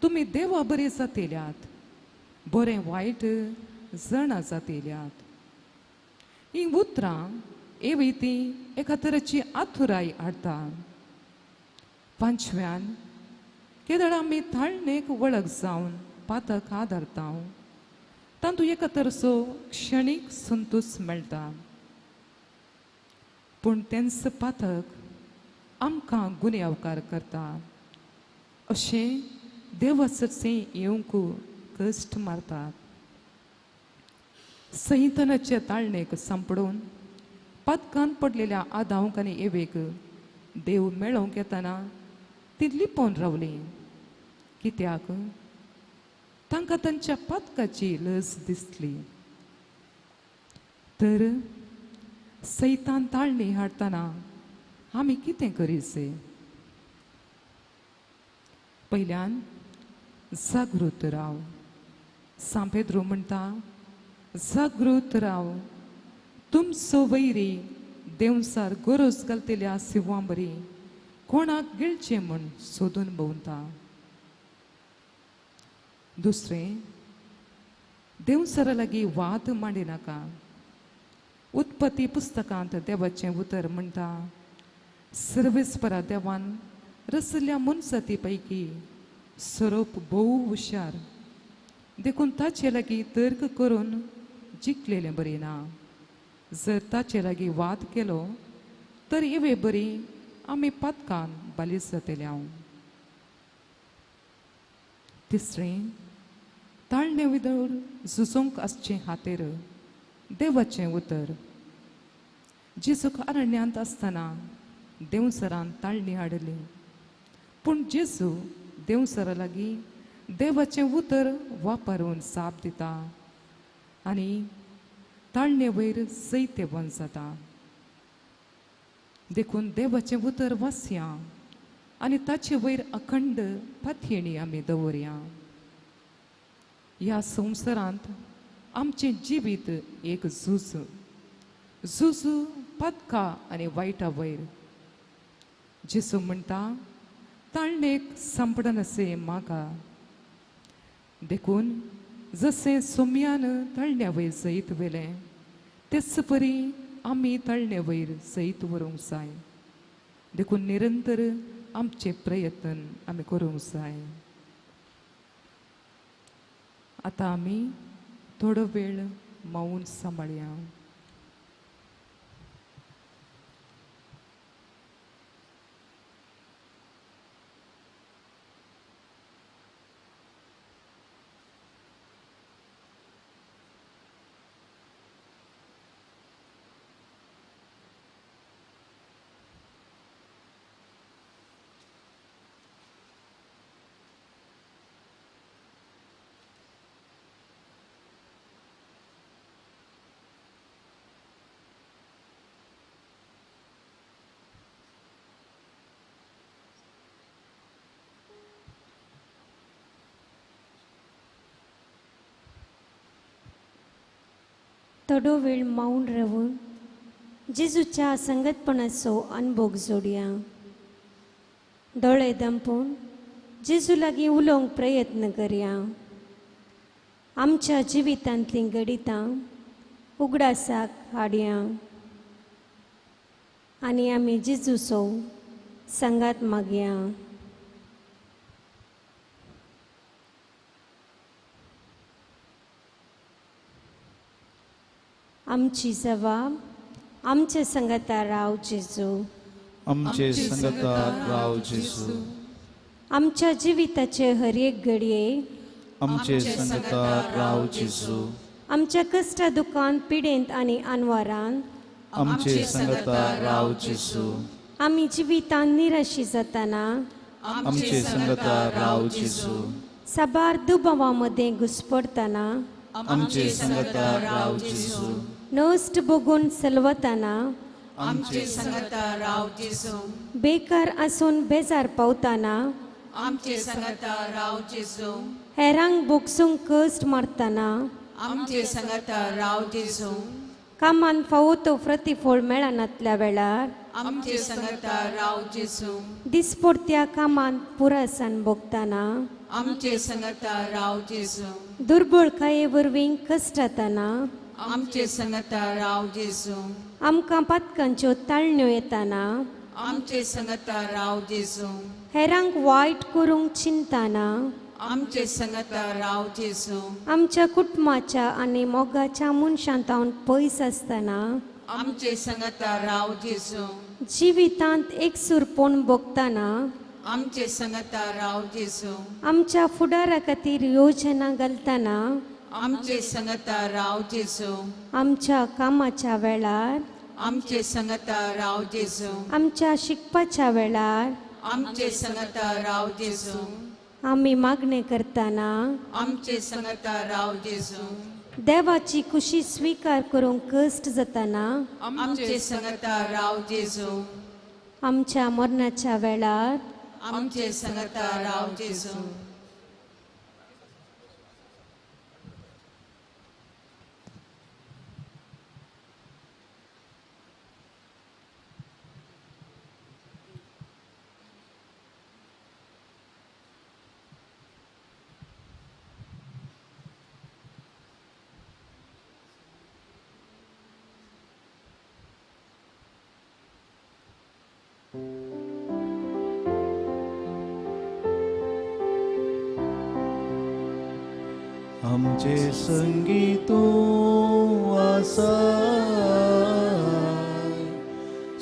तुमी देवा बरे जातल्यात, बरें वायट जाणा जातल्यात. ही उतरां एवी ती एका तरेची आथुराय हाडटा. पांचव्यान केदळ आमी थाळणेक वळख जावन पातक आदारता, तातूंत एका तरेचो क्षणीक संतोश मेळटा. पूण तेंच पातक आमकां गुन्यांवकार करता. अशें देवाचें येवंक कश्ट मारतात. सैतानाचे ताळणेक सांपडून पातकांत पडलेल्या आदांक आनी एवेक देव मेळोवंक येताना ती लिपोवन रावली, कित्याक तांकां तांच्या पातकाची लज दिसली. तर सैतान ताळणी हाडटना आमी कितें करीचे? पयल्यान जागृत राव. सांपेद्रो म्हणटा जागृत राव, तुमचो वैरी देवसार गरज घालतल्या सिवां बरी कोणाक गिळचें म्हूण सोदून भोंवता. दुसरें, देवसारा लागीं वाद मांडिनाका. उत्पत्ती पुस्तकांत देवाचें उतर म्हणटा सर्वेस्परा देवान रचल्या मनशाती पैकी सोरोप भोव हुशार, देखून ताचे लागीं तर्क करून जिखलेलें बरें ना. जर ताचे लागीं वाद केलो तर एवे बरी आमी पातकान बालीस जातल्या. तिसरें, ताळणे विदोर झुजोंक आसचें खातीर देवाचें उतर. जेजूक अरण्यांत आसतना देवसरान ताळणी हाडली, पूण जेजू देवसरा लागीं देवाचें उतर वापरून साप दिता आनी ताळणे वयर जैते बंद जाता. देखून देवाचें उतर वाचया आनी ताचे वयर अखंड पातयेणी आमी दवरया. ह्या संवसारांत आमचें जिवीत एक झूज पातका आनी वायटा वयर. जेजू म्हणटा ताळणेक सांपडनसे म्हाका. देखून जशें सोम्यान ताळण्या वयर जैत वेलें तेच परी आमी ताळणे वयर जैत व्हरूंक जाय. देखून निरंतर आमचे प्रयत्न आमी करूंक जाय. आतां आमी थोडो वेळ मौन सांबाळया. थोडो वेळ मौन रावून जेजूच्या संगतपणाचो अनुभव जोडया. दोळे धांपून जेजू लागीं उलोवंक प्रयत्न करया. आमच्या जिवितांतलीं गणितां उगडासाक हाडया आनी आमी जेजूचो संगात मागया. आमची जबाब आमचे संगता राव जेजू आमचे संगतार राव जेजू आमच्या जिविताचे हर एक घडये आमचे संगतार राव जेजू आमच्या कष्टा दुखान पिडेंत आनी अनवारान आमचे संगतार राव जेजू आमी जिवितान निराशी जाताना आमचे संगतार राव जेजू साबार दुबावामध्ये घुसपडताना आमचे संगतार राव जेजू नष्ट बघून सलवताना आमचे संगता राव जेजू बेकार आसून बेजार पावताना आमचे संगता राव जेजू हेरांक बोगसूंक कश्ट मारताना आमचे संगता राव जेजू कामान फावो तो प्रतिफळ मेळनातल्या वेळार आमचे संगता राव जेजू दिसपडत्या कामान पुरासान भोगताना आमचे संगता राव जेजू दुर्बळकाये वरवीं कश्ट जाताना आमचे संगता राव जेजू आमकां पातकांच्यो ताळण्यो येताना आमचे संगता राव जेजू हेरांक वायट करूंक चिंताना आमचे संगता राव जेजू आमच्या कुटुंबाच्या आनी मोगाच्या मनशांतावन पयस आसतना आमचे संगता राव जेजू जिवितांत एकसुरपण भोगताना आमचे संगता राव जेजू आमच्या फुडारा खातीर योजना घालताना आमचे संगता राव जेजू आमच्या कामाच्या वेळार आमचे संगता राव जेजू आमच्या शिकपाच्या वेळार आमचे संगता राव जेजू आमी मागणे करताना आमचे संगता राव जेजू देवाची खुशी स्वीकार करूंक कश्ट जाताना आमचे संगता राव जेजू आमच्या मरणाच्या वेळार आमचे संगता राव जेजू आमचे संगीत आसा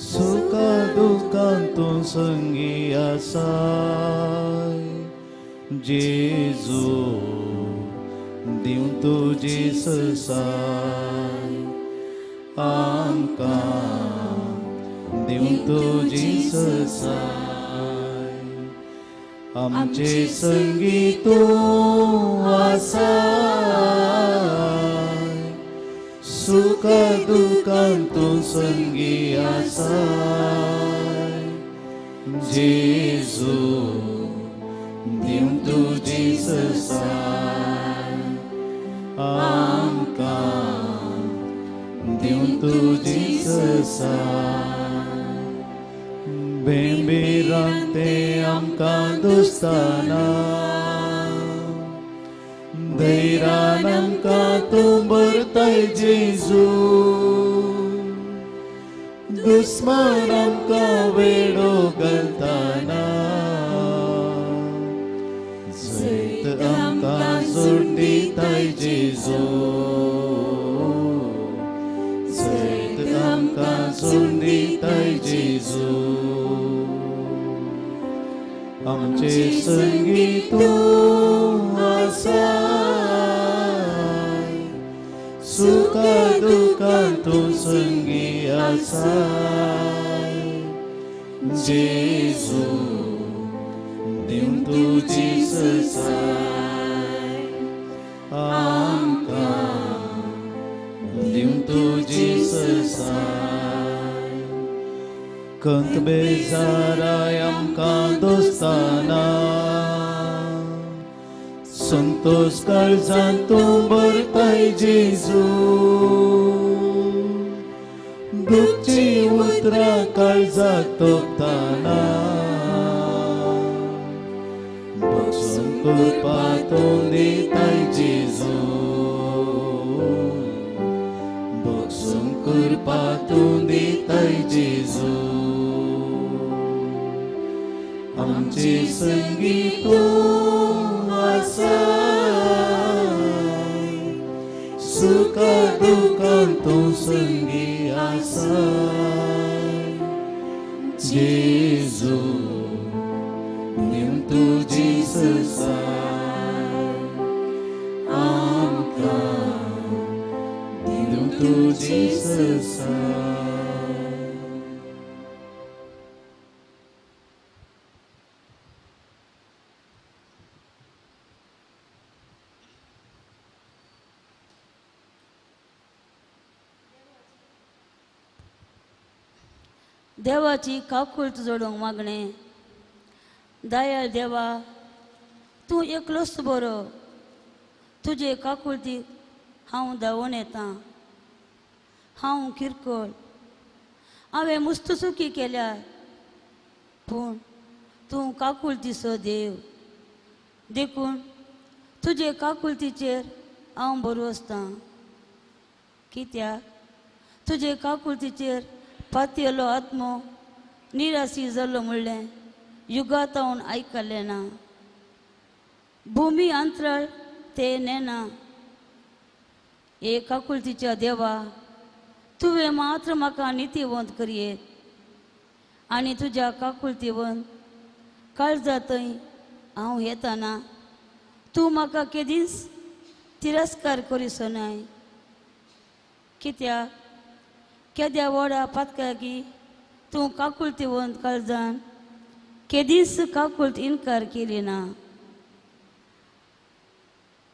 सुखा दुखांतू संगी आसाय जेजू दिव तुजी ससाय आमकां दिव तुजी ससाय आमचे संगीत आसाय सुख दुखांतू संगी आसाय जेजू दिव तुजी ससाय आमकां दिव तुजी ससाय बेंबीरांते आमकां दुस्ताना धैर्यान आमकां तूं भरताय जेजू दुस्मान आमकां वेडो घालताना जैत आमकां जोड दिताय जेजू जैत आमकां जोड दिताय जेजू आमचे संगीत आसाय सुख दुखांतू संगी आसाय जेजू दिव तुजी ससाय आमकां दिव तुजी ससाय कंत बेजाराय आमकां दोस्ताना संतोष काळजांत तूं भरताय जेजू दुखची उतरां काळजाक तोपताना बसून कृपा तूं दिताय जेजू बसून कृपा तूं दिताय जेजू आमचे संगीत आसाय सुखा दुखांत तूं संगी आसाय जेजू दिम तुजी ससाय आमकां दिम तुजी ससाय देवाची काकूळत जोडूंक मागणें. दयाळ देवा, तूं एकलोच बरो. तुजे काकूळतीक हांव धांवून येतां. हांव किरकोळ, हांवें मुस्तसुकी केल्यार, पूण तूं काकूळतीचो देव. देखून तुजे काकूळतीचेर हांव भरवसतां. कित्याक तुजे काकूळतीचेर पातयेलो आत्मो निराशी जालो म्हणलें युगांतावन आयकल्लें ना. भुमी अंतराळ ते नेना. हे काकुळतीच्या देवा, तुवें मात्र म्हाका नितीवंत करयेत आनी तुज्या काकुळतीवंत काळजा थंय हांव येताना तूं म्हाका केदींच तिरस्कार करिसो नाय. कित्याक केद्या व्हडा पातकाकी तूं काकुळतीवंत काळजान केदींच काकुळत इन्कार केली ना.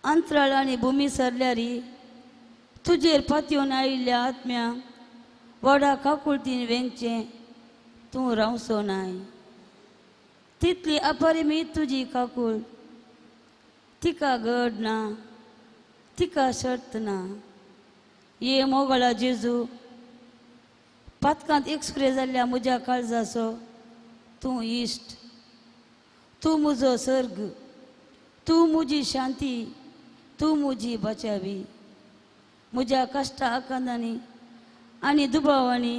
अंतराळ आनी भुमी सरल्यारी तुजेर पातयेवन आयिल्ल्या आत्म्यांक व्हडा काकुळतीन वेंगचें तूं रावसो नाय. तितली अपरिमीत तुजी काकूळ, तिका घड ना, तिका शर्त ना. ये मोगळा जेजू, पातकांत एक्सप्रे जाल्ल्या म्हज्या काळजाचो तूं इश्ट. तूं म्हजो सर्ग, तूं म्हजी शांती, तूं म्हजी बचावी. म्हज्या कश्टा आकांतांनी आनी दुबावांनी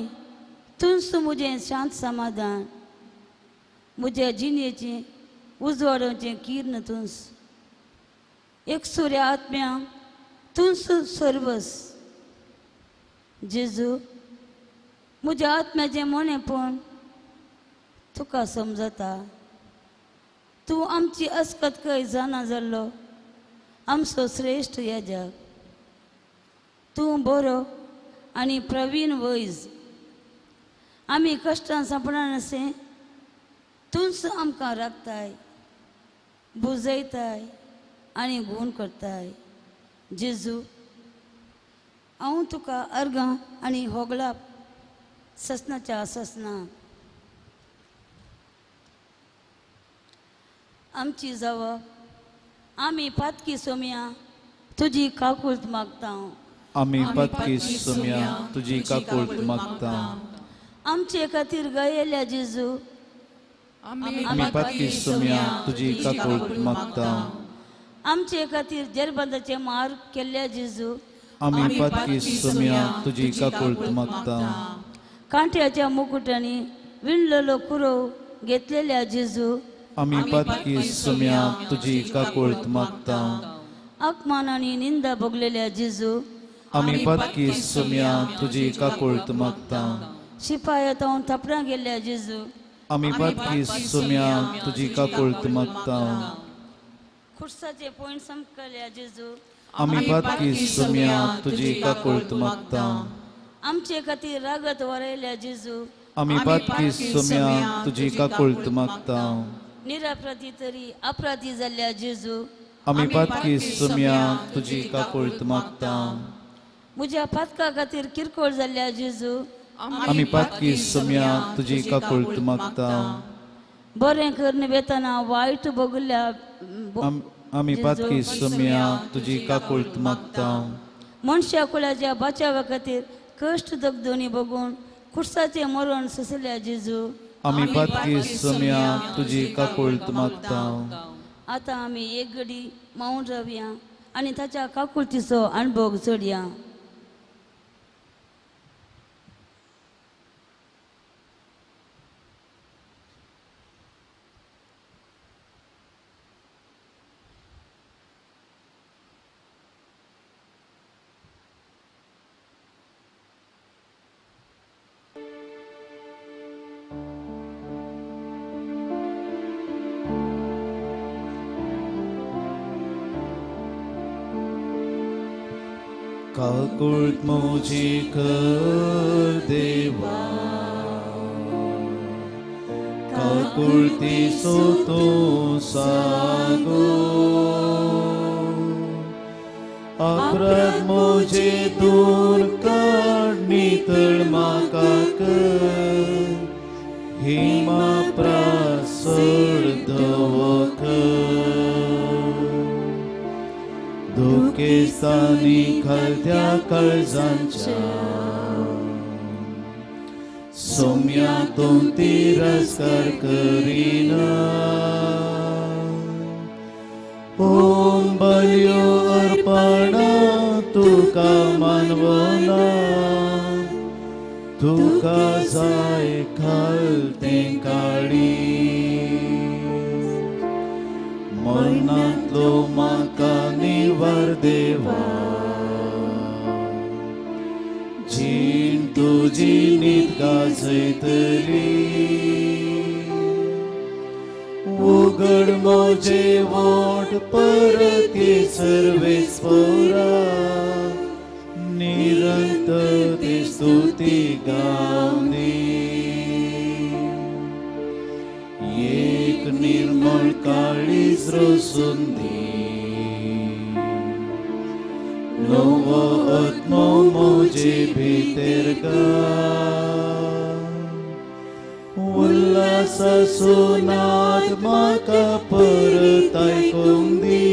तुंच म्हजें शांत समाधान. म्हज्या जिणेचें उजवाडाचें किर्ण तुंच. एकसुऱ्या आत्म्यांक तुंच सर्वस. जेजू, म्हज्या आत्म्याचें मोणेपण तुका समजता. तूं आमची अस्कतकाय जाणा जाल्लो आमचो श्रेश्ठ याजक. तूं बरो आनी प्रवीण वैज. आमी कश्टां सांपणानसें तूंच आमकां राखताय, बुजयताय आनी गूण करताय. जेजू, हांव तुका अर्गां आनी होगळां ससनाच्या ससना. आमची जबाब आमी पातकी सोम्या तुजी काकुळत मागता. आमी पातकी सोम्या तुजी काकुळत मागता. आमचे खातीर गयेल्या जेजू, आमी आमी पातकी सोम्या तुजी काकुळत मागता. आमचे खातीर जेरबंदाचे मार केल्ल्या जेजू, आमी पातकी सोम्या तुजी काकुळत मागता. कांट्याच्या मुकुटांनी विणलेलो कुरो घेतलेल्या जेजू, आमी पातकी सोम्या तुजी काकुळत मागता. अपमान आनी निंदा भोगलेल्या जेजू, आमी पातकी सोम्या तुजी काकुळत मागता. शिपायातावन थापणां गेल्ल्या जेजू, आमी पातकी सोम्या तुजी काकुळत मागता. खुर्साचे पॉयंट संपकल्या जेजू, आमी पातकी सोम्या तुजी काकुळत मागता. आमचे खातीर रागत वरयल्या जेजू, आमी पातकी सोम्या तुजी काकुळत मागता. निरापराधी तरी अपराधी जाल्ल्या जेजू, आमी पातकी सोम्या तुजी काकुळत मागता. म्हज्या पातका खातीर किरकोळ जाल्ल्या जेजू, आमी पातकी सोम्या तुजी काकुळत मागता. बरें करन वेतना वायट भोगल्या आमी पातकी सोम्या तुजी काकुळत मागता. मनशा कुळाच्या बचावा खातीर कश्ट दगदोनी बघून खुर्साचे मरण सोंसल्या जेजू, आमी पातकी सोम्या तुजी काकुळत मागता. आतां आमी एक घडी मावून रावया आनी ताच्या काकुळतीचो अणभव सोडया. काकुळट मोजी कर देवा काकुळती सोतो सागो अपराध मोजे दूर काढणी तळ माका कर हिमा प्रासड दवक दुखेस्तानी खालत्या काळजांच्या सौम्यातून तिरस्कार करीना ओम बलियो अर्पणा तुका मानवना तुका जाय खालते काळी मरणांतलो म्हाका निवार देवा जीण तुजी नीत गाजयतली उगड मोजे वोट परत ये सर्वेस पौरा निरंतर ते स्तुती गावनी एक निर्मळ काळीज रोसून दी नव आत्मो मोजे भितर उल्हासा सोनाद म्हाका परत आयकूंक दी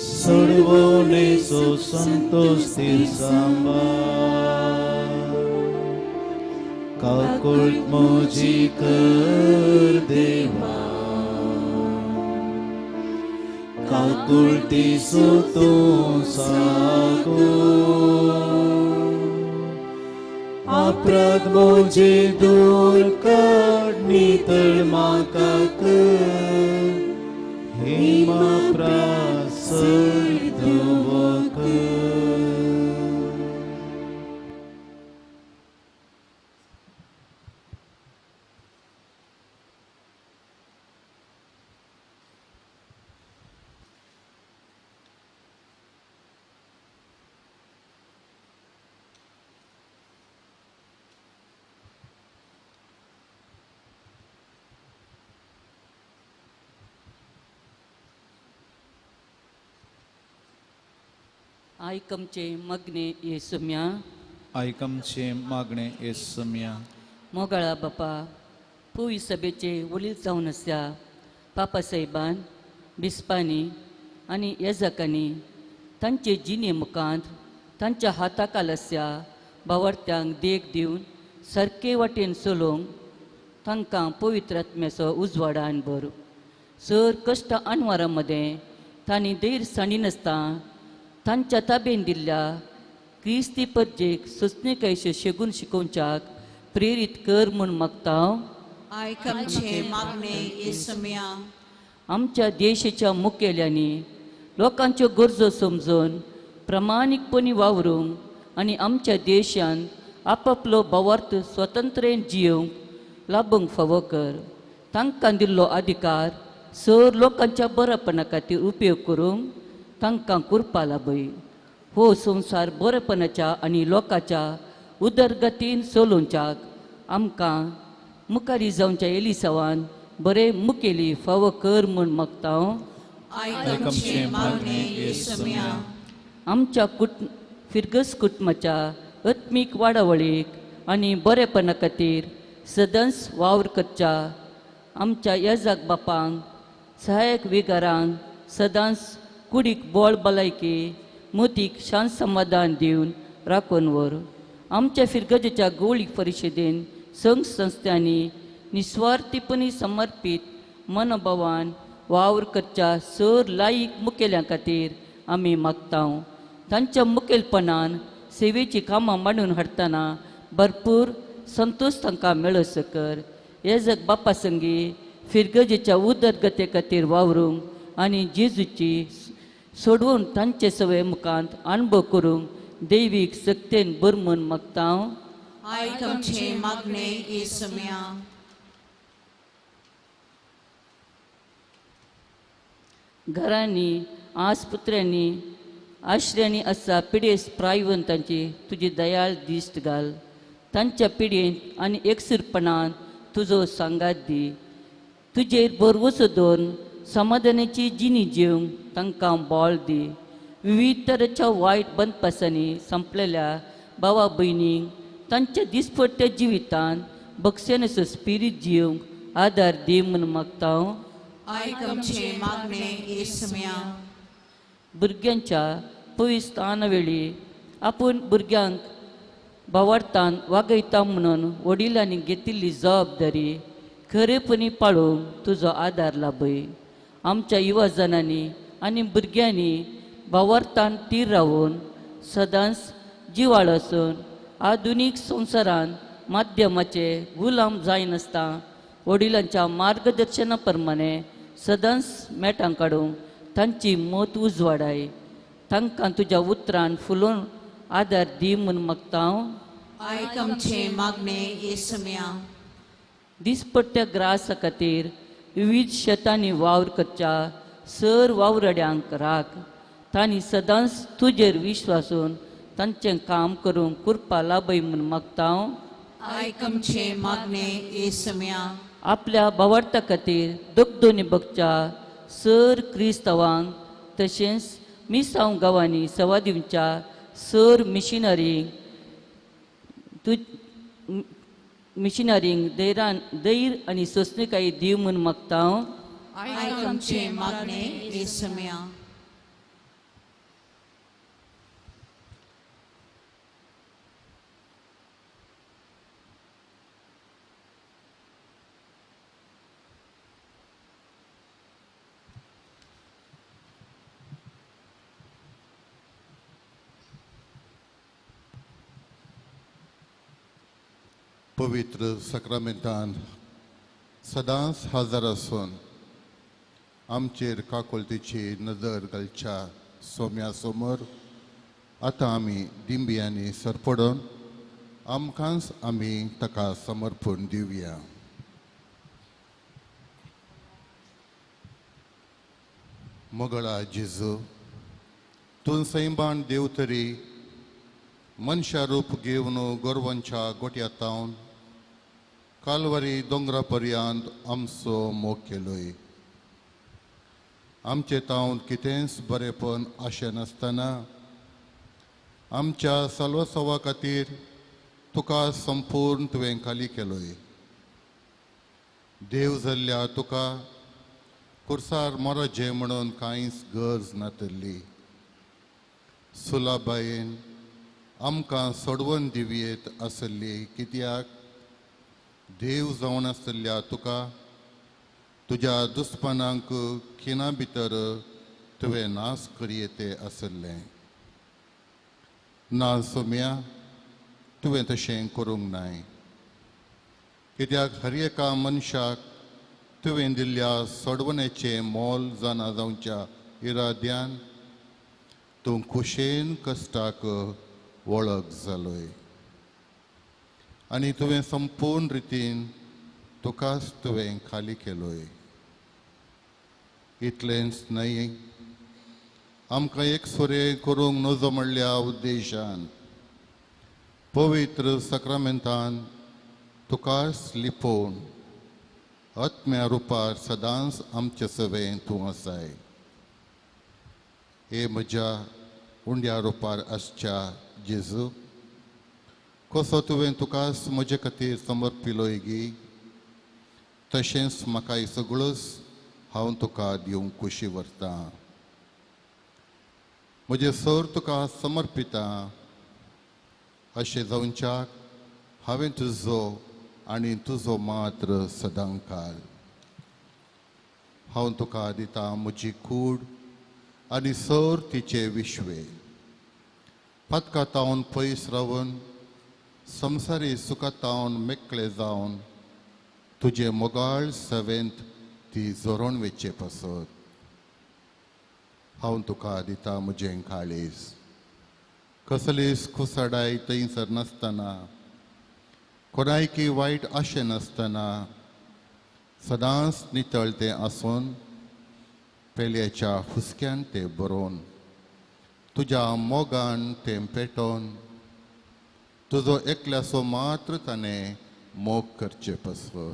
सोडवणे सो संतोष तीर सांबाळ काकुळट मोजी कर देवा काकुळती सोतो सागो अपराध मोजे दूर काढणी तळ माका कर हिमा प्रासड दवक आयकमचे मग्ने येसुम्या आयकमचे मागणे येसम्या मोगाळा बापा पुवी सभेचे वडील जावन आसा पापा साहेबान बिस्पांनी आनी येजकांनी तांचे जिणे मुखांत तांच्या हाताखाल आसा भावार्थ्यांक देख दिवन सारके वाटेन चलोवंक तांकां पवित्र आत्म्याचो उजवाडान भर सर कश्ट आनवारां मदें तांणी धैर साणीनासता तांच्या ताब्यान दिल्ल्या क्रिस्ती परजेक सोंसणेकायेच्यो शेगून शिकोवच्याक प्रेरीत कर म्हूण मागता आयकमचे मागणे येसम्या आमच्या देशाच्या मुखेल्यांनी लोकांच्यो गरजो समजून प्रामाणीकपणी वावरूंक आनी आमच्या देशांत आपापलो भावार्थ स्वतंत्रेन जियोवंक लाभूंक फावो कर तांकां दिल्लो अधिकार सर लोकांच्या बरेपणा खातीर उपयोग करूंक तांकां करपा लाभय हो संवसार बरेपणाच्या आनी लोकांच्या उदरगतीन चलोवच्याक आमकां मुखारी जावच्या एलिसावान बरे मुखेली फावो कर म्हूण मागता आयकमचे मागणे येसम्या आमच्या फिरगस कुटुंबाच्या आत्मीक वाडावळीक आनी बरेपणा खातीर सदंस वावर करच्या आमच्या येजाक बापांक सहायक विगारांक सदांच कुडीक बोळ भलायकी मोतीक शांत समाधान दिवन राखून व्हर आमच्या फिरगजेच्या गवळीक परिशदेन संघ संस्थांनी निस्वार्थीपणी समर्पीत मनोभावान वावर करच्या सर लायक मुखेल्या खातीर आमी मागता तांच्या मुखेलपणान सेवेची कामां मांडून हाडटना भरपूर संतोष तांकां मेळस कर येजक बापा संगी फिरगजेच्या उदरगते खातीर वावरूंक आनी जेजूची सोडवून तांचे सवय मुखांत अनुभव करूंक दैवीक सक्तेन बर म्हूण मागता आयकमचे मागणे येसम्या घरांनी आसपुत्र्यांनी आश्रयानी आसा पिडेस्त प्रायवंतांची तुजी दयाळ दिश्ट घाल. तांच्या पिडेंत आनी एकसुरपणान तुजो सांगात दी. तुजेर भरवसो दवरून समाधानाची जिणी जिवंक तांकां बोळ दी. विविध तरेच्या वायट बंदपासांनी संपलेल्या भावा भयणींक तांच्या दिसपट्ट्या जिवितान बक्षेनाचो स्पिरीट जिवंक आदार दी म्हूण मागता. आयक आमचे मागणे येसुम्या. भुरग्यांच्या पवित्राना वेळी आपूण भुरग्यांक भावार्थान वागयता म्हणून वडिलांनी घेतिल्ली जबाबदारी खरेपणी पाळूंक तुजो आदार लाभय. आमच्या युवाजनांनी आनी भुरग्यांनी भावार्थान तीर रावून सदांच जिवाळ आसून आधुनीक संवसारान माध्यमाचे गुलाम जायनासता वडिलांच्या मार्गदर्शना प्रमाणे सदांच मेटां काडूंक तांची मत उजवाडाय. तांकां तुज्या उतरान फुलोवन आदार दी म्हूण मागता. आयक आमचे मागणे येसुम्या. दिसपट्ट्या ग्रासा खातीर विविध शेतांनी वावर करच्या सर वावरड्यांक राख. तांणी सदांच तुजेर विश्वासून तांचें काम करूंक कुरपा लाभय म्हूण मागता. आयक आमचे मागणे येसुम्या. आपल्या भावार्था खातीर दोगदोनी बगच्या सर क्रिस्तांवांक तशेंच मिसांव गांवांनी सेवा दिवच्या सर मिशनरींक दैर आनी सोंसणीकाय दिव म्हूण मागता. आयक आमचे मागणे येसुम्या. पवित्र सक्रामेंतान सदांच हजर आसून आमचेर काकुळतीची नजर घालच्या सोम्या समोर आतां आमी दिंबियांनी सरपडून आमकांच आमी ताका समर्पण दिवया. मोगळा जेजू, तूं सैबान देव तरी मनशा रूप घेवन गोरवांच्या गोट्यांतावन कालवारी दोंगरा पर्यंत आमचो मोग केलोय. आमचे तावन कितेंच बरेपण आशे नासतना आमच्या साल्वसवा खातीर तुका संपूर्ण तुवें खाली केलोय. देव जाल्ल्या तुका कुर्सार मरजे म्हणून कांयच गरज नातली. सुलाबायेन आमकां सोडवून दिवयेत आसली, कित्याक देव जावन आसल्या तुका तुज्या दुस्पनांक खिना भितर तुवें नास करयेते आसलें. ना सोम्या, तुवें तशें करूंक नाय, कित्याक हर एका मनशाक तुवें दिल्ल्या सोडवणेचें मोल जाणा जावच्या इराद्यान तूं कुशेन कश्टाक वळख जालोय. आनी तुवें संपूर्ण रितीन तुकाच तुवें खाली केलोय. इतलेंच न्हय, आमकां एक सुरे करूंक नजो म्हणल्या उद्देशान पवित्र सक्रामेंतान तुकाच लिपोवन आत्म्या रुपार सदांच आमचे सवें तूं आसाय. हे म्हज्या उंड्या रुपार आसच्या जेजू, कसो तुवें तुकाच म्हजे खातीर समर्पिलोय गी, तशेंच म्हाकाय सगळोच हांव तुका दिवंक खुशी व्हरतां. म्हजे सर तुका समर्पिता अशें जावच्याक हांवें तुजो आनी तुजो मात्र सदां काल. हांव तुका दिता म्हजी कूड आनी सर तिचे विश्वे. पथकातावन पयस रावन संवसारी सुखातावन मेकळे जावन तुजे मोगाळ सेवेंत ती जोरोन वेचे पासत. हांव तुका दिता म्हजें काळीज. कसलीच कुसाडाय थंयसर नासतना, कोणायकी वायट आशे नासतना, सदांच नितळतें आसून पेल्याच्या हुस्क्यान तें बरोवन तुज्या मोगान तें पेटोवन तुजो एकल्याचो मात्र ताणें मोग करचे पसरो.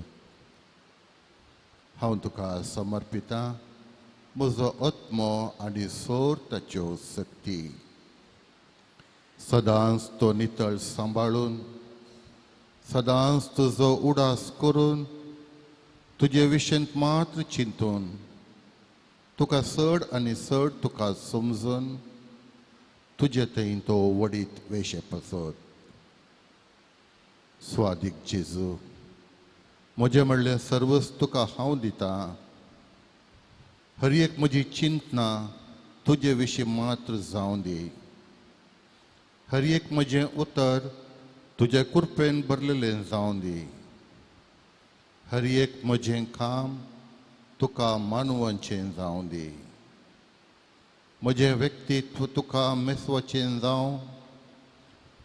हांव तुका समर्पितां म्हजो आत्मो आनी सोर ताच्यो सक्ती. सदांच तो नितळ सांबाळून सदांच तुजो उडास करून तुजे विशेंत मात्र चिंतून तुका चड आनी चड तुका समजून तुजे थंय तो वडीत वेशे पसत. स्वादीक जेजू, म्हजें म्हणलें सर्वच तुका हांव दितां. हर एक म्हजी चिंतना तुजे विशीं मात्र जावं दी. हर एक म्हजें उतर तुजे कृपेन भरलेलें जावं दी. हर एक म्हजें काम तुका मानवाचें जावं दी. म्हजें व्यक्तित्व तुका मेस्वाचें जावं.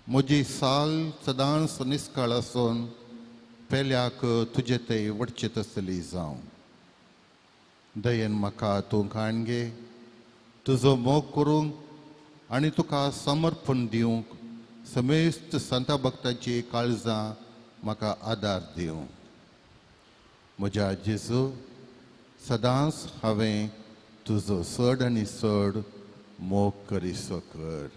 म्हजी साल सदांच निस्काळ आसून पेल्याक तुजे थंय वडचे तसली जावं. दयेन म्हाका तूं घाण घे, तुजो मोग करूंक आनी तुका समर्पण दिवंक समेस्त संता भक्तांची काळजां म्हाका आदार दिवं. म्हज्या जेजू, सदांच हांवें तुजो चड आनी चड मोग करीसो कर.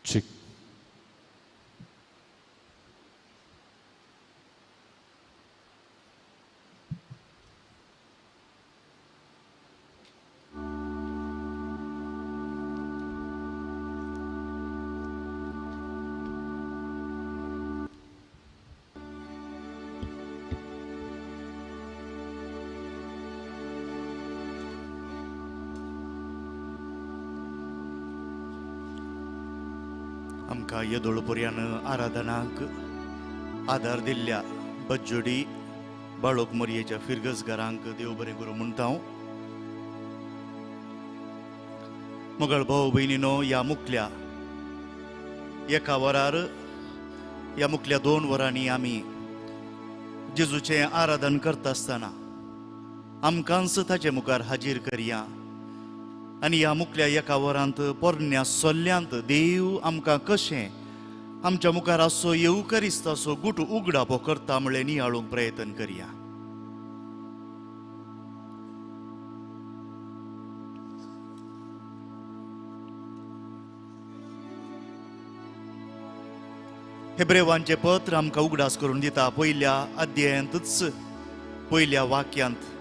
चिक आमकां येदोळपुर्यान आराधनाक आदार दिल्ल्या बज्जोडी बाळोक मोरयेच्या फिरगस घरांक देव बरें करूं म्हणटा हांव. मोगळ भाव भयणीनो, ह्या मुखल्या एका वरार ह्या मुखल्या 2 वरांनी आमी जेजूचें आराधन करता आसतना आमकांच ताचे मुखार हाजीर करया. आनी ह्या मुखल्या एका वरांत पोरण्या सोल्ल्यांत देव आमकां कशें आमच्या मुखार असो येवकरीस्त असो गुट उगडापो करता म्हळें नियाळूंक प्रयत्न करया. हेब्रेवांचें पत्र आमकां उगडास करून दिता. पयल्या अध्यायांतच पयल्या वाक्यांत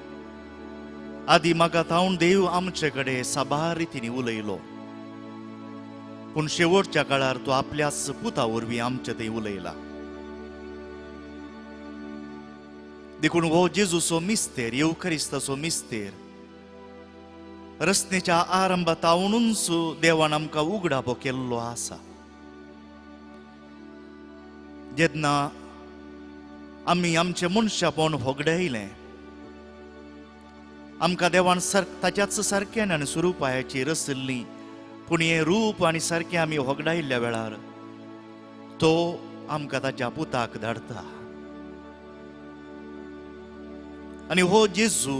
आदी म्हाका थावन देव आमचे कडेन साबार रितीन उलयलो, पूण शेवटच्या काळार तो आपल्याच पुता वरवीं आमचे थंय उलयला. देखून हो जेजूचो मिस्तेर, येवकरिस्ताचो मिस्तेर रचनेच्या आरंभातावनूच देवान आमकां उगडापो केल्लो आसा. जेन्ना आमी आमचें मनशापण होगडायलें, आमकां देवान ताच्याच सारक्यान आनी स्वरुपायाची रचल्ली, पूण हें रूप आनी सारकें आमी होगडायल्ल्या वेळार तो आमकां ताच्या पुताक धाडटा. आनी हो जेजू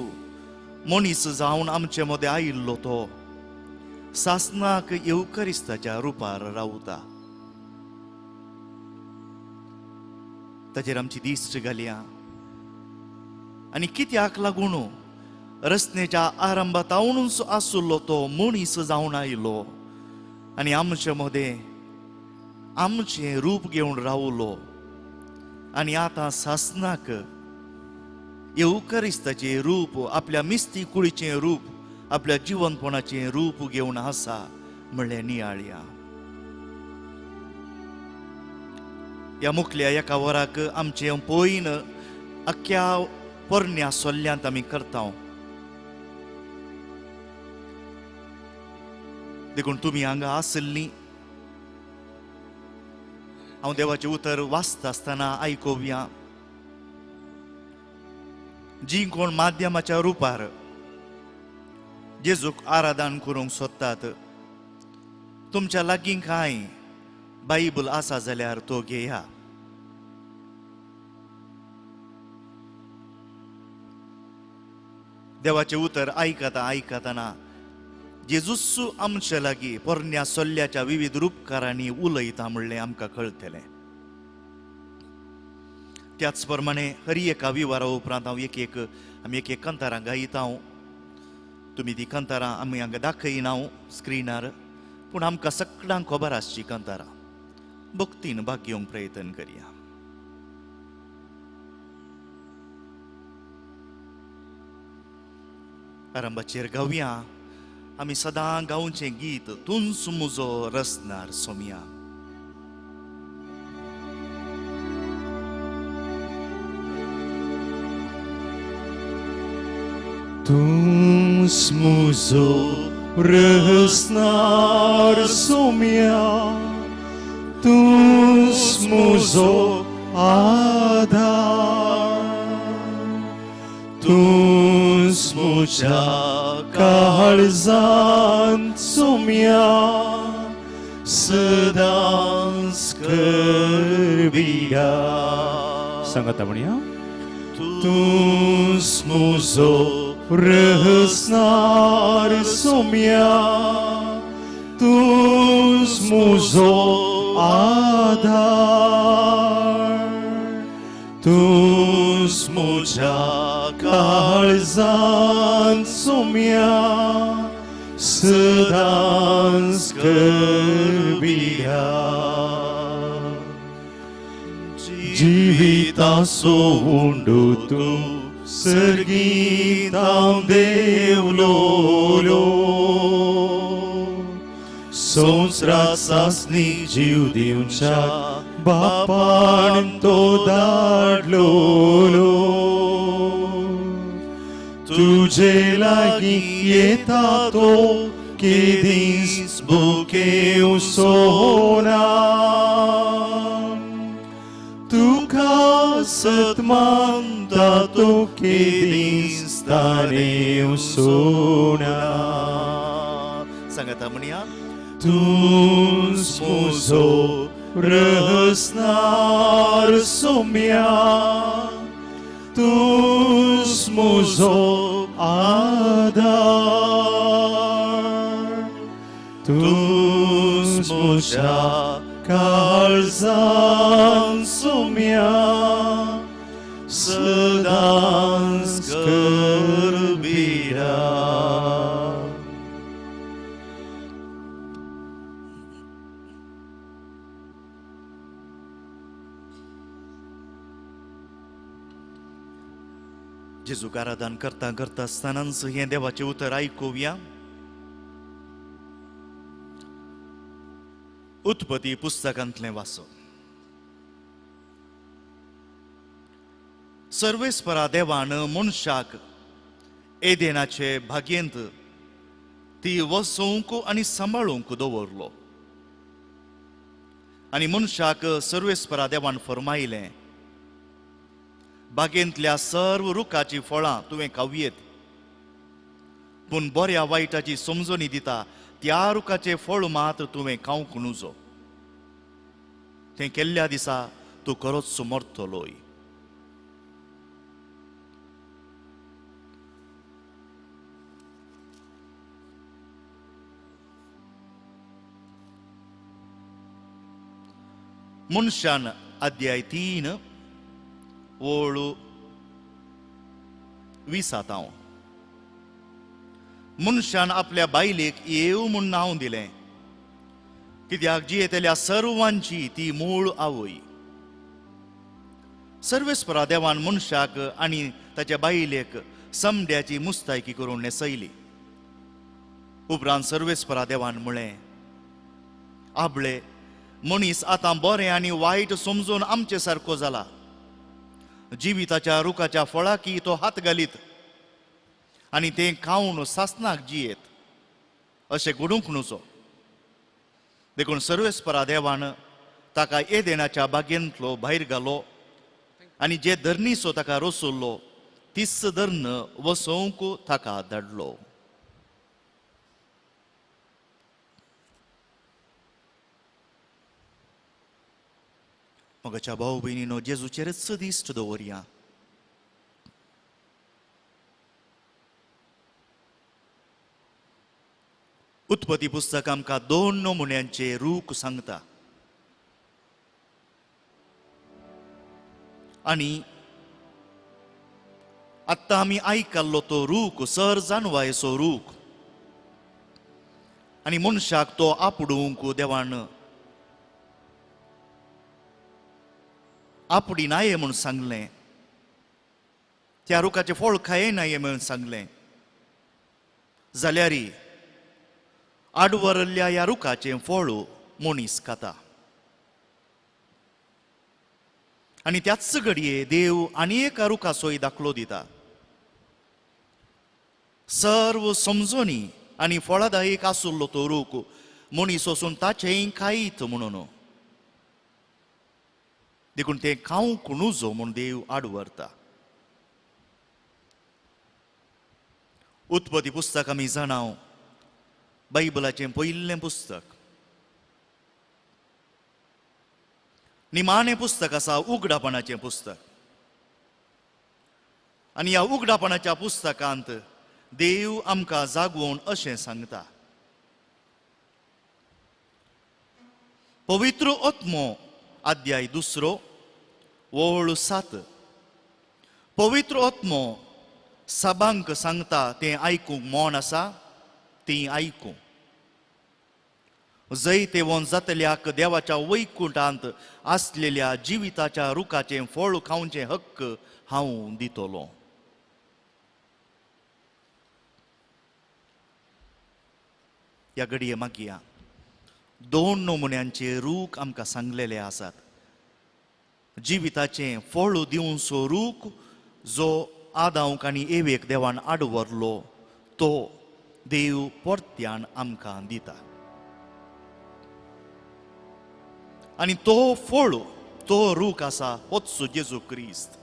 मनीस जावन आमचे मदें आयिल्लो तो सासनाक येवकरिस्ताच्या रुपार रावता. ताचेर आमची दिश्ट घालया. आनी कित्याक लागून रचनेच्या आरंभातावनूच आसुल्लो तो मनीस जावन आयलो आनी आमचे मदें आमचें रूप घेवन रावलो आनी आतां सासनाक येवकरिस्ताचें रूप, आपल्या मिस्ती कुळीचें रूप, आपल्या जिवनपणाचें रूप घेवन आसा म्हणलें नियाळया. ह्या मुखल्या एका वराक आमचें पयन अख्ख्या पोरण्या सोल्ल्यांत आमी करता. देखून तुमी हांगा आसल्लीं हांव देवाचें उतर वाचता आसतना आयकोवया. जी कोण माध्यमाच्या रुपार जेजूक आराधन करूंक सोदतात तुमच्या लागीं कांय बायबल आसा जाल्यार तो घेया. देवाचे उतर आयकताना जेजूस आमच्या लागीं पोरण्या सोल्ल्याच्या विविध रूपकारांनी उलयता म्हणलें आमकां कळटलें. त्याच प्रमाणे हरी एका विवारा उपरांत हांव आमी एक कांतारां गायता. तुमी ती कांतारां आमी हांगा दाखयना स्क्रिनार, पूण आमकां सगळ्यांक खबर आसची कांतारां. भक्तीन भाग घेवंक प्रयत्न करया. आरंभाचेर गावया आमी सदां गावचें गीत तूंच म्हजो रसनार सोम्या. तूंच म्हजो रसनार सोम्या, तूंच म्हजो आधार, तूंच म्हज्या काळजांत सोम्या, सदांच करबिया. सांगाता म्हणया. तूंच म्हजो रसनार सोम्या, तूंच म्हजो आधार, तूंच म्हज्या काळजांत सोम्या, सदांच करबिया. जिविताचो उंडो तूं सर्गीत हांव देवलोलो, संवसारांत सासणी जीव दिवच्या बापान तो धाडलोलो. तुजे लागीं येता तो केदीस बुकेव सोना, तुका सतमानता तो केदीस तानेव सोना. सांगाता म्हणया. तूंच म्हजो रसनार सोम्या, तूंच म्हजो आधार, तूंच म्हज्या काळजांत सोम्या, सदांच करबिया. जेजूक आराधन करता आसतनाच हें देवाचें उतर आयकुया. उत्पत्ती पुस्तकांतलें वाचप. सर्वेस्परा देवान मनशाक एदेनाचे भागयेंत ती वसोवंक आनी सांबाळूंक दवरलो. आनी मनशाक सर्वेस्परा देवान फरमायलें, बागेंतल्या सर्व रुखाची फळां तुवें खावयेत, पूण बऱ्या वायटाची समजणी दिता त्या रुखाचें फळ मात्र तुवें खावंक नुजो. तें केल्ल्या दिसा तूं खरोच मरतलोय. मनशान अध्याय 3 ओळ 20. मनशान आपल्या बायलेक येव म्हूण नांव दिलें, कित्याक जियेतल्या सर्वांची ती मूळ आवय. सर्वेस्परा देवान मनशाक आनी ताच्या बायलेक समड्याची मुस्तायकी करून नेसयली. उपरांत सर्वेस्परा देवान म्हळें, आबळे मनीस आतां बरें आनी वायट समजून आमचे सारको जाला. जिविताच्या रुखाच्या फळाकी तो हात घालीत आनी तें खावन सासनाक जियेत, अशें घडूंक नुजो. देखून सर्वेस्परा देवान ताका एदेनाच्या बागेंतलो भायर घालो आनी जे धरणीचो ताका रोसुल्लो तीच धर्ण वसोवंक ताका धाडलो. मोगाच्या भाऊ भयणीनो जेजूचेरच सदिश्ट दवरया. उत्पत्ती पुस्तक आमकां 2 नमुन्यांचे रूख सांगता. आणि आत्ता आमी आयकल्लो तो रूख सर जानवायचो रूख आणि मनशाक तो आपडूंक देवान आपडिनाये म्हूण सांगलें. त्या रुखाचे फळ खायनाये म्हणून सांगलें. जाल्यार आडवरल्या ह्या रुखाचें फळ मनीस खाता. आणि त्याच घडये देव आनी एका रुखाचोय दाखलो दिता. सर्व समजोनी आणि फळदायक आसुल्लो तो रूख मनीस वचून ताचेय खायत म्हणून देखून ते खावंक नुजो म्हूण देव आडवरता. उत्पत्ती पुस्तक आमी जाणाव बायबलाचें पयिल्लें पुस्तक. निमाणें पुस्तक आसा उगडापणाचें पुस्तक. आनी ह्या उगडापणाच्या पुस्तकांत देव आमकां जागोवन अशें सांगता. पवित्र आत्मो अध्याय 2 ओळ 7. पवित्र आत्मो सभांक सांगता तें आयकूंक मोन आसा ती आयकूं. जंय तेवोन जातल्याक देवाच्या वैकुंठांत आसलेल्या जिविताच्या रुखाचें फळ खावचें हक्क हांव दितलो. ह्या घडये मागया 2 नमुन्यांचे रूख आमकां सांगलेले आसात. जिविताचें फळ दिवचो रूख जो आदांक आनी एवेक देवान आडवरलो तो देव परत्यान आमकां दिता. आणि तो फळ तो रूख आसा होच जेजू क्रिस्त.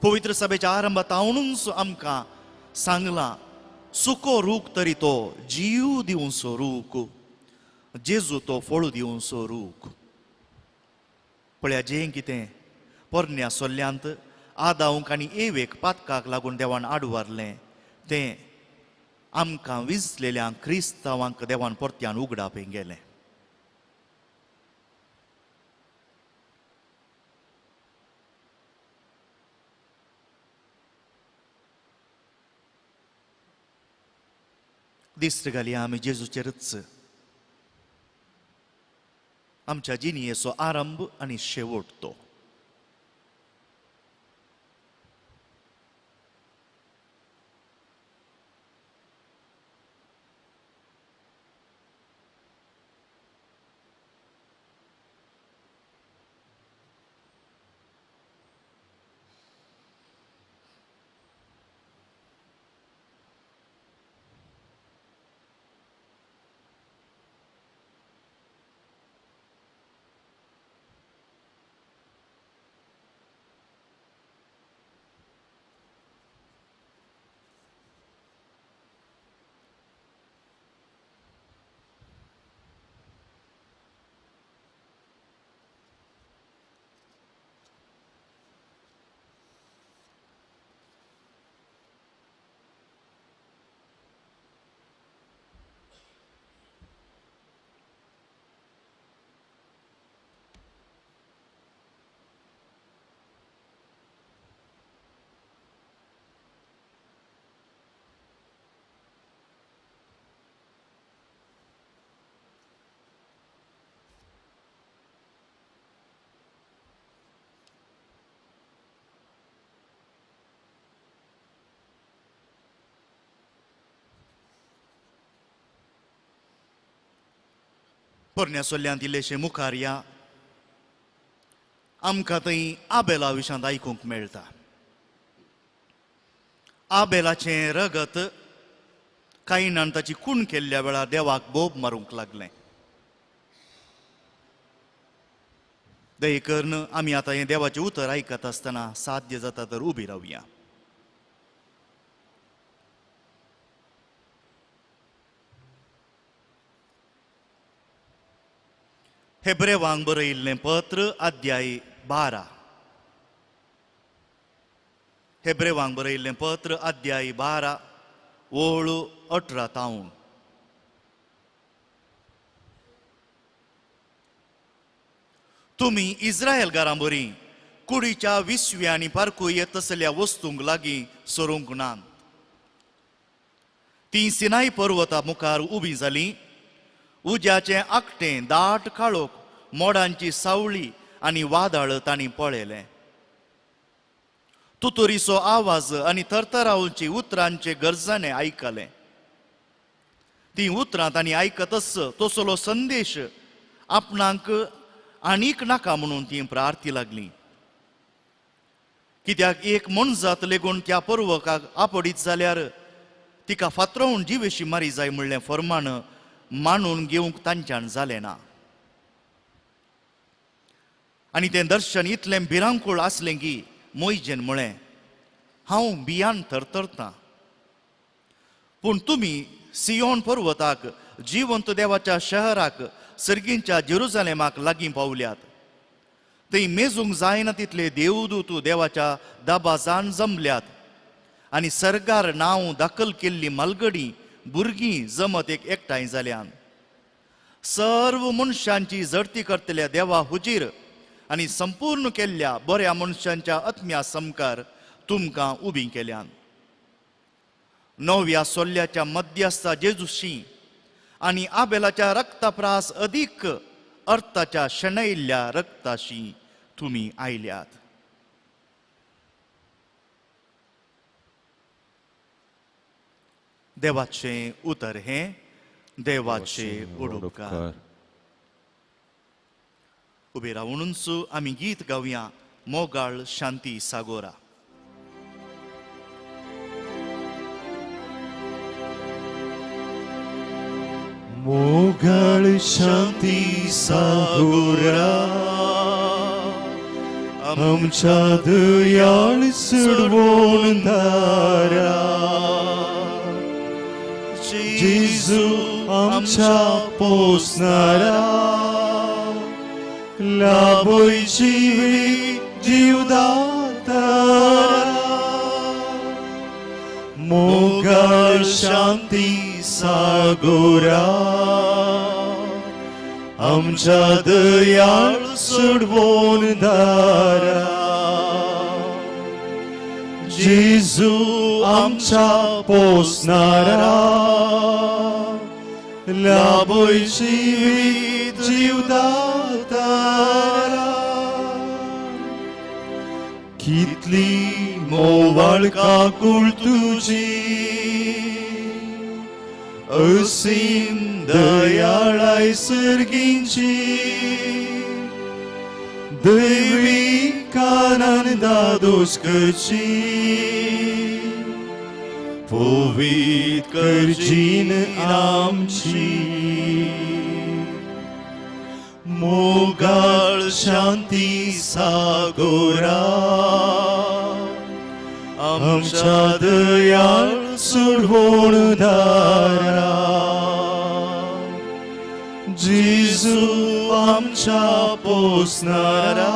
पवित्र सभेच्या आरंभातावनूच आमकां सांगलां सुको रूख तरी तो जीव दिवचो रूख जेजू तो फळ दिवचो रूख. पळया जें कितें पोरण्या सोल्ल्यांत आदांक आनी एवेक पातकाक लागून देवान आडवरलें तें आमकां विजलेल्या क्रिस्तांवांक देवान परत्यान उगडापय गेलें. दिश्ट घालया आमी जेजूचेरच आमच्या जिणयेचो आरंभ आनी शेवट तो. पोरण्या सोल्ल्यांत इल्लेशें मुखार या आमकां थंय आबेला विशांत आयकूंक मेळटा. आबेलाचें रगत कायनान ताची खूण केल्ल्या वेळार देवाक बोब मारूंक लागलें. दये करून आमी आतां हें देवाचें उतर आयकत आसतना साध्य जाता तर उबी रावया. हेब्रेवांक बरयिल्लें पत्र अध्याय 12. हेब्रेवांक बरयिल्लें पत्र अध्याय 12 ओळ 18 तावन. तुम्ही इस्रायेलकारां बरी कुडीच्या 20व्या आनी पारकू येत असल्या वस्तूंक लागीं सरूंक ना. ती सिनाई पर्वता मुखार उबी जाली. उज्याचें आकटें दाट काळोख, मोडांची सावळी आनी वादळ तांणी पळयलें. तुतुरीचो आवाज आनी थरथरावची उतरांचे गर्जने आयकले. ती उतरां तांणी आयकतच तसलो संदेश आपणाक आनीक नाका म्हणून ती प्रार्थी लागली. कित्याक एक मनजात लेगून त्या पर्वकाक आपडीत जाल्यार तिका फातरावून जिवेशी मारी जाय म्हणलें फर्माण मानून घेवंक तांच्यान जालें ना. आनी तें दर्शन इतलें भिरांकूळ आसलें की मोइजेन म्हळें, हांव भियान थरथरतां. पूण तुमी सियोन पर्वताक, जिवंत देवाच्या शहराक, सर्गींच्या जेरुजालेमाक लागीं पावल्यात. थंय मेजूंक जायना तितले देवदूत देवाच्या दाबाजान जमल्यात. आनी सर्गार नांव दाखल केल्ली मालगडी भुरगीं जमत एकठांय जाल्यान. सर्व मनशांची जडती करतल्या देवा हुजीर आनी संपूर्ण केल्ल्या बऱ्या मनशांच्या आत्म्या समकार तुमकां उबी केल्यान. नव्या सोल्ल्याच्या मध्यस्था जेजूशी आनी आबेलाच्या रक्ताप्रास अदीक अर्थाच्या शेणयल्ल्या रक्ताशी तुमी आयल्यात. देवाचे उतर हे देवाचे उडोवकार. उबे रावूनच आमी गीत गावया, मोगाळ शांती सागोरा. मोगाळ शांती सागोरा, आमच्या दयाळ सोडवून धारा. जेजू आमच्या पोसणारा, लाभोय जीवी जीवदाता. मोगाळ शांती सागोरा, आमच्या दयाळ सोडवून धारा. जेजू आमच्या पोसणारा, लाभोय जीवित जीवदाता. कितली मोवाळ काकूळ तुजी, असीम दयाळाय सर्गींची. दैवीक आनंदादोस करची, पवित्र करजीन आमची. मोगाळ शांती सागोरा, आमच्या दयाळ सोडवून धारा. जेजू आमच्या पोसणारा,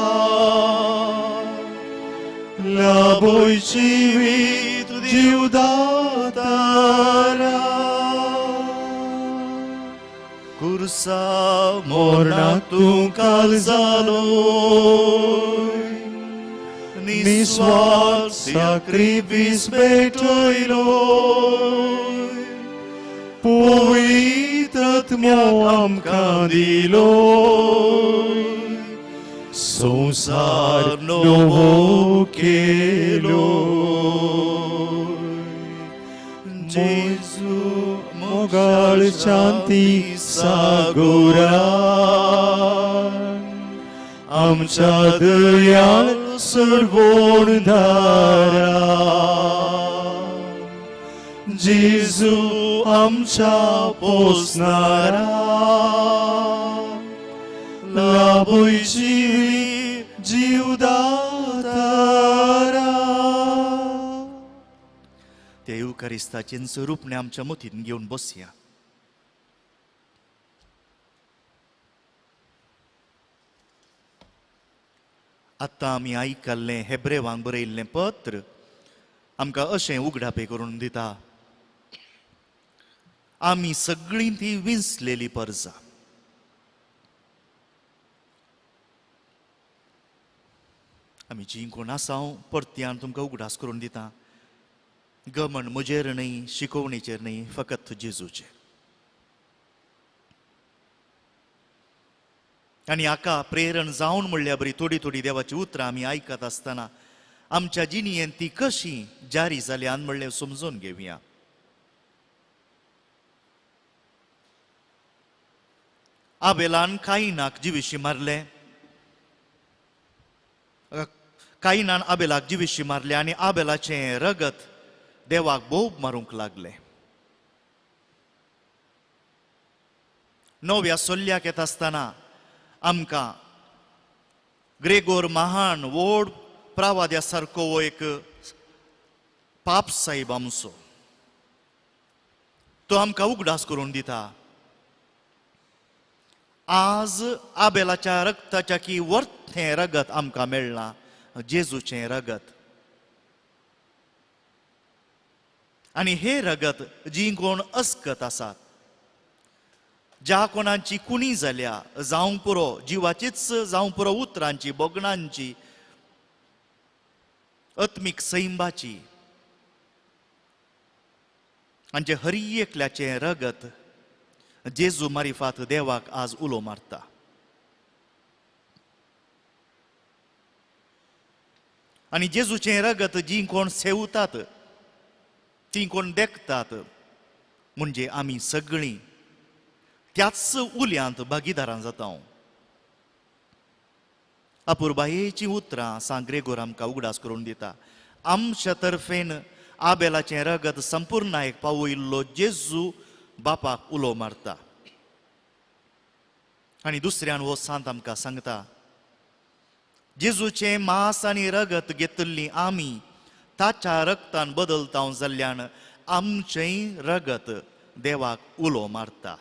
लाभोय जीवित जीवदाता. कुर्सा मोरणा तूं काल जालो, निस्वार्थ साक्रिफीस भेटयलो. पवित्र आत्म्या आमकां दिलो, संसार नवो केलो. जेजू मोगाळ शांती सागोरा, आमच्या दयाळ सोडवून धारा. जेजू आमच्या पोसणारा, लाभोय जीवी जीवदाता. त्या युकारिस्ताचें स्वरूपणे आमच्या मतीन घेवन बसया. आतां आमी आयकल्लें हेब्रेवांक बरयल्लें पत्र आमकां अशें उगडापे करून दिता. आमी सगळीं ती विंचलेली परजा. आमी जीं कोण आसा हांव परत्यान तुमकां उगडास करून दिता. गमण म्हजेर न्हय, शिकोवणेचेर न्हय, फकत जेजूचेर. आनी हाका प्रेरण जावन म्हणल्यार बरी थोडी थोडी देवाची उतरां आमी आयकत आसतना आमच्या जिणयेंत ती कशी जारी जाल्यान म्हणलें समजून घेवया. आबेलान कायनाक जिवीशी मारले. कायनान आबेलाक जिवीशी मारले आनी आबेलाचें रगत देवाक बोब मारूंक लागले. नव्या सोल्ल्याक येता आसतना आमकां ग्रेगोर महान व्हड प्रावाद्या सारको हो एक पाप साहेब आमचो तो आमकां उगडास करून दिता. आज आबेलाच्या रगताच्या की वर्थें रगत आमकां मेळना, जेजूचें रगत. आनी हे रगत जीं कोण अस्कत आसात, ज्या कोणाची कुणी जाल्या जावं पुरो जिवाचीच जावं पुरो उतरांची बोगणांची आत्मीक सैंबाची आमचे हरी एकल्याचें रगत जेजू मारिफात देवाक आज उलो मारता. आनी जेजूचें रगत जीं कोण सेवतात तीं कोण देखतात म्हणजे आमी सगळीं त्याच उल्यांत भागीदारां जाता. अपुर्बायेची उतरां सांग ग्रेगोर आमकां उगडास करून दिता. आमच्या तर्फेन आबेलाचें रगत संपूर्णायेक पावयल्लो जेजू बापाक उलो मारता. आनी दुसऱ्यान हो सांत आमकां सांगता जेजूचें मांस आनी रगत घेतिल्लीं आमी ताच्या रगतान बदलतांव जाल्ल्यान आमचेंय रगत देवाक उलो मारता.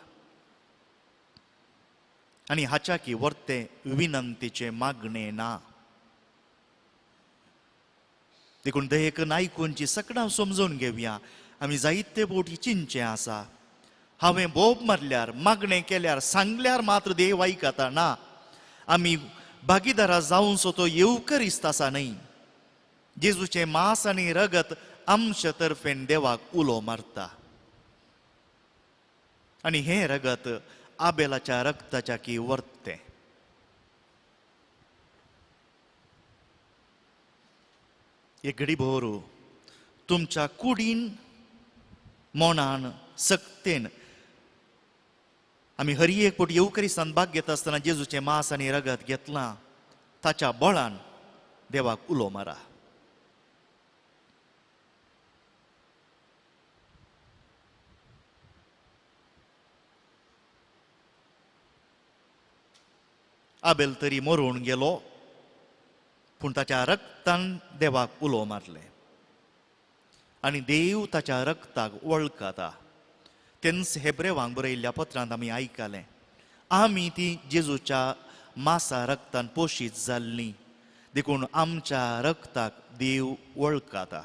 आनी हाच्या की वर्ते विनंतीचे मागणें ना. देखून दयेकन आयकूनची सगळां समजून घेवया. आमी जायते फावटी चिंतचे आसा हांवें बोब मारल्यार मागणें केल्यार सांगल्यार मात्र देव आयकता ना. आमी भागीदारां जावन सो तो येवकरिस्त आसा न्हय. जेजूचें मांस आनी रगत आमच्या तर्फेन देवाक उलो मारता. आनी हें रगत आबेलाच्या रगताच्या की वर्तें. एक घडी भोर तुमच्या कुडीन मोनान सक्तेन आमी हरी एक पोटी येवकरिस्तान भाग घेता आसतना जेजूचें मांस आनी रगत घेतलां ताच्या बळान देवाक उलो मारा. आबेल तरी मरून गेलो पूण ताच्या रगतान देवाक उलो मारले आनी देव ताच्या रगताक वळखता. तेन्स हेब्रेवांक बरयल्ल्या पत्रांत आमी आयकलें आमी ती जेजूच्या मांसा रगतान पोशीत जाल्लीं देखून आमच्या रगताक देव वळखता.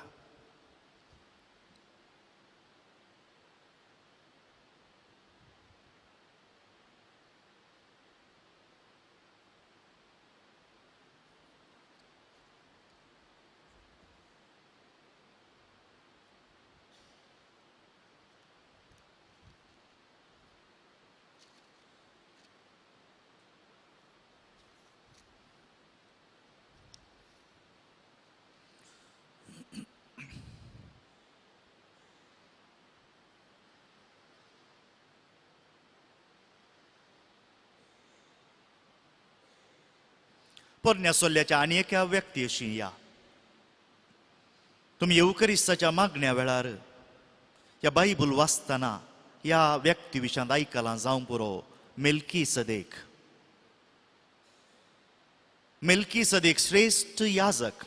पोरण्या सोल्ल्याच्या आनी एका व्यक्ती अशी या. तुमी येवकरिस्ताच्या मागण्या वेळार ह्या बायबल वाचतना ह्या व्यक्ती विशयांत आयकलां जावं पुरो मेल्की सदेक. मेल्की सदेक श्रेष्ठ याजक.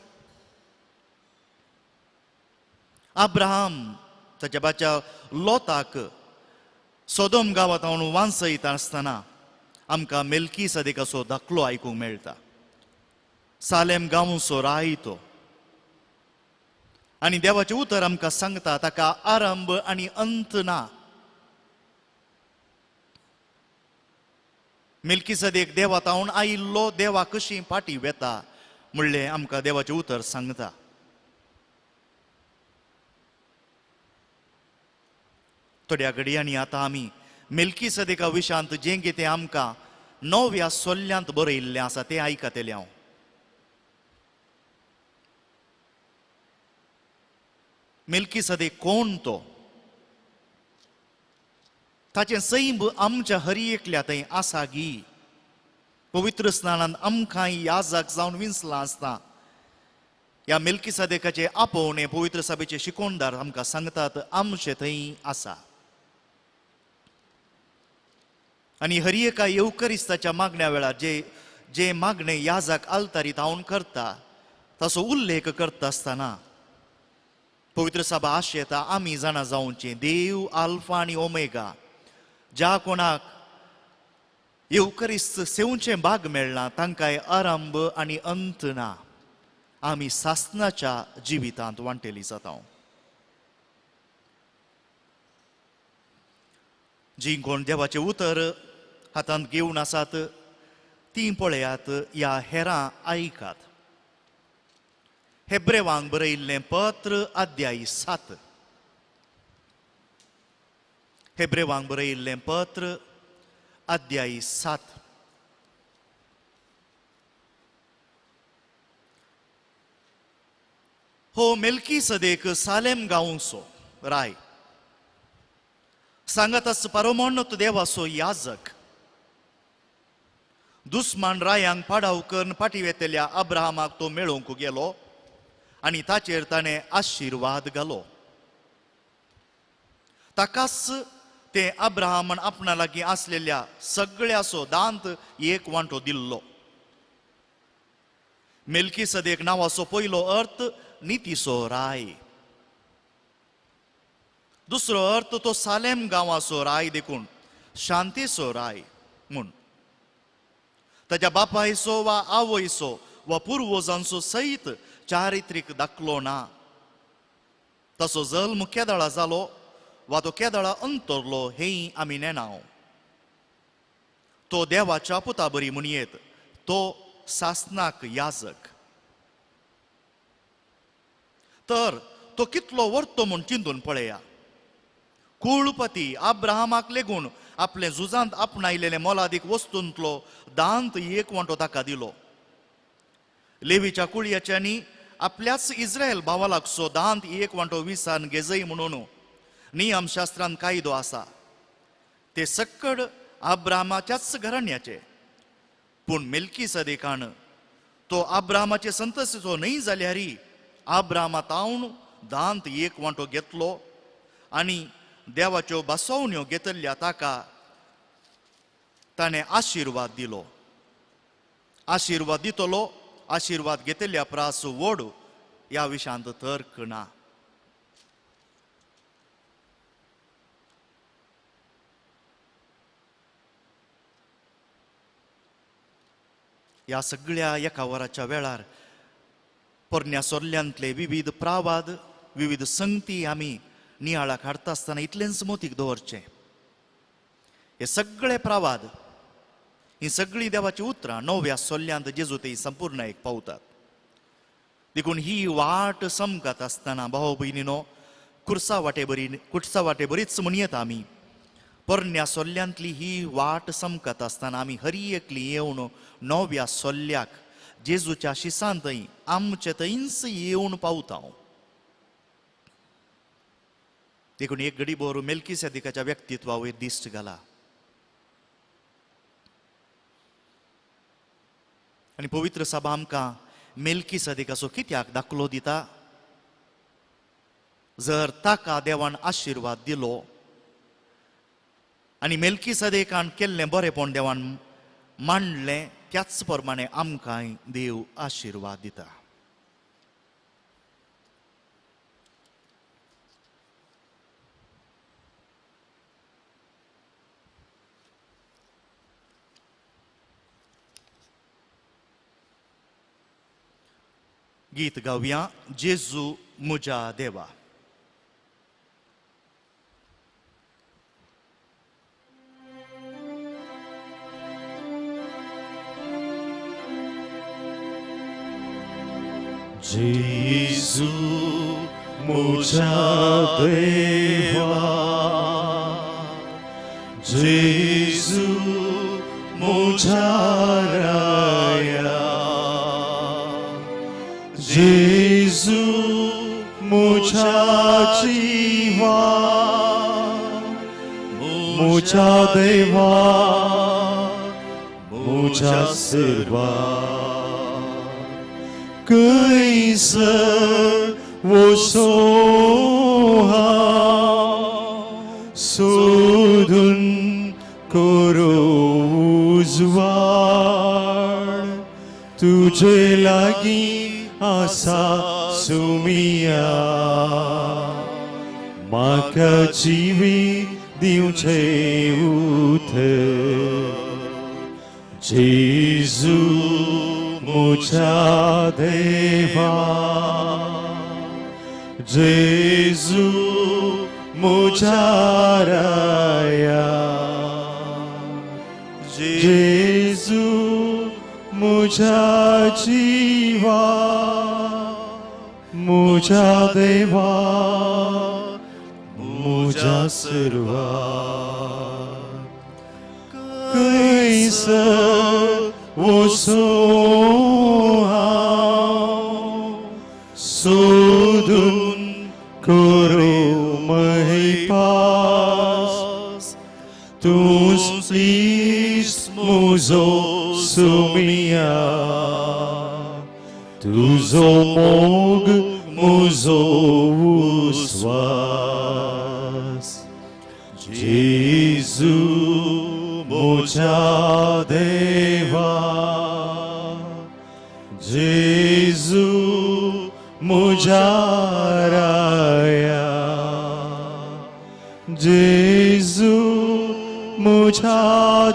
अब्राहम ताच्या बाच्या लोताक सोदोम गांवांत हाडून वांसयता आसतना आमकां मेल्की सदेकाचो दाखलो आयकूंक मेळटा. सालेम गांवचो राय तो आनी देवाचें उतर आमकां सांगता ताका आरंभ आनी अंत ना. मेल्कीसदेक देवातावन आयिल्लो देवा कशी फाटी वेता म्हणलें आमकां देवाचें उतर सांगता. थोड्या घडयांनी आतां आमी मेल्कीसदेका विशांत जें कितें आमकां 9व्या सोल्ल्यांत बरयिल्लें आसा तें आयकतलें हांव. मेल्कीसदेक कोण तो? ताचें सैम आमच्या हर एकल्या थंय आसा गी. पवित्र स्नानांत आमकांय याजक जावन विंचलां आसता ह्या मेल्कीसदेकाचे आपोवणे पवित्र सभेचे शिकोणदार आमकां सांगतात आमचे थंय आसा. आनी हर एका येवकरिस्ताच्या मागण्या वेळार जे मागणे याजक आल्तारीत हांव करता ताचो उल्लेख करता आसतना पवित्र सभा आशेता आमी जाणा जावचें देव आल्फा आनी ओमेगा, ज्या कोणाक येवकरिस्त सेवचें भाग मेळना तांकांय आरंभ आनी अंत ना. आमी सासणाच्या जिवितांत वांटेली जाता. जी कोण देवाचें उतर हातांत घेवन आसात ती पळयात ह्या हेरां आयकात. हेब्रेवांक बरयिल्लें पत्र अध्याय 7. हेब्रेवांक बरयिल्लें पत्र अध्याय 7. हो मेल्कीसदेक सालेम गांवचो राय, सांगातास परमोन्नत देवाचो याजक, दुस्मान रायांक पाडाव करून फाटी वेतेल्या अब्राहमाक तो मेळोवंक गेलो आनी ताचेर ताणें आशिर्वाद घालो. ताकाच ते अब्राहमान आपणा लागीं आसलेल्या सगळ्याचो दांत एक वांटो दिल्लो. मेल्कीसदेक नांवाचो पयलो अर्थ नितीचो राय. दुसरो अर्थ तो सालेम गांवाचो राय देखून शांतीचो राय म्हूण. ताच्या बापायचो वा आवयचो वा पुर्वजांचो सयत चारित्रीक दाखलो ना. ताचो जल्म केदळा जालो वा तो केदळा अंतरलो हेय आमी नेनाव. तो देवाच्या पुता बरी म्हणयेत. तो सासनाक याजक. तर तो कितलो वर्तो म्हूण चिंतून पळया. कुळपती अब्राहमाक लेगून आपले झुजांत आपणायलेले मोलादीक वस्तूंतलो दांत एक वांटो ताका दिलो. लेवीच्या कुळयाच्यांनी आपल्याच इस्रायल भावा लागसो दांत एक वांटो विसान घेजय म्हणून नियमशास्त्रांत कायदो आसा. ते सक्कड अब्राहमाच्याच घराण्याचे. पूण मेल्कीसदेकान तो अब्राहमाचे संततीचो न्हय जाल्यारय अब्राहमातावन दांत एक वांटो घेतलो आनी देवाच्यो बसवण्यो घेतल्या ताका ताणें आशिर्वाद दिलो. आशिर्वाद दितलो, आशिर्वाद घेतल्या प्रास व्हड ह्या विशांत तर्क ना. ह्या सगळ्या एका वराच्या वेळार पोरण्या सोर्ल्यांतले विविध प्रावाद, विविध संगती आमी नियाळाक हाडटा आसतना इतलेंच मोतीक दवरचें. हे सगळे प्रावाद, ही सगळीं देवाची उतरां 9व्या सोल्ल्यांत जेजू ते संपूर्ण एक पावतात. देखून ही वाट समकत आसतना भाव भयणीनो कुर्सा वाटे बरीच म्हणयेत आमी. पोरण्या सोल्ल्यांतली ही वाट समकत आसतना आमी हरी एकली येवन 9व्या सोल्ल्याक जेजूच्या शिसांतय आमचे थंयच येवन पावता. देखून एक घडी भर मेल्कीसदेकाच्या व्यक्तित्वा वयर दिश्ट घाला. आनी पवित्र सभा आमकां मेल्कीसदेकाचो कित्याक दाखलो दिता? जर ताका देवान आशिर्वाद दिलो आनी मेल्कीसदेकान केल्लें बरेपण देवान मांडलें त्याच प्रमाणे आमकांय देव आशिर्वाद दिता. गीत गावया जेजू म्हज्या देवा. जेजू म्हज्या देवा, जेजू म्हज्या राया, जेजू म्हज्या जिवा, म्हज्या देवा, म्हज्या सर्वा. कैसर वचो हांव सोदून करो उजवाड, तुजे लागीं आसा सुमिया, म्हाका जिवीत दिवचे उतर. जेजू म्हज्या देवा, जेजू म्हज्या राया, जेजू म्हज्या जिवा, म्हज्या देवा, म्हज्या सर्वा. कैसर वचो हांव सोदून करो महिपास, तूंच इश्ट म्हजो सुमिया, तुजो मोग म्हजो उस्वास. जेजू म्हज्या देवा, जेजू म्हज्या राया, जेजू म्हज्या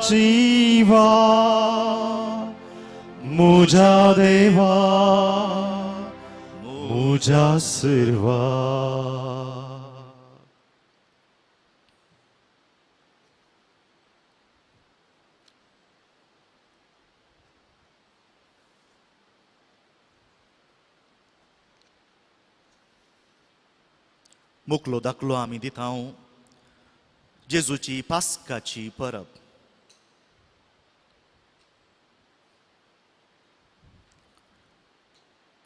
जिवा, म्हज्या देवा, म्हज्या सर्वा. मुकलो दाखलो आमी दिता जेजूची पास्काची परब.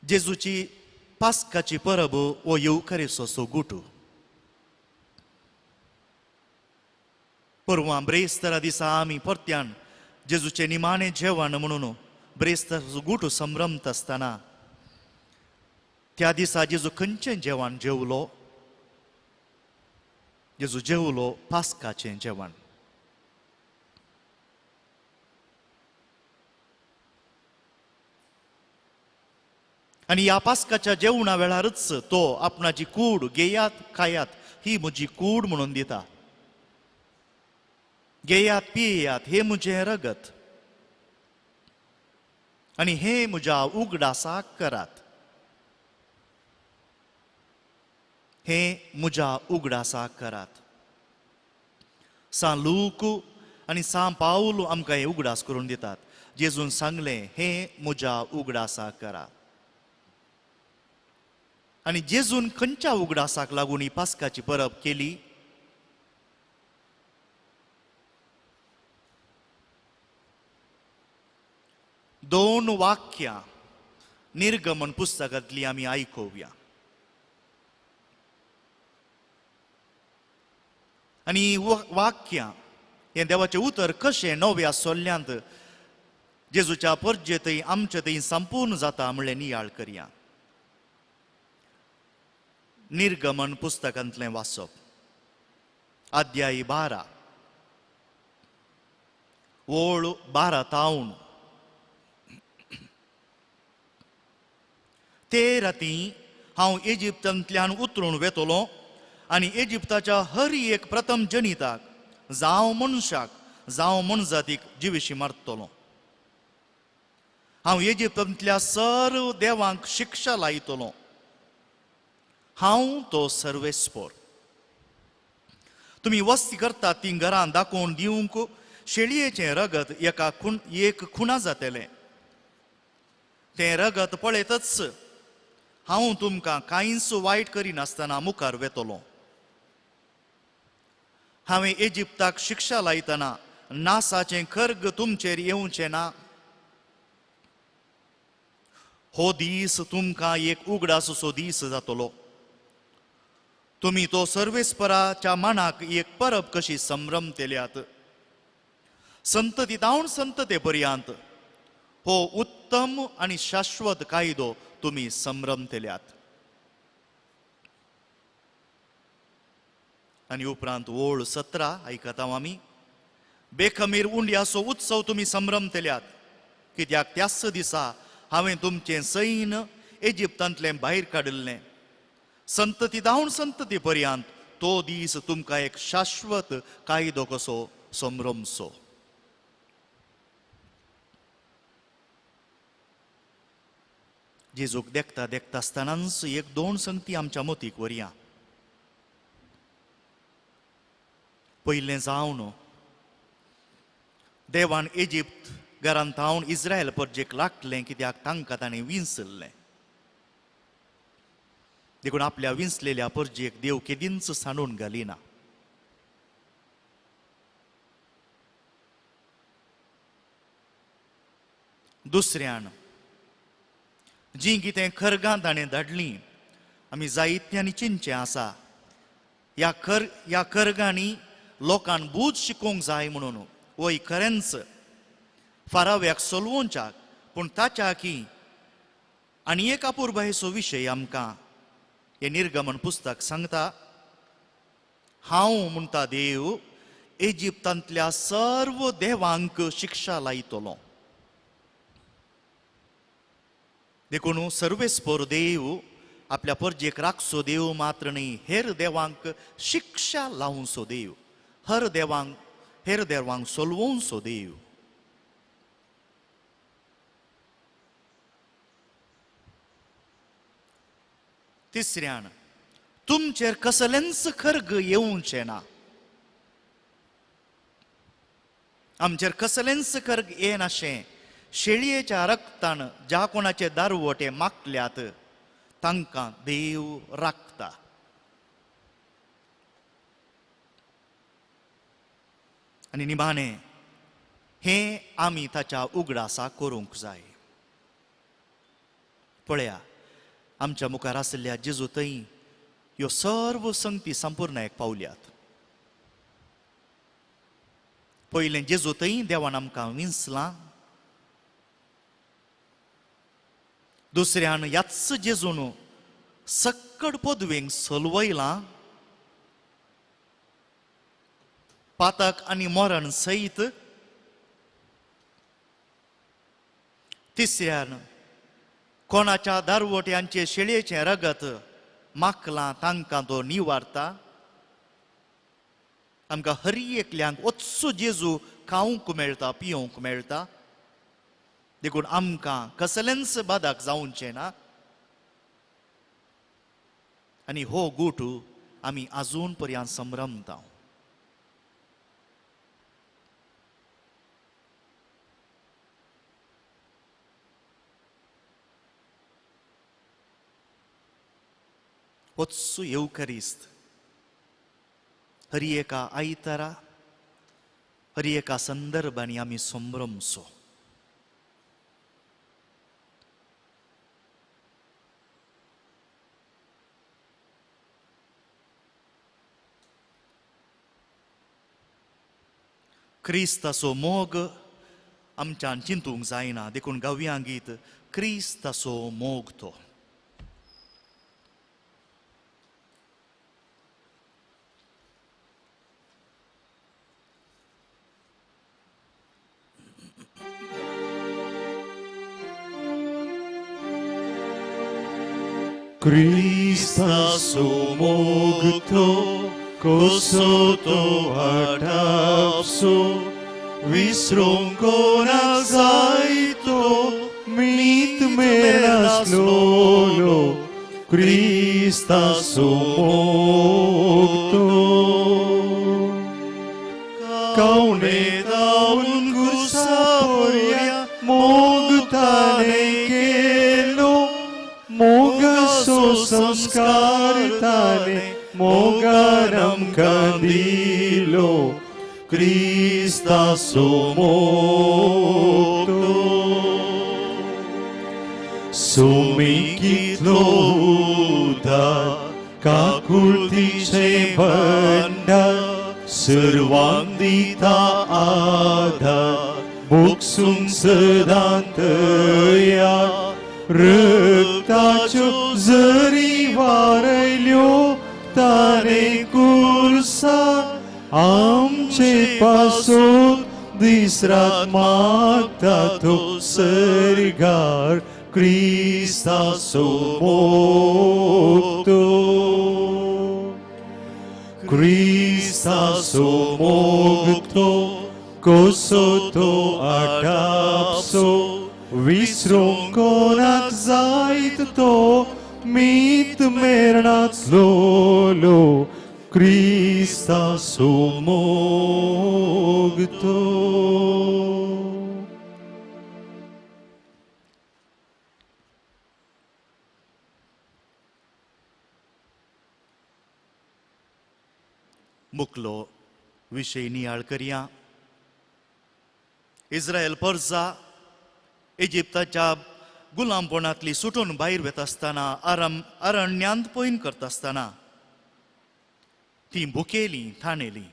जेजूची पास्काची परब हो येवकारेचो गुटू. परवा ब्रेस्तारा दिसा आमी परत्यान जेजूचे निमाणे जेवण म्हणून ब्रेस्ताराचो गुटू संभ्रमत आसतना त्या दिसा जेजू खंयचें जेवण जेवलो? जेजू जेवलो पास्काचें जेवण. आनी ह्या पास्काच्या जेवणा वेळारच तो आपणाची कूड घेयात खायात, ही म्हजी कूड म्हणून दिता. घेयात पियेयात, हे म्हजें रगत, आनी हे म्हज्या उगडासाक करात. हे म्हज्या उगडासाक करात. सा लूक आनी सा पावल आमकां हे उगडास करून दितात. जेजून सांगलें, हे म्हज्या उगडासाक करात. आनी जेजून खंयच्या उगडासाक लागून ही पास्काची परब केली? दोन वाक्यां निर्गमन पुस्तकांतली आमी आयकुया. आनी वाक्यां हें देवाचें उतर कशें नव्या सोल्ल्यांत जेजूच्या परजे थंय आमचे थंय संपूर्ण जाता म्हणलें नियाळ करया. निर्गमन पुस्तकांतलें वाचप, अध्याय 12 ओळ 12 तावन. ते राती हांव इजिप्तांतल्यान उतरून वेतलो आनी इजिप्ताच्या हर एक प्रथम जनिताक जावं मनशाक जावं मनजातीक जिवेशी मारतलो. हांव इजिप्तांतल्या सर्व देवांक शिक्षा लायतलो. हांव तो सर्वेस्पोर. तुमी वस्ती करतात ती घरां दाखोवन दिवंक शेळयेचें रगत एक खुणा जातलें. तें रगत पळयतच हांव तुमकां कांयच वायट करिनासतना मुखार वेतलो. हांवें इजिप्ताक शिक्षा लायतना नासाचें खर्ग तुमचेर येवचें ना. हो दीस तुमकां एक उगडासो दीस जातलो. तुमी तो सर्वेस्पराच्या मनाक एक परब कशी संभ्रमतेल्यात. संततीतावन संतते पर्यंत हो उत्तम आनी शाश्वत कायदो तुमी संभ्रमतेल्यात. आनी उपरांत ओळ 17 आयकत हांव आमी. बेखमीर उंड्याचो उत्सव तुमी संभ्रमतेल्यात, कित्याक त्याच दिसा हांवें तुमचें सैन इजिप्तांतलें भायर काडिल्लें. संततीदावन संतती पर्यंत तो दीस तुमकां एक शाश्वत कायदो कसो संभ्रमसो. जेजूक देखता देखता आसतनाच एक दोन संगती आमच्या मतीक व्हरया. पयलें जावन देवान इजिप्त घरांत हांव इस्रायल परजेक लागलें, कित्याक तांकां ताणें विंसल्लें. देखून आपल्या विंसलेल्या परजेक देव केदींच सांडून घालिना. दुसऱ्यान जी कितें खरगां ताणें धाडलीं आमी जायत्यांनी चिंतचें आसा. ह्या खरगांनी लोकांक बूज शिकोवंक जाय म्हणून वय खरेंच फाराव्याक सोलवोवच्याक. पूण ताच्या की आनी एक अपुर्बायेचो विशय आमकां हे निर्गमन पुस्तक सांगता. हांव म्हणटा देव इजिप्तांतल्या सर्व देवांक शिक्षा लायतलो. देखून सर्वेस्पोर देव आपल्या परजेक राखसो देव मात्र न्ही, हेर देवांक शिक्षा लावचो देव, हेर देवांक सोलवोवचो देव. तिसऱ्यान तुमचेर कसलेंच खर्ग येवचें ना. आमचेर कसलेंच खर्ग येनाशें शेळयेच्या रक्तान ज्या कोणाचे दारवटे मागल्यात तांकां देव राखता. आनी निमाणें हें आमी ताच्या उगडासा करूंक जाय. पळया, आमच्या मुखार आसलेल्या जेजू थंय ह्यो सर्व संगती संपूर्णायेक पावल्यात. पयलें जेजू थंय देवान आमकां विंसलां. दुसऱ्यान ह्याच जेजून सक्कड पदवेक सलवयलां. पातक आनी मरण सयत. तिसऱ्यान कोणाच्या दारवट्यांचे शेळयेचें रगत माखलां तांकां तो निवारता. आमकां हर एकल्यांक वचसो जेजू खावंक मेळटा, पियोवंक मेळटा. देखून आमकां कसलेंच बादाक जावचें ना. आनी हो गुटू आमी आजून पर्यंत संभ्रमता. वचसो येवकरिस्त हर एका आयतारा, हर एका संदर्भांनी आमी संभ्रमसो. क्रिस्ताचो मोग आमच्यान चिंतूंक जायना. देखून गावया गीत क्रिस्ताचो मोग तो. Cristaso mogto, kosoto atapso, visronkonak zaito, mit mernas lolo, Christa sumogto. Kaune daun kusaporia, mogutane kelo, mogaso samskartane, moganam candilo, Christa sumogto. Sumikit loda, kakultice banda, serwang dita ada, buksung sedantaya, rektacu zeri varelio, tane kursa, amce pasut, disrat magta tu sergar, Christa sumogto. Christa sumogto, kosoto adapso, visronkonak zaitto, mit mernat lolo, Christa sumogto. मुकलो विषय नियाळ करिया. इस्रायल पर्जा इजिप्ताच्या गुलामपणातली सुटून भायर वेत आसतना अरण्यांत पयन करता आसतना ती भुकेली थाणेली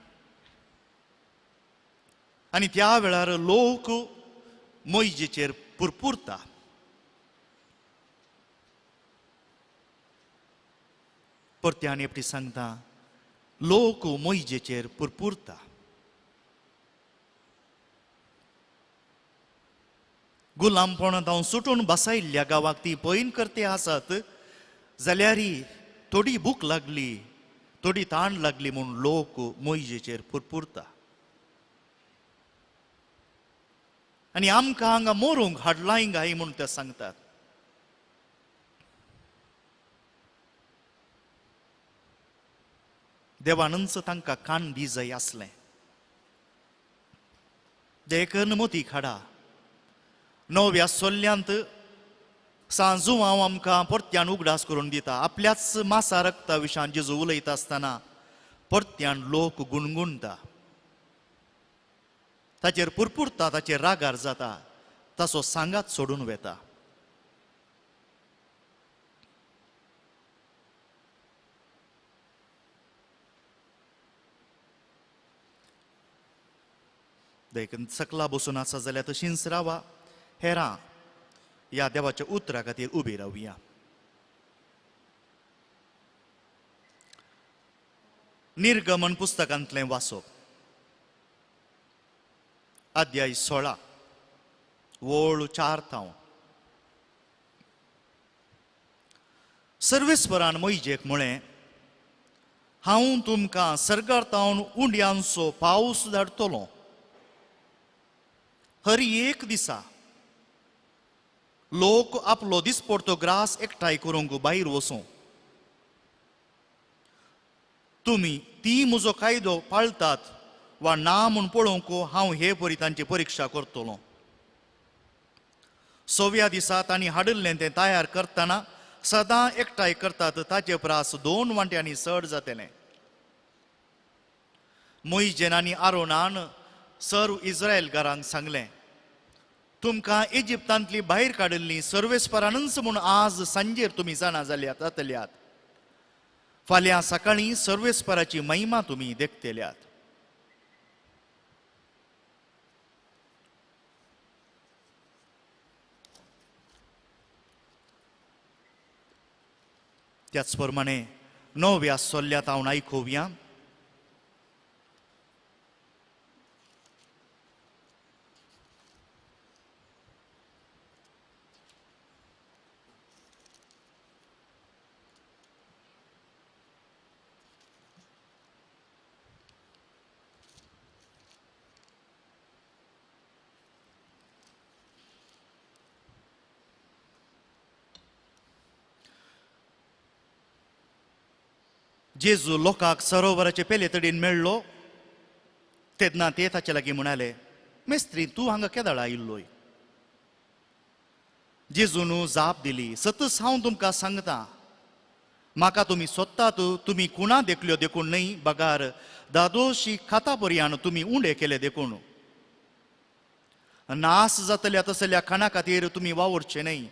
आनी त्या वेळार लोक मोइजेचेर पुरपुरता. परत्यान एपटी सांगता लोक मोइजेचेर पुरपुरता. गुलामपणांत सुटून बसायिल्ल्या गांवाक ती पयन करते आसात जाल्यार थोडी भूक लागली, थोडी ताण लागली म्हूण लोक मोइजेचेर पुरपुरता. आनी आमकां हांगा मोरूंक हाडलाय गाय म्हूण ते सांगतात. देवानंच तांकां कान दी जाय आसलें. देखन मोती खाडा 9व्या सोल्ल्यांत सांजू हांव आमकां परत्यान उगडास करून दिता. आपल्याच मासा रक्ता विशान जेजू उलयता आसतना परत्यान लोक गुणगुणटा, ताचेर पुरपुरता, ताचेर रागार जाता, ताचो सांगात सोडून वेता. देखून सकला बसून आसा जाल्यार तशींच रावा. हेरां ह्या देवाच्या उतरा खातीर उबी रावया. निर्गमन पुस्तकांतलें वाचप. अध्याय 16 वोळ 4 थाव. सर्वेस्परान मोइजेक म्हळें, हांव तुमकां सर्गार्तावन उंड्यांचो पावस धाडटलों. हर एक दिसा लोक आपलो दिसपडतो ग्रास एकठांय करूंक भायर वचूं. तुमी ती म्हजो कायदो पाळतात वा ना म्हूण पळोवंक हांव हे परी तांची परिक्षा करतलों. 6व्या दिसा तांणी हाडिल्लें तें तयार करतना सदां एकठांय करतात ताचे प्रास 2 वांट्यांनी चड जातलें. मोइजेन आनी आरोनान सर्व इस्रायेलकारांक सांगलें, तुमकां इजिप्तांतली भायर काडिल्लीं सर्वेस्परानच म्हूण आज सांजेर तुमी जाणा जातल्यात. फाल्यां सकाळीं सर्वेस्पराची महिमा तुमी देखतल्यात. त्याच प्रमाणे 9व्या सोल्ल्यांत हांव आयकुया. जेजू लोकांक सरोवराचे पेले तडीन मेळ्ळो तेन्ना ते ताचे लागीं म्हणाले, मेस्त्री तूं हांगा केदाळ आयिल्लोय? जेजून जाप दिली, सतत हांव तुमकां सांगता, म्हाका तुमी सोदतात तुमी कुणा देखल्यो देखून न्हय, बगार दादोशी खाता पर्यान तुमी उंडे केले देखून. नास जातल्या तसल्या खाणा खातीर तुमी वावरचे न्हय,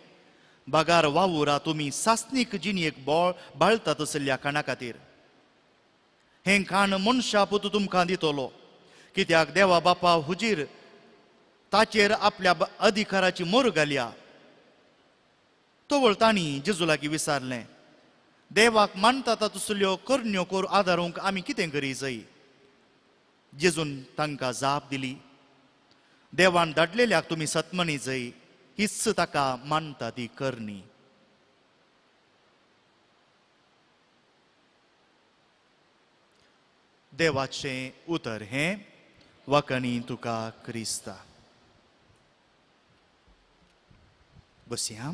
बगार वावुरा तुमी सासनीक जिणयेक बाळता तसल्या खाणा खातीर. हें खाण मनशा पुत तुमकां दितलो, कित्याक देवा बापा हुजीर ताचेर आपल्या अधिकाराची मोर घाल्या. तोवळ तांणी जेजू लागीं विचारलें, देवाक मानता तसल्यो करण्यो कोर आदारूंक आमी कितें करी जाय? जेजून तांकां जाप दिली, देवान धाडलेल्याक तुमी सतमनी जाय, हीच ताका मानता ती करणी. देवाचें उतर हें, वाकणी तुका क्रिस्ता. बसया.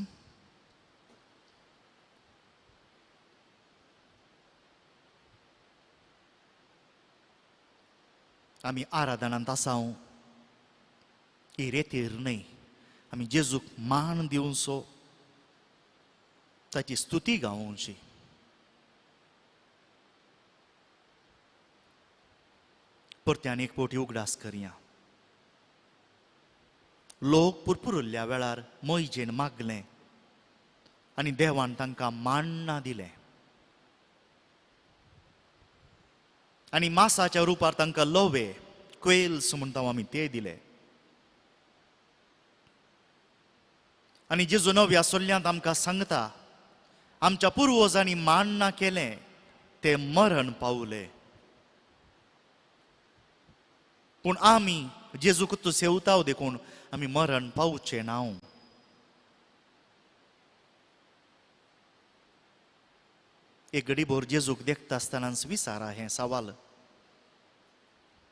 आमी आराधनांत आसाव ही रेतीर न्हय, आमी जेजूक मान दिवचो, ताची स्तुती गावोवची. परत्यान एक पोटी उगडास करया. लोक पुरपुरल्ल्या वेळार मोयजेन मागलें आनी देवान तांकां मान्ना दिलें आनी मासाच्या रुपार तांकां लोवे क्वेल्स म्हणटा आमी ते दिले. आनी जेजू नव्या सोल्ल्यांत आमकां सांगता, आमच्या पुर्वजांनी मान्ना केलें ते मरण पावले, पूण आमी जेजू कुत्तू सेवताव देखून आमी मरण पावचे ना. एक घडीभर जेजूक देखता आसतनाच विचारा हें सवाल,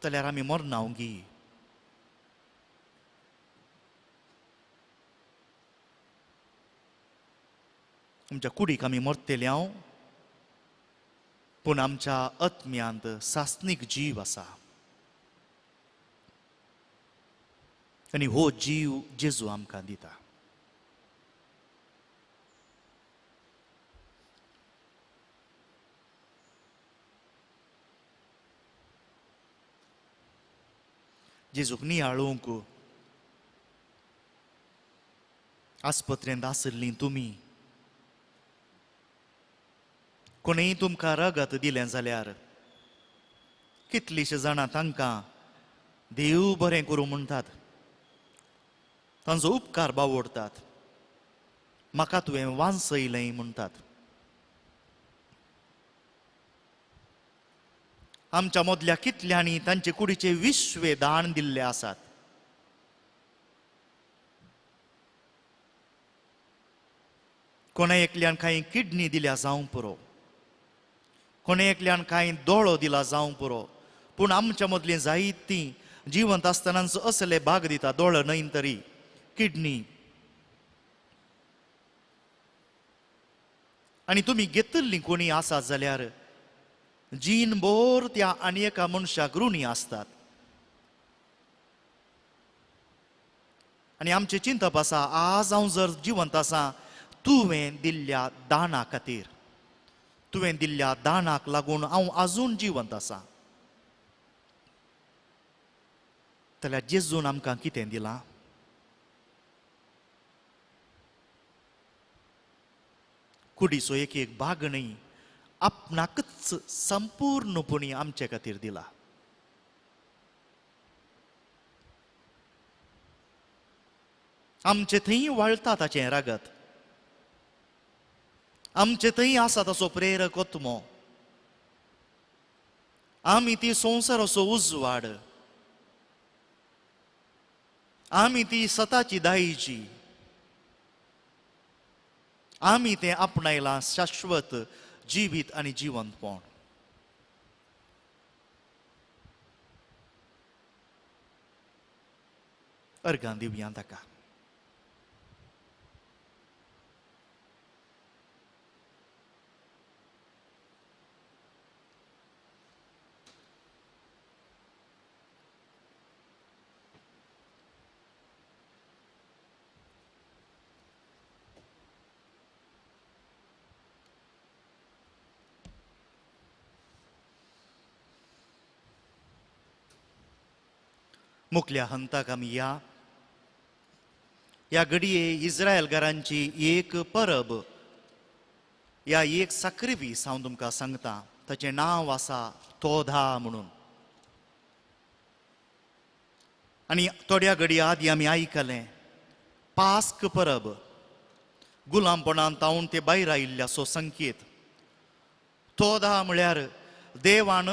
जाल्यार आमी मरनाव गी. आमच्या कुडीक आमी मरतले हांव, पूण आमच्या आत्म्यांत सासनीक जीव आसा आनी हो जीव जेजू आमकां दिता. जेजूक नियाळूंक आस्पत्रेंत आसल्लीं तुमी, कोणेय तुमकां रगत दिलें जाल्यार कितलींशीं जाणां तांकां देव बरें करूं म्हणटात, तांचो उपकार बावडटात, म्हाका तुवें वांसयलें म्हणटात. आमच्या मदल्या कितल्यांनी तांचे कुडीचे 20 दान दिल्ले आसात. कोणे एकल्यान कांय किडनी दिल्या जावं पुरो, कोणे एकल्यान कांय दोळो दिला जावं पुरो, पूण आमच्या मदलीं जायतीं जिवंत आसतनाच असले भाग दिता, दोळो न्हय तरी किडनी. आनी तुमी घेतिल्लीं कोणी आसात जाल्यार जीन बोर त्या आनी एका मनशाक ऋणी आसतात. आनी आमचें चिंतप आसा, आज हांव जर जिवंत आसां तुवें दिल्ल्या दाना खातीर, तुवें दिल्ल्या दानाक लागून हांव आजून जिवंत आसां. जाल्यार जेजून आमकां कितें दिलां? कुडीचो एक एक भाग न्हय, आपणाकच संपूर्णपणी आमचे खातीर दिला. आमचे थंय वळटा ताचें रगत, आमचे थंय आसा ताचो प्रेरक आत्मो, आमी ती संवसाराचो उजवाड, आमी ती सताची दायजी, आमी तें आपणायलां शाश्वत जिवीत आनी जिवंतपण. अर्गां दिवया ताका. मुखल्या हंताक आमी या घडये इस्रायलकारांची एक परब, या एक साक्रिफीस हांव तुमकां सांगता. ताचें नांव आसा तोधा म्हणून. आनी थोड्या घडी आदी आमी आयकलें पास्क परब, गुलामपणांत तावून ते भायर आयिल्ल्याचो संकेत. तोधा म्हळ्यार देवान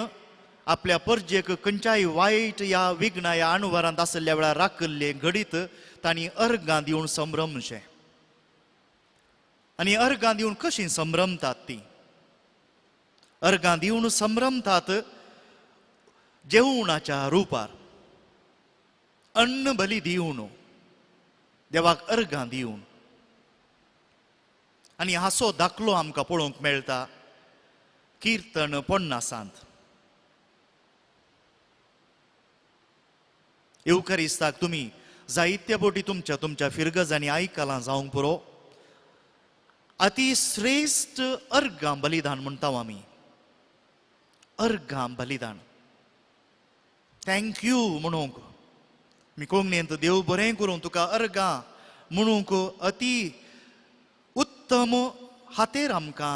आपल्या परजेक खंयच्याय वायट या विघ्ना या अणुवरांत आसल्या वेळार राखल्ले घडीत तांणी अर्गां दिवन संभ्रमचें. आनी अर्गां दिवन कशीं संभ्रमतात तीं? अर्गां दिवन संभ्रमतात जेवणाच्या रुपार, अन्न बली दिवन, देवाक अर्गां दिवन. आनी हाचो दाखलो आमकां पळोवंक मेळटा कीर्तन 50. येवकारिस्ताक तुमी जायत्या बोटी तुमच्या तुमच्या फिरगजांनी आयकलां जावंक पुरो. अतिश्रेष्ठ अर्गां बलिदान म्हणटा आमी. अर्गां बलिदान थँक्यू म्हणूंक, मी कोंकणींत देव बरें करूं तुका अर्गां म्हणूंक अति उत्तम हातेर आमकां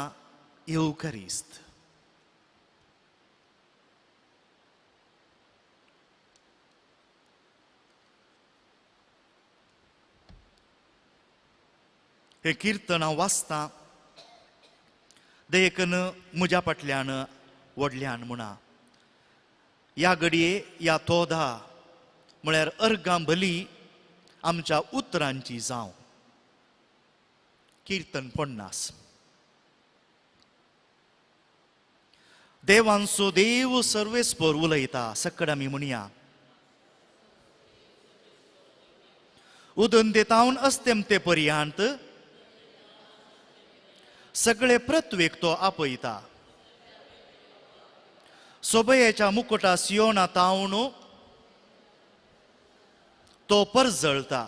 येवकारिस्त. हे कीर्तन हांव वाचतां देखून म्हज्या फाटल्यान व्हडल्यान म्हणा. या घडये या तोधा म्हळ्यार अर्गां बली आमच्या उतरांची जावं. कीर्तन 50. देवांचो देव सर्वेस्पर उलयता. सकड आमी म्हणया. उदंतेतावन अस्तेमते पर्यंत सगळे प्रत्वेक तो आपयता. सोबयेच्या मुकुटा सियोना तावन तो परजळता.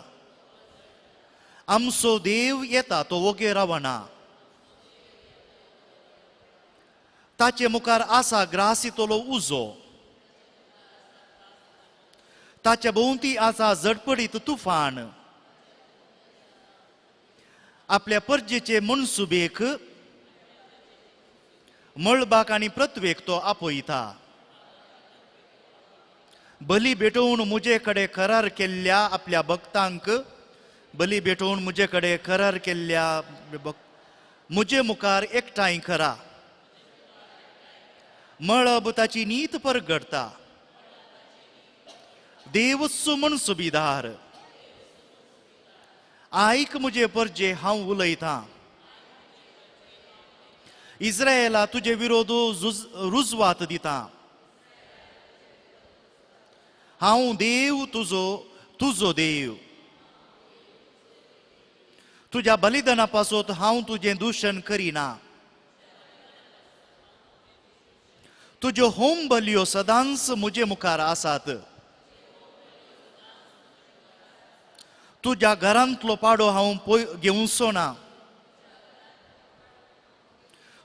आमचो देव येता तो ओगे रावना. ताचे मुखार आसा ग्रासितलो उजो. ताच्या भोवती आसा झडपडीत तुफान. आपल्या परजेचे मनसुबेक मळबाक आनी प्रत्वेक तो आपयता. बली भेटोवन मुजे कडेन करार केल्ल्या आपल्या भक्तांक, बली भेटोवन मुजे कडेन करार केल्ल्या मुजे मुखार एकठांय करा. मळब ताची नीत परगडटा. देवचो मनसुबीदार आयक मुजे परजे हांव उलयतां. इस्रायेला तुजे विरोध रुजवात दितां. हांव देव तुजो देव. तुज्या बलिदाना पासत हांव तुजें दूशण करिना. तुज्यो होम बलियो सदांच मुजे मुखार आसात. तुज्या घरांतलो पाडो हांव घेवचो ना.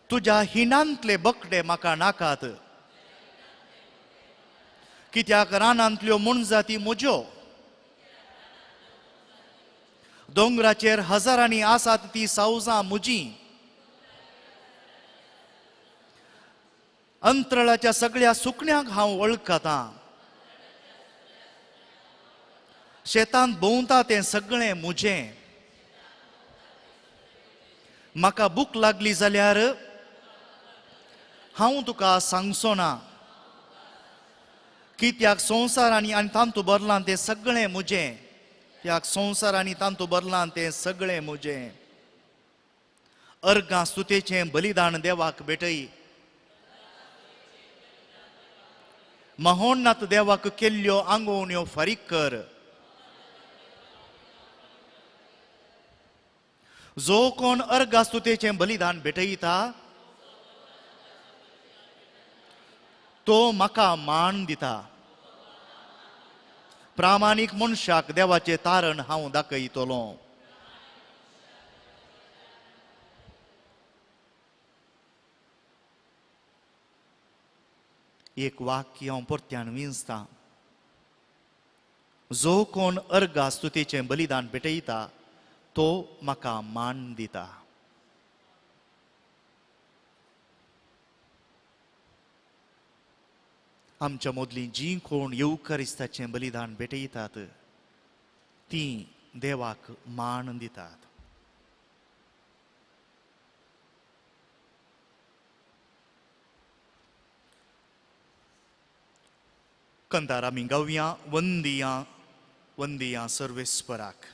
तुज्या हिनांतले बकडे म्हाका नाकात. कित्याक रानांतल्यो मुणजाती म्हज्यो. दोंगराचेर हजारांनी आसात ती सावजां म्हजीं. अंतराळाच्या सगळ्या सुकण्यांक हांव वळखतां. शेतांत भोंवता तें सगळें म्हजें. म्हाका भूक लागली जाल्यार हांव तुका सांगचो ना. कित्याक संवसार आनी तांतू भरलां तें सगळें म्हजें. कित्याक संवसार आनी तांतू भरलां तें सगळें म्हजें. अर्गां स्तुतेचें बलिदान देवाक भेटय. महोन्नत देवाक केल्ल्यो आंगवण्यो फारीक कर. जो कोण अर्गास्तुतेचें बलिदान भेटयता तो म्हाका मान दिता. प्रामाणीक मनशाक देवाचें तारण हांव दाखयतलों. एक वाक्य हांव परत्यान विंचतां. जो कोण अर्गा स्तुतीचें बलिदान पेटयता तो म्हाका मान दिता. आमच्या मदलीं जीं कोण येवकारिस्ताचें बलिदान पेटयतात तीं देवाक मान दितात. कंदार आमी गावया वंदिया वंदिया सर्वेस्पराक.